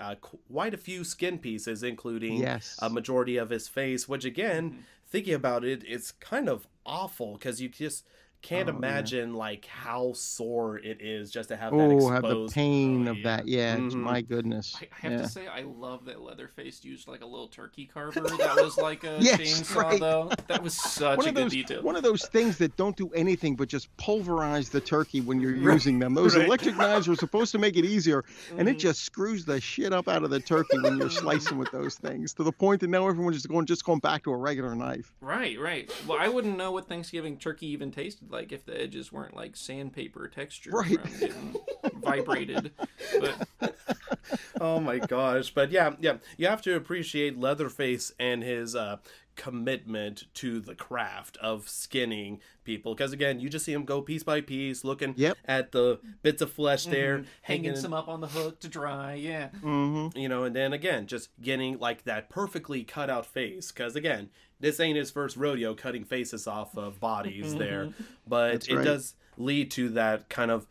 quite a few skin pieces, including a majority of his face, which, again, thinking about it, it's kind of awful because you just can't imagine like how sore it is just to have that exposed. Have the pain of that. Yeah, my goodness. I have to say, I love that Leatherface used like a little turkey carver that was like a chainsaw, though. That was such a good detail. One of those things that don't do anything but just pulverize the turkey when you're using them. Those electric knives are supposed to make it easier, and it just screws the shit up out of the turkey when you're slicing with those things, to the point that now everyone's just going back to a regular knife. Right. Well, I wouldn't know what Thanksgiving turkey even tasted like if the edges weren't like sandpaper texture from getting vibrated. But oh my gosh. But yeah, you have to appreciate Leatherface and his commitment to the craft of skinning people, because, again, you just see him go piece by piece, looking at the bits of flesh there, hanging some up on the hook to dry. And then, again, just getting like that perfectly cut out face, because, again, this ain't his first rodeo cutting faces off of bodies there, but it does lead to that kind of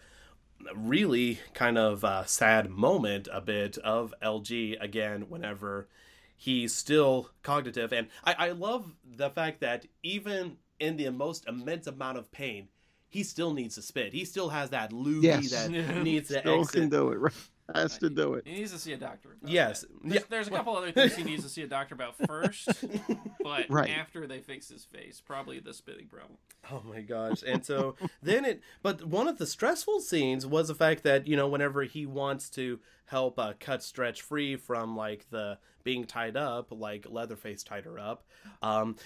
really kind of sad moment a bit of LG, again, whenever he's still cognitive. And I love the fact that even in the most immense amount of pain, he still needs to spit. He still has that loogie that needs to still exit. can do it, right? Has to do it. He needs to see a doctor about Yes. that. There's a couple other things he needs to see a doctor about first, but Right. after they fix his face, probably the spitting problem. Oh my gosh. And so but one of the stressful scenes was the fact that, whenever he wants to help cut Stretch free from like the being tied up, like Leatherface tied her up,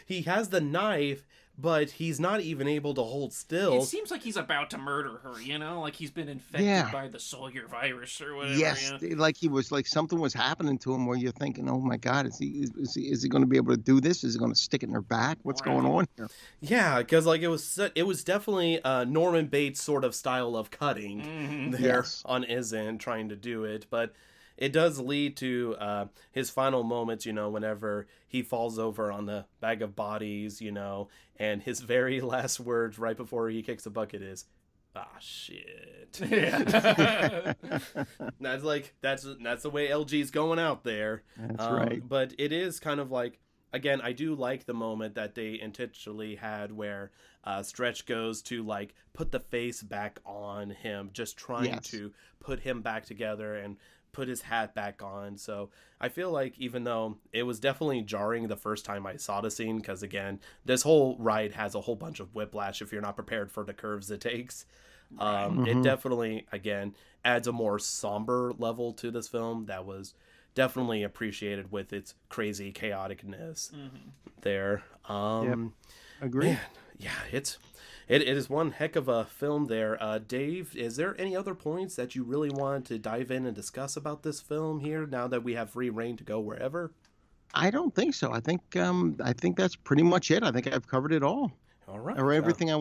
he has the knife, but he's not even able to hold still. It seems like he's about to murder her, like he's been infected by the Sawyer virus or whatever. Yes, like he was, like something was happening to him where you're thinking, oh my God, is he going to be able to do this? Is he going to stick it in her back? What's going on here? Yeah, because like it was definitely Norman Bates sort of style of cutting there on his end, trying to do it, but it does lead to his final moments, whenever he falls over on the bag of bodies, and his very last words right before he kicks the bucket is, "Ah, shit." Yeah. that's the way LG's going out there. That's right. But it is kind of like, again, I do like the moment that they intentionally had where Stretch goes to like put the face back on him, just trying to put him back together and put his hat back on. So I feel like, even though it was definitely jarring the first time I saw the scene, because again, this whole ride has a whole bunch of whiplash if you're not prepared for the curves it takes. It definitely, again, adds a more somber level to this film that was definitely appreciated with its crazy chaoticness there. Agree. Man, yeah, it is one heck of a film there. Dave, is there any other points that you really want to dive in and discuss about this film here, now that we have free reign to go wherever? I don't think so. I think that's pretty much it. I think I've covered it all. All right. Or everything I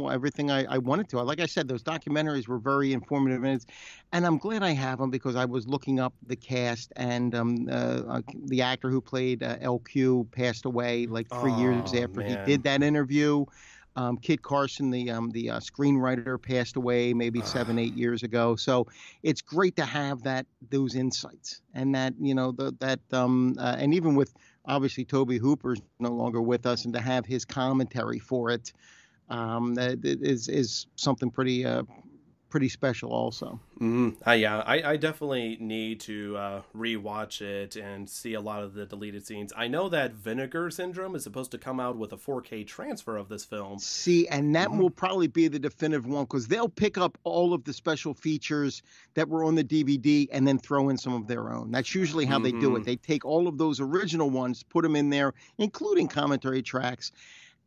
wanted to. Like I said, those documentaries were very informative, and I'm glad I have them, because I was looking up the cast, and the actor who played LQ passed away like 3 years after he did that interview. Kit Carson, the screenwriter, passed away maybe 7-8 years ago. So it's great to have those insights, and that and even with, obviously, Tobe Hooper's no longer with us, and to have his commentary for it is something pretty special also. I definitely need to rewatch it and see a lot of the deleted scenes. I know that Vinegar Syndrome is supposed to come out with a 4K transfer of this film. See, and that will probably be the definitive one, because they'll pick up all of the special features that were on the DVD and then throw in some of their own. That's usually how they do it. They take all of those original ones, put them in there, including commentary tracks,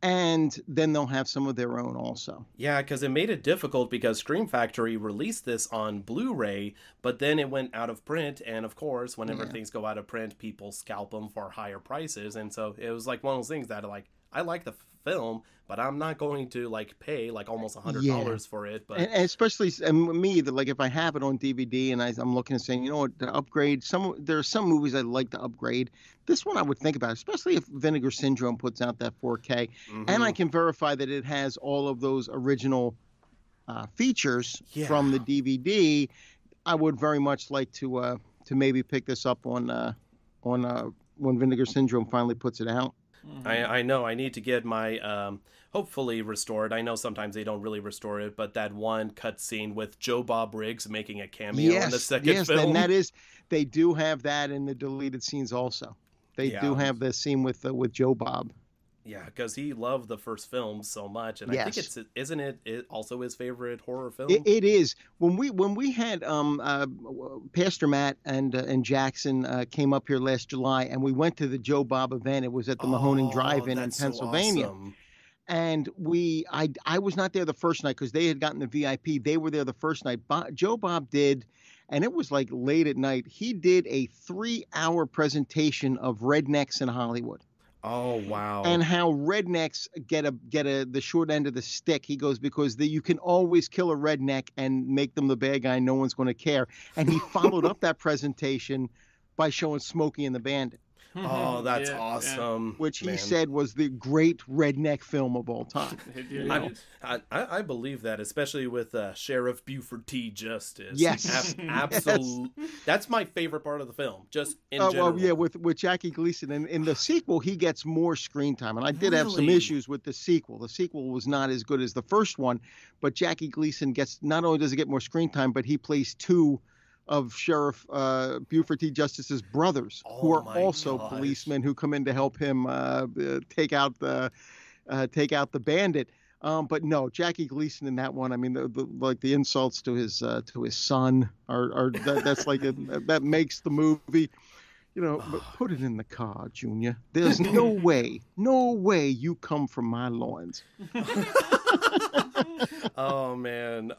and then they'll have some of their own also. Yeah, because it made it difficult, because Scream Factory released this on Blu-ray, but then it went out of print, and of course, whenever things go out of print, people scalp them for higher prices, and so it was like one of those things that, like, I like the film, but I'm not going to like pay like almost $100 for it. But and especially me, that like if I have it on DVD and I'm looking and saying, you know what, to upgrade, there are some movies I'd like to upgrade. This one I would think about, especially if Vinegar Syndrome puts out that 4K, and I can verify that it has all of those original features from the DVD. I would very much like to maybe pick this up on when Vinegar Syndrome finally puts it out. I know I need to get my hopefully restored. I know sometimes they don't really restore it, but that one cut scene with Joe Bob Briggs making a cameo in the second film. And that is, they do have that in the deleted scenes also. They do have the scene with Joe Bob. Yeah, because he loved the first film so much, and I think isn't it also his favorite horror film? It is. When we had Pastor Matt and Jackson came up here last July, and we went to the Joe Bob event. It was at the Mahoning Drive-In in Pennsylvania. So awesome. And I was not there the first night because they had gotten the VIP. They were there the first night. Joe Bob did, and it was like late at night. He did a 3-hour presentation of rednecks in Hollywood. Oh wow! And how rednecks get the short end of the stick. He goes, because you can always kill a redneck and make them the bad guy. No one's going to care. And he followed up that presentation by showing Smokey and the Bandit. Oh, that's awesome! Which he said was the great redneck film of all time. I believe that, especially with Sheriff Buford T. Justice. Yes, absolutely. Yes. That's my favorite part of the film. Just in general. Well, yeah, with Jackie Gleason, and in the sequel, he gets more screen time, and I did have some issues with the sequel. The sequel was not as good as the first one, but Jackie Gleason gets, not only does he get more screen time, but he plays two of Sheriff Buford T. Justice's brothers, who are also policemen who come in to help him take out the bandit. But no, Jackie Gleason in that one. I mean, the insults to his son are that's like that makes the movie. But put it in the car, Junior. There's no way you come from my loins. Oh man.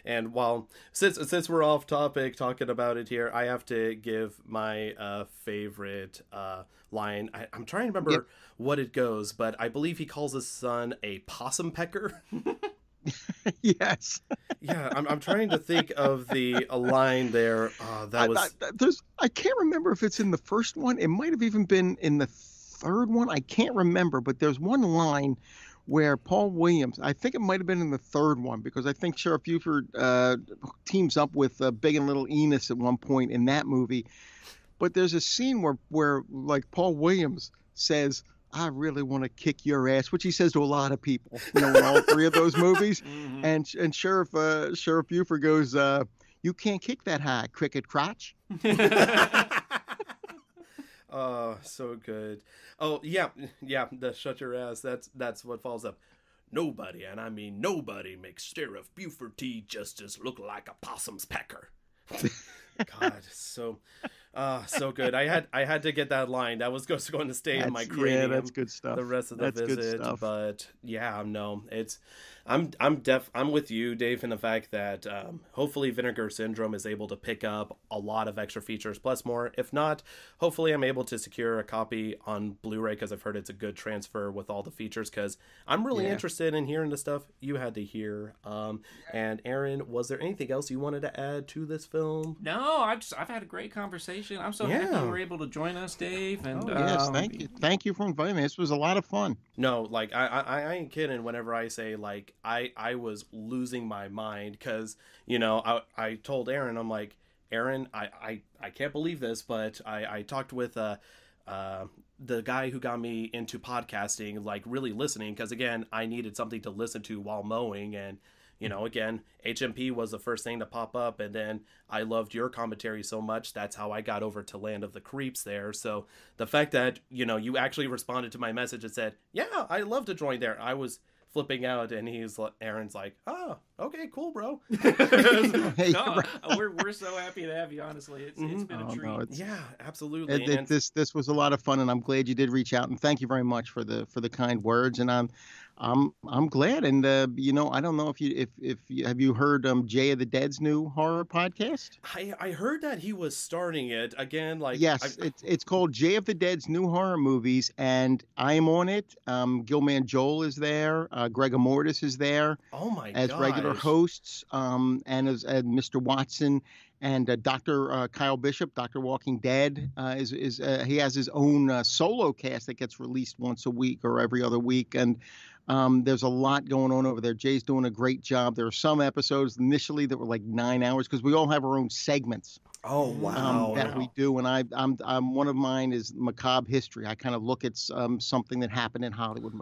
And while since we're off topic talking about it here, I have to give my favorite line. I'm trying to remember what it goes, but I believe he calls his son a possum pecker. Yes. Yeah, I'm trying to think of a line there. I can't remember if it's in the first one. It might have even been in the third one. I can't remember, but there's one line where Paul Williams, I think it might have been in the third one, because I think Sheriff Buford teams up with Big and Little Enos at one point in that movie. But there's a scene where like Paul Williams says, "I really want to kick your ass," which he says to a lot of people, in all three of those movies. Mm-hmm. And Sheriff Buford goes, "You can't kick that high, cricket crotch." Oh, so good. Oh, yeah, the shut your ass. That's what follows up. Nobody, and I mean nobody, makes Sheriff Buford T. Justice look like a possum's pecker. God, so good. I had to get that line. That was just going to stay in my cranium. Yeah, that's good stuff. The rest of the visit, but yeah, no, I'm with you, Dave, in the fact that hopefully Vinegar Syndrome is able to pick up a lot of extra features plus more. If not, hopefully I'm able to secure a copy on Blu-ray, because I've heard it's a good transfer with all the features, because I'm really interested in hearing the stuff you had to hear. And Aaron, was there anything else you wanted to add to this film? No, I've had a great conversation. I'm so happy you were able to join us, Dave. And yes, thank you for inviting me. This was a lot of fun. No, like I ain't kidding whenever I say like I was losing my mind, because I told Aaron, I'm like, Aaron, I can't believe this, but I talked with the guy who got me into podcasting, like really listening, because again, I needed something to listen to while mowing, and again, HMP was the first thing to pop up, and then I loved your commentary so much, that's how I got over to Land of the Creeps there. So the fact that you actually responded to my message and said, yeah, I'd love to join there, I was flipping out, and Aaron's like, "Oh, okay, cool, bro." No, we're so happy to have you. Honestly, it's been a treat. Yeah, absolutely. This was a lot of fun, and I'm glad you did reach out, and thank you very much for the kind words. And I'm glad. And I don't know if you have you heard Jay of the Dead's new horror podcast? I heard that he was starting it again. Like, yes, it's called Jay of the Dead's New Horror Movies, and I'm on it. Gilman Joel is there. Greg Amortis is there. Oh my god! As regular hosts, and as Mr. Watson and Dr. Kyle Bishop, Dr. Walking Dead, he has his own solo cast that gets released once a week or every other week, and there's a lot going on over there. Jay's doing a great job. There are some episodes initially that were like 9 hours, because we all have our own segments. Oh wow! That we do, and I'm one of mine is macabre history. I kind of look at something that happened in Hollywood,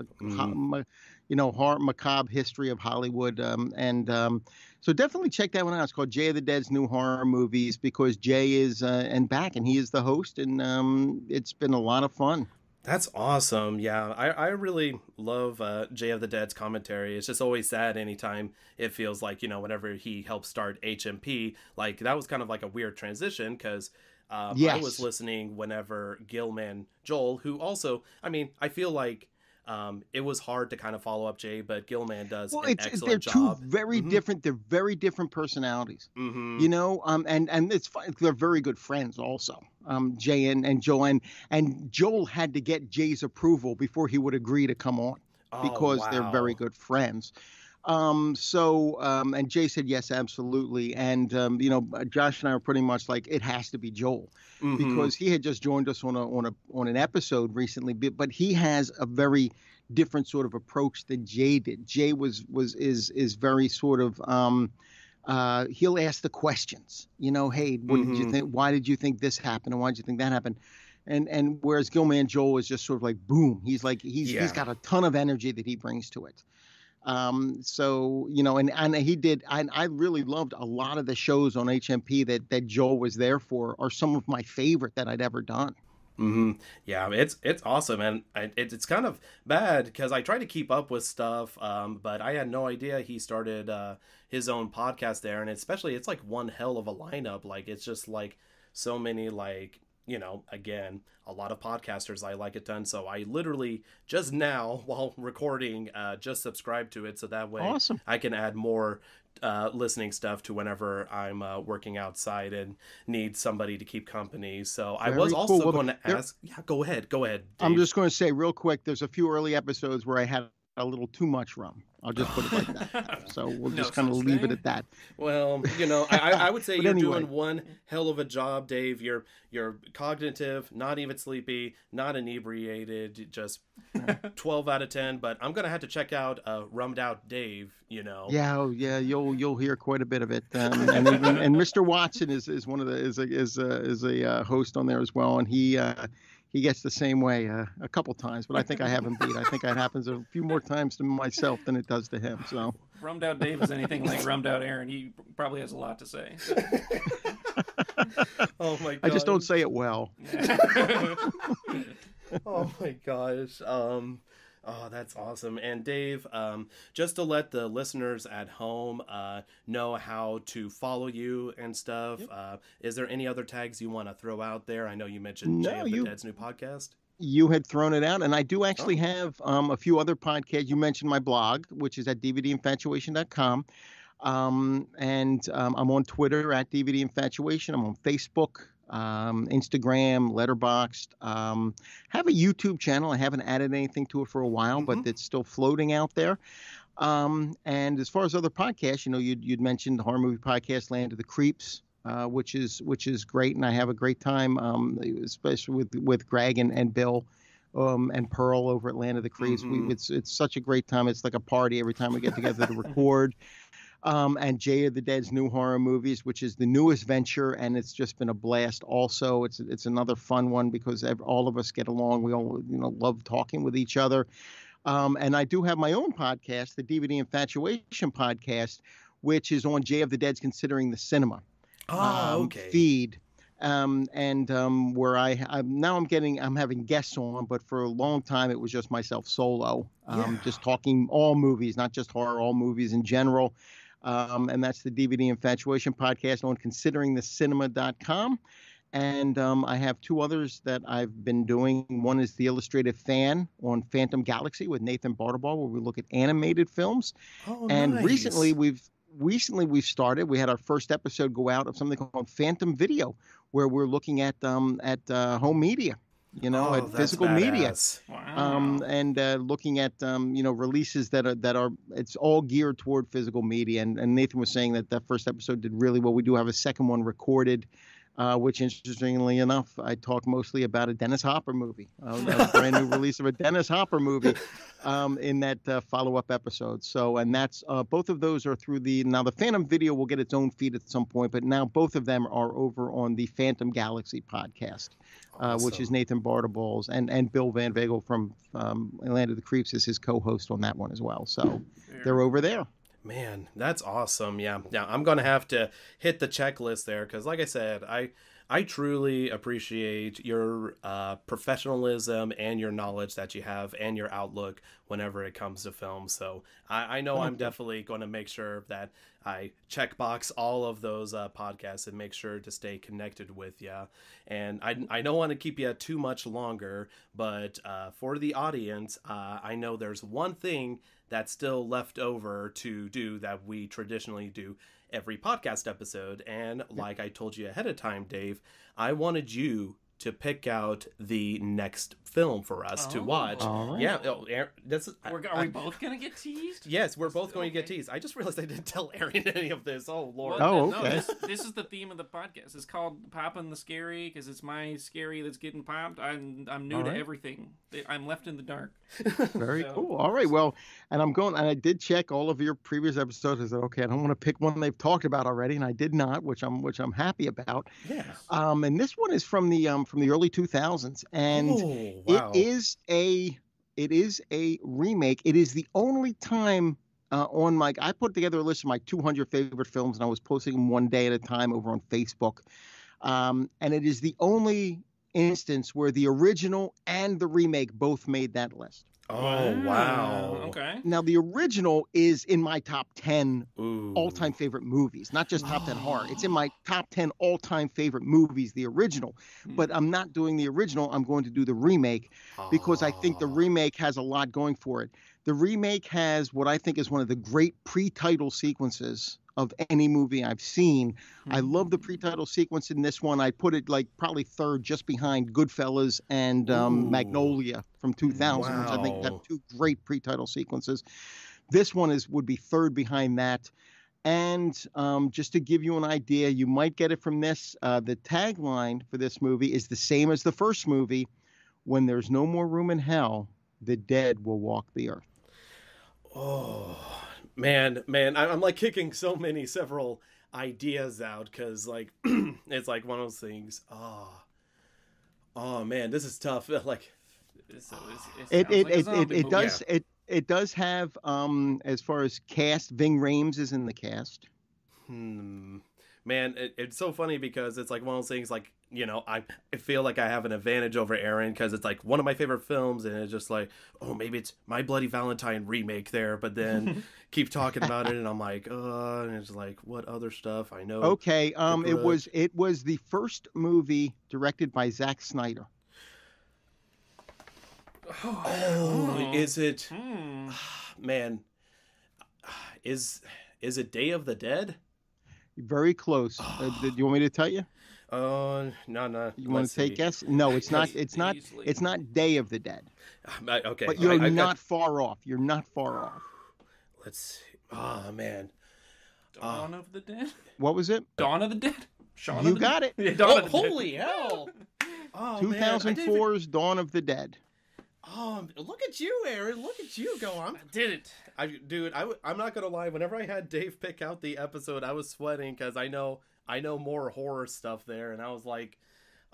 horror macabre history of Hollywood, so definitely check that one out. It's called Jay of the Dead's New Horror Movies, because Jay is back, and he is the host, and it's been a lot of fun. That's awesome. Yeah, I really love Jay of the Dead's commentary. It's just always sad anytime it feels like, whenever he helped start HMP, like that was kind of like a weird transition, because I was listening whenever Gilman Joel, who also, I feel like it was hard to kind of follow up Jay, but Gilman does an excellent job. They're two very different. They're very different personalities, and it's fun. They're very good friends also. Jay and Joel, and Joel had to get Jay's approval before he would agree to come on, because they're very good friends. And Jay said yes, absolutely. And Josh and I are pretty much like, it has to be Joel, because he had just joined us on an episode recently, but he has a very different sort of approach than Jay did. Jay is very sort of he'll ask the questions. Hey, what did you think? Why did you think this happened? And why did you think that happened? And whereas Gilman Joel is just sort of like boom. He's got a ton of energy that he brings to it. So, and he did, I really loved a lot of the shows on HMP that Joel was there for are some of my favorite that I'd ever done. Yeah, it's awesome, and it's kind of bad because I try to keep up with stuff, but I had no idea he started his own podcast there, and especially it's like one hell of a lineup. Like it's just like so many again, a lot of podcasters I like a ton. So I literally just now while recording just subscribed to it, so that way Awesome. I can add more listening stuff to whenever I'm working outside and need somebody to keep company. So I was also cool. going to ask. Yeah, go ahead. Dave. I'm just going to say real quick, there's a few early episodes where I had a little too much rum. I'll just put it like that. So we'll just kind of leave it at that. Well, I would say you're anyway. doing one hell of a job, Dave. You're cognitive, not even sleepy, not inebriated, just 12 out of 10. But I'm gonna have to check out Rummed Out Dave. Yeah, you'll hear quite a bit of it. And Mr. Watson is one of the is a host on there as well, and he gets the same way a couple times, but I think I have him beat. I think that happens a few more times to myself than it does to him. So Rummed Out Dave is anything like Rummed Out Aaron. He probably has a lot to say. Oh my god! I just don't say it well. Oh my gosh. Oh, that's awesome. And Dave, just to let the listeners at home know how to follow you and stuff, is there any other tags you want to throw out there? I know you mentioned Jay of the Dead's new podcast. You had thrown it out, and I do actually have a few other podcasts. You mentioned my blog, which is at dvdinfatuation.com. And I'm on Twitter at dvdinfatuation. I'm on Facebook. Instagram, Letterboxd, have a YouTube channel. I haven't added anything to it for a while, but it's still floating out there. And as far as other podcasts, you'd mentioned the horror movie podcast, Land of the Creeps, which is great. And I have a great time, especially with Greg and Bill, and Pearl over at Land of the Creeps. It's such a great time. It's like a party every time we get together to record. And Jay of the Dead's new horror movies, which is the newest venture, and it's just been a blast. Also, it's another fun one because all of us get along. We all love talking with each other. And I do have my own podcast, the DVD Infatuation podcast, which is on Jay of the Dead's Considering the Cinema feed. Where I'm having guests on, but for a long time it was just myself solo, just talking all movies, not just horror, all movies in general. And that's the DVD Infatuation podcast on consideringthecinema.com. And I have two others that I've been doing. One is The Illustrated Fan on Phantom Galaxy with Nathan Bartleball, where we look at animated films. And nice. recently we've started. We had our first episode go out of something called Phantom Video, where we're looking at home media. At physical media, and looking at releases that are it's all geared toward physical media. And Nathan was saying that first episode did really well. We do have a second one recorded, which interestingly enough, I talk mostly about a Dennis Hopper movie, a brand new release of a Dennis Hopper movie, in that follow-up episode. So, and that's both of those are through the Phantom Video will get its own feed at some point, but now both of them are over on the Phantom Galaxy podcast. Awesome. Which is Nathan Bartleball's, and Bill Van Vagel from Land of the Creeps is his co-host on that one as well. So they're over there. Man, that's awesome. Yeah, I'm going to have to hit the checklist there because, like I said, I truly appreciate your professionalism and your knowledge that you have and your outlook whenever it comes to film. So I know I'm definitely going to make sure that I checkbox all of those podcasts and make sure to stay connected with you. And I don't want to keep you too much longer, but for the audience, I know there's one thing that's still left over to do that we traditionally do every podcast episode. And like I told you ahead of time, Dave, I wanted you to pick out the next film for us to watch. All right. Yeah. Are we both going to get teased? Yes, we're both going to get teased. I just realized I didn't tell Aaron any of this. Oh, Lord. Well, okay. No, this is the theme of the podcast. It's called Poppin the Scary because it's my scary that's getting popped. I'm new to everything. I'm left in the dark. Very cool. All right. Well, and I did check all of your previous episodes. I said, okay, I don't want to pick one they've talked about already, and I did not, which I'm happy about. Yes. And this one is from the early 2000s, and wow. it is a remake. It is the only time on my, I put together a list of my 200 favorite films, and I was posting them one day at a time over on Facebook. And it is the only instance where the original and the remake both made that list. Oh, wow. Okay. Now, the original is in my top 10 Ooh. all-time favorite movies, not just top 10 horror. It's in my top 10 all-time favorite movies, the original. But I'm not doing the original. I'm going to do the remake because I think the remake has a lot going for it. The remake has what I think is one of the great pre-title sequences of any movie I've seen. I love the pre-title sequence in this one. I put it like probably third, just behind Goodfellas and Magnolia from 2000, which I think have two great pre-title sequences. This one would be third behind that. And just to give you an idea, you might get it from this. The tagline for this movie is the same as the first movie. When there's no more room in hell, the dead will walk the earth. Oh, man, I'm like kicking several ideas out because like it's like one of those things. Oh man, this is tough. Like it does have as far as cast, Ving Rhames is in the cast. Man, it's so funny because it's like one of those things like, you know, I feel like I have an advantage over Aaron because it's like one of my favorite films and it's just like, oh, maybe it's My Bloody Valentine remake there, but then keep talking about it and I'm like, and it's like, what other stuff I know? Okay, it was the first movie directed by Zack Snyder. Is it? Man, is it Day of the Dead? Very close. Do you want me to tell you? No. You want to take a guess? No, it's not. It's not. It's not Day of the Dead. Okay, but you're not far off. You're not far off. Let's see. Oh man. Dawn of the Dead. What was it? Dawn of the Dead. You got it. Yeah, holy hell! 2004's Dawn of the Dead. Oh, look at you, Aaron. Look at you go. I did it. I'm not going to lie. Whenever I had Dave pick out the episode, I was sweating because I know more horror stuff there. And I was like,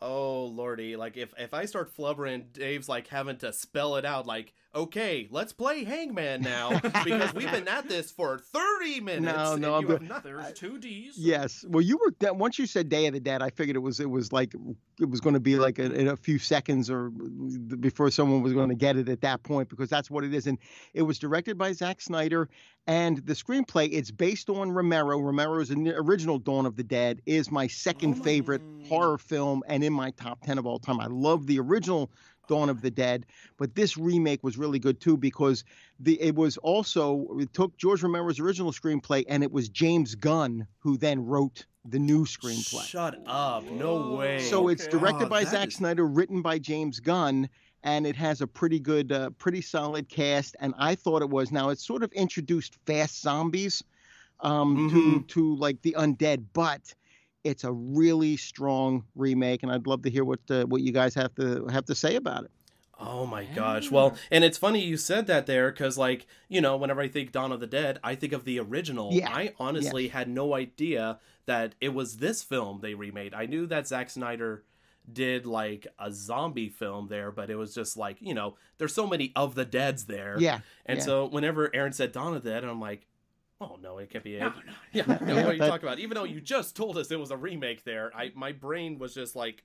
oh, Lordy. Like, if I start flubbering, Dave's like having to spell it out. Like, okay, let's play Hangman now because we've been at this for 30 minutes. No, there's two D's. Yes. Well, once you said Day of the Dead, I figured it was like it was going to be like in a few seconds or before someone was going to get it at that point because that's what it is. And it was directed by Zack Snyder, and the screenplay, it's based on Romero. Romero's original Dawn of the Dead is my second favorite horror film and in my top 10 of all time. I love the original Dawn of the Dead, but this remake was really good too because it took George Romero's original screenplay and it was James Gunn who then wrote the new screenplay. Shut up. No way. So it's directed by Zack Snyder, written by James Gunn, and it has a pretty good, pretty solid cast. And I thought it was, now it's sort of introduced fast zombies to like the undead, but it's a really strong remake, and I'd love to hear what you guys have to say about it. Oh my gosh. Well, and it's funny you said that there because, like, you know, whenever I think Dawn of the Dead, I think of the original. Yeah. I honestly had no idea that it was this film they remade. I knew that Zack Snyder did like a zombie film there, but it was just like, you know, there's so many of the Deads there. Yeah. And so whenever Aaron said Dawn of the Dead, I'm like, oh no, it can't be it. No. Yeah, what are you talking about? Even though you just told us it was a remake there, my brain was just like,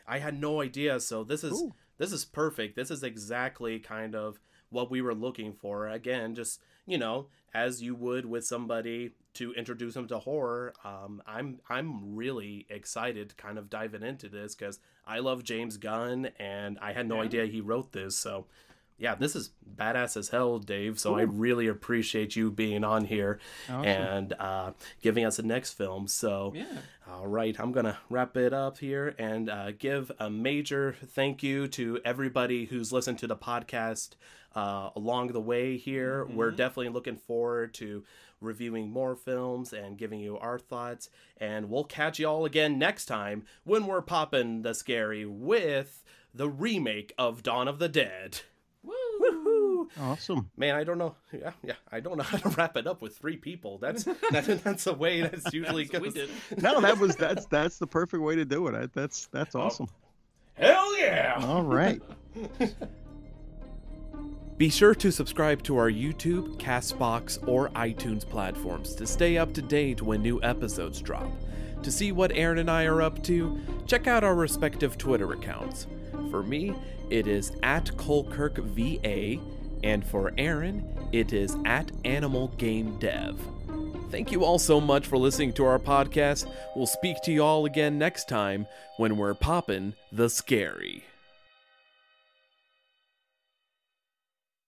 I had no idea. So this is perfect. This is exactly kind of what we were looking for. Again, just, you know, as you would with somebody to introduce them to horror. I'm really excited kind of diving into this because I love James Gunn and I had no idea he wrote this. So yeah, this is badass as hell, Dave. So I really appreciate you being on here and giving us the next film. So, all right, I'm going to wrap it up here and give a major thank you to everybody who's listened to the podcast along the way here. We're definitely looking forward to reviewing more films and giving you our thoughts. And we'll catch you all again next time when we're popping the scary with the remake of Dawn of the Dead. Woo-hoo. Awesome, man. I don't know. Yeah. I don't know how to wrap it up with three people. That's the way that's usually goes. No, that's the perfect way to do it. That's awesome. Hell yeah! All right. Be sure to subscribe to our YouTube, Castbox, or iTunes platforms to stay up to date when new episodes drop. To see what Aaron and I are up to, check out our respective Twitter accounts. For me, it is @CoalkirkVA, and for Aaron, it is @AnimalGameDev. Thank you all so much for listening to our podcast. We'll speak to you all again next time when we're poppin' the scary.